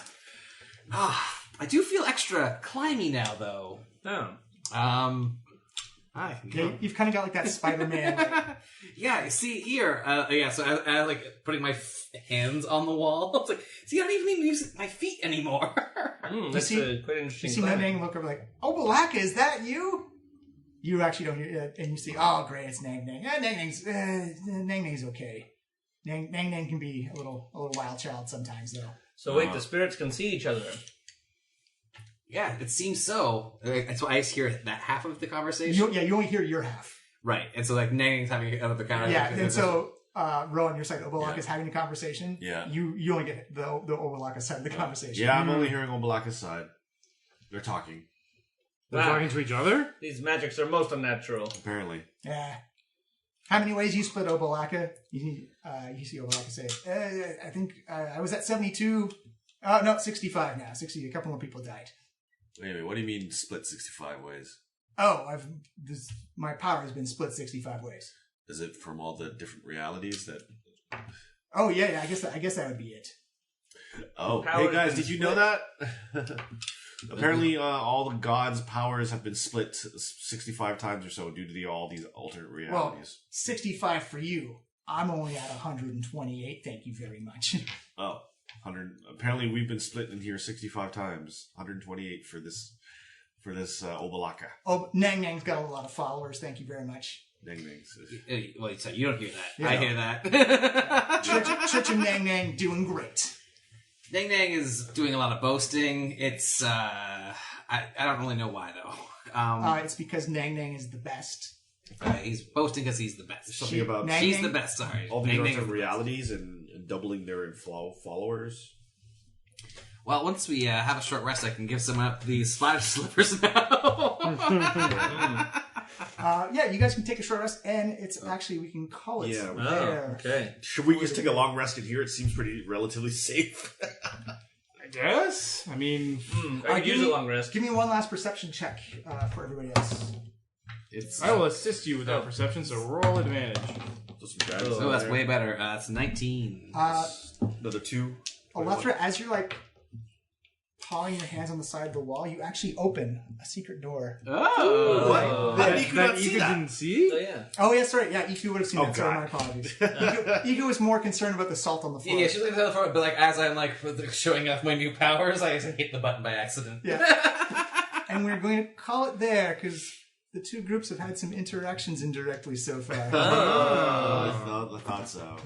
do feel extra climby now, though. Oh. I can Yeah, you've kind of got like that Spider-Man. Yeah, see here. So I like putting my hands on the wall. I was like, see, I don't even need to use my feet anymore. That's see- a quite You interesting. see Nang Nang look over like, oh, Balaka, is that you? You actually don't hear it, and you see, oh, great, it's Nang Nang. Nang Nang's okay. Nang Nang can be a little wild child sometimes, though. So wait, the spirits can see each other. Yeah, it seems so. That's why I just hear that half of the conversation. You only hear your half. Right, and so like Nang's having another conversation. Yeah, and so Rowan, your side, Obalaka's having a conversation. Yeah. You only get the Obalaka side of the conversation. Yeah, I'm only hearing Obalaka's side. They're talking, They're talking to each other? These magics are most unnatural. apparently. Yeah. How many ways you split Obalaka? You see Obalaka say, I think I was at 72. Oh, no, 65 now. 60. A couple more people died. Wait a minute, what do you mean split 65 ways? Oh, my power has been split 65 ways. Is it from all the different realities that... Oh, yeah, I guess that would be it. Oh, Power hey guys, has did you been know that? Apparently, all the gods' powers have been split 65 times or so due to all these alternate Well, realities. 65 for you. I'm only at 128. Thank you very much. Oh, 100. Apparently, we've been split in here 65 times. 128 for this Obalaka. Oh, Nang Nang's got a lot of followers. Thank you very much. Dang things. Wait, so you don't hear that. Yeah. I hear that. Church and Nang Nang doing great. Nang Nang is doing a lot of boasting. It's, I don't really know why, though. It's because Nang Nang is the best, He's boasting because he's the best. Something about Nang- He's the best, sorry. all the Nang Nang alternate is the best. realities and doubling their followers. Well, once we have a short rest, I can give someone up these splash slippers now. Yeah, you guys can take a short rest, and it's actually, we can call it Yeah, there. Okay. Should we just take a long rest in here? It seems pretty relatively safe. I guess. I mean, I could use a long rest. Give me one last perception check for everybody else. I will assist you with that perception, so roll advantage. Just some guidance Oh, in that's there. way better. It's 19. Another 2. Alethra, as you're like pawing your hands on the side of the wall, you actually open a secret door. Oh! What? How did Iku not see Iku that? didn't see? So yeah. Oh, yeah, sorry. Yeah, Iku would have seen Oh, that. Sorry, God. my apologies. Iku was more concerned about the salt on the floor. Yeah, she's looking at the front, but like as I'm like showing off my new powers, I hit the button by accident. Yeah. And we're going to call it there, because the two groups have had some interactions indirectly so far. I thought so.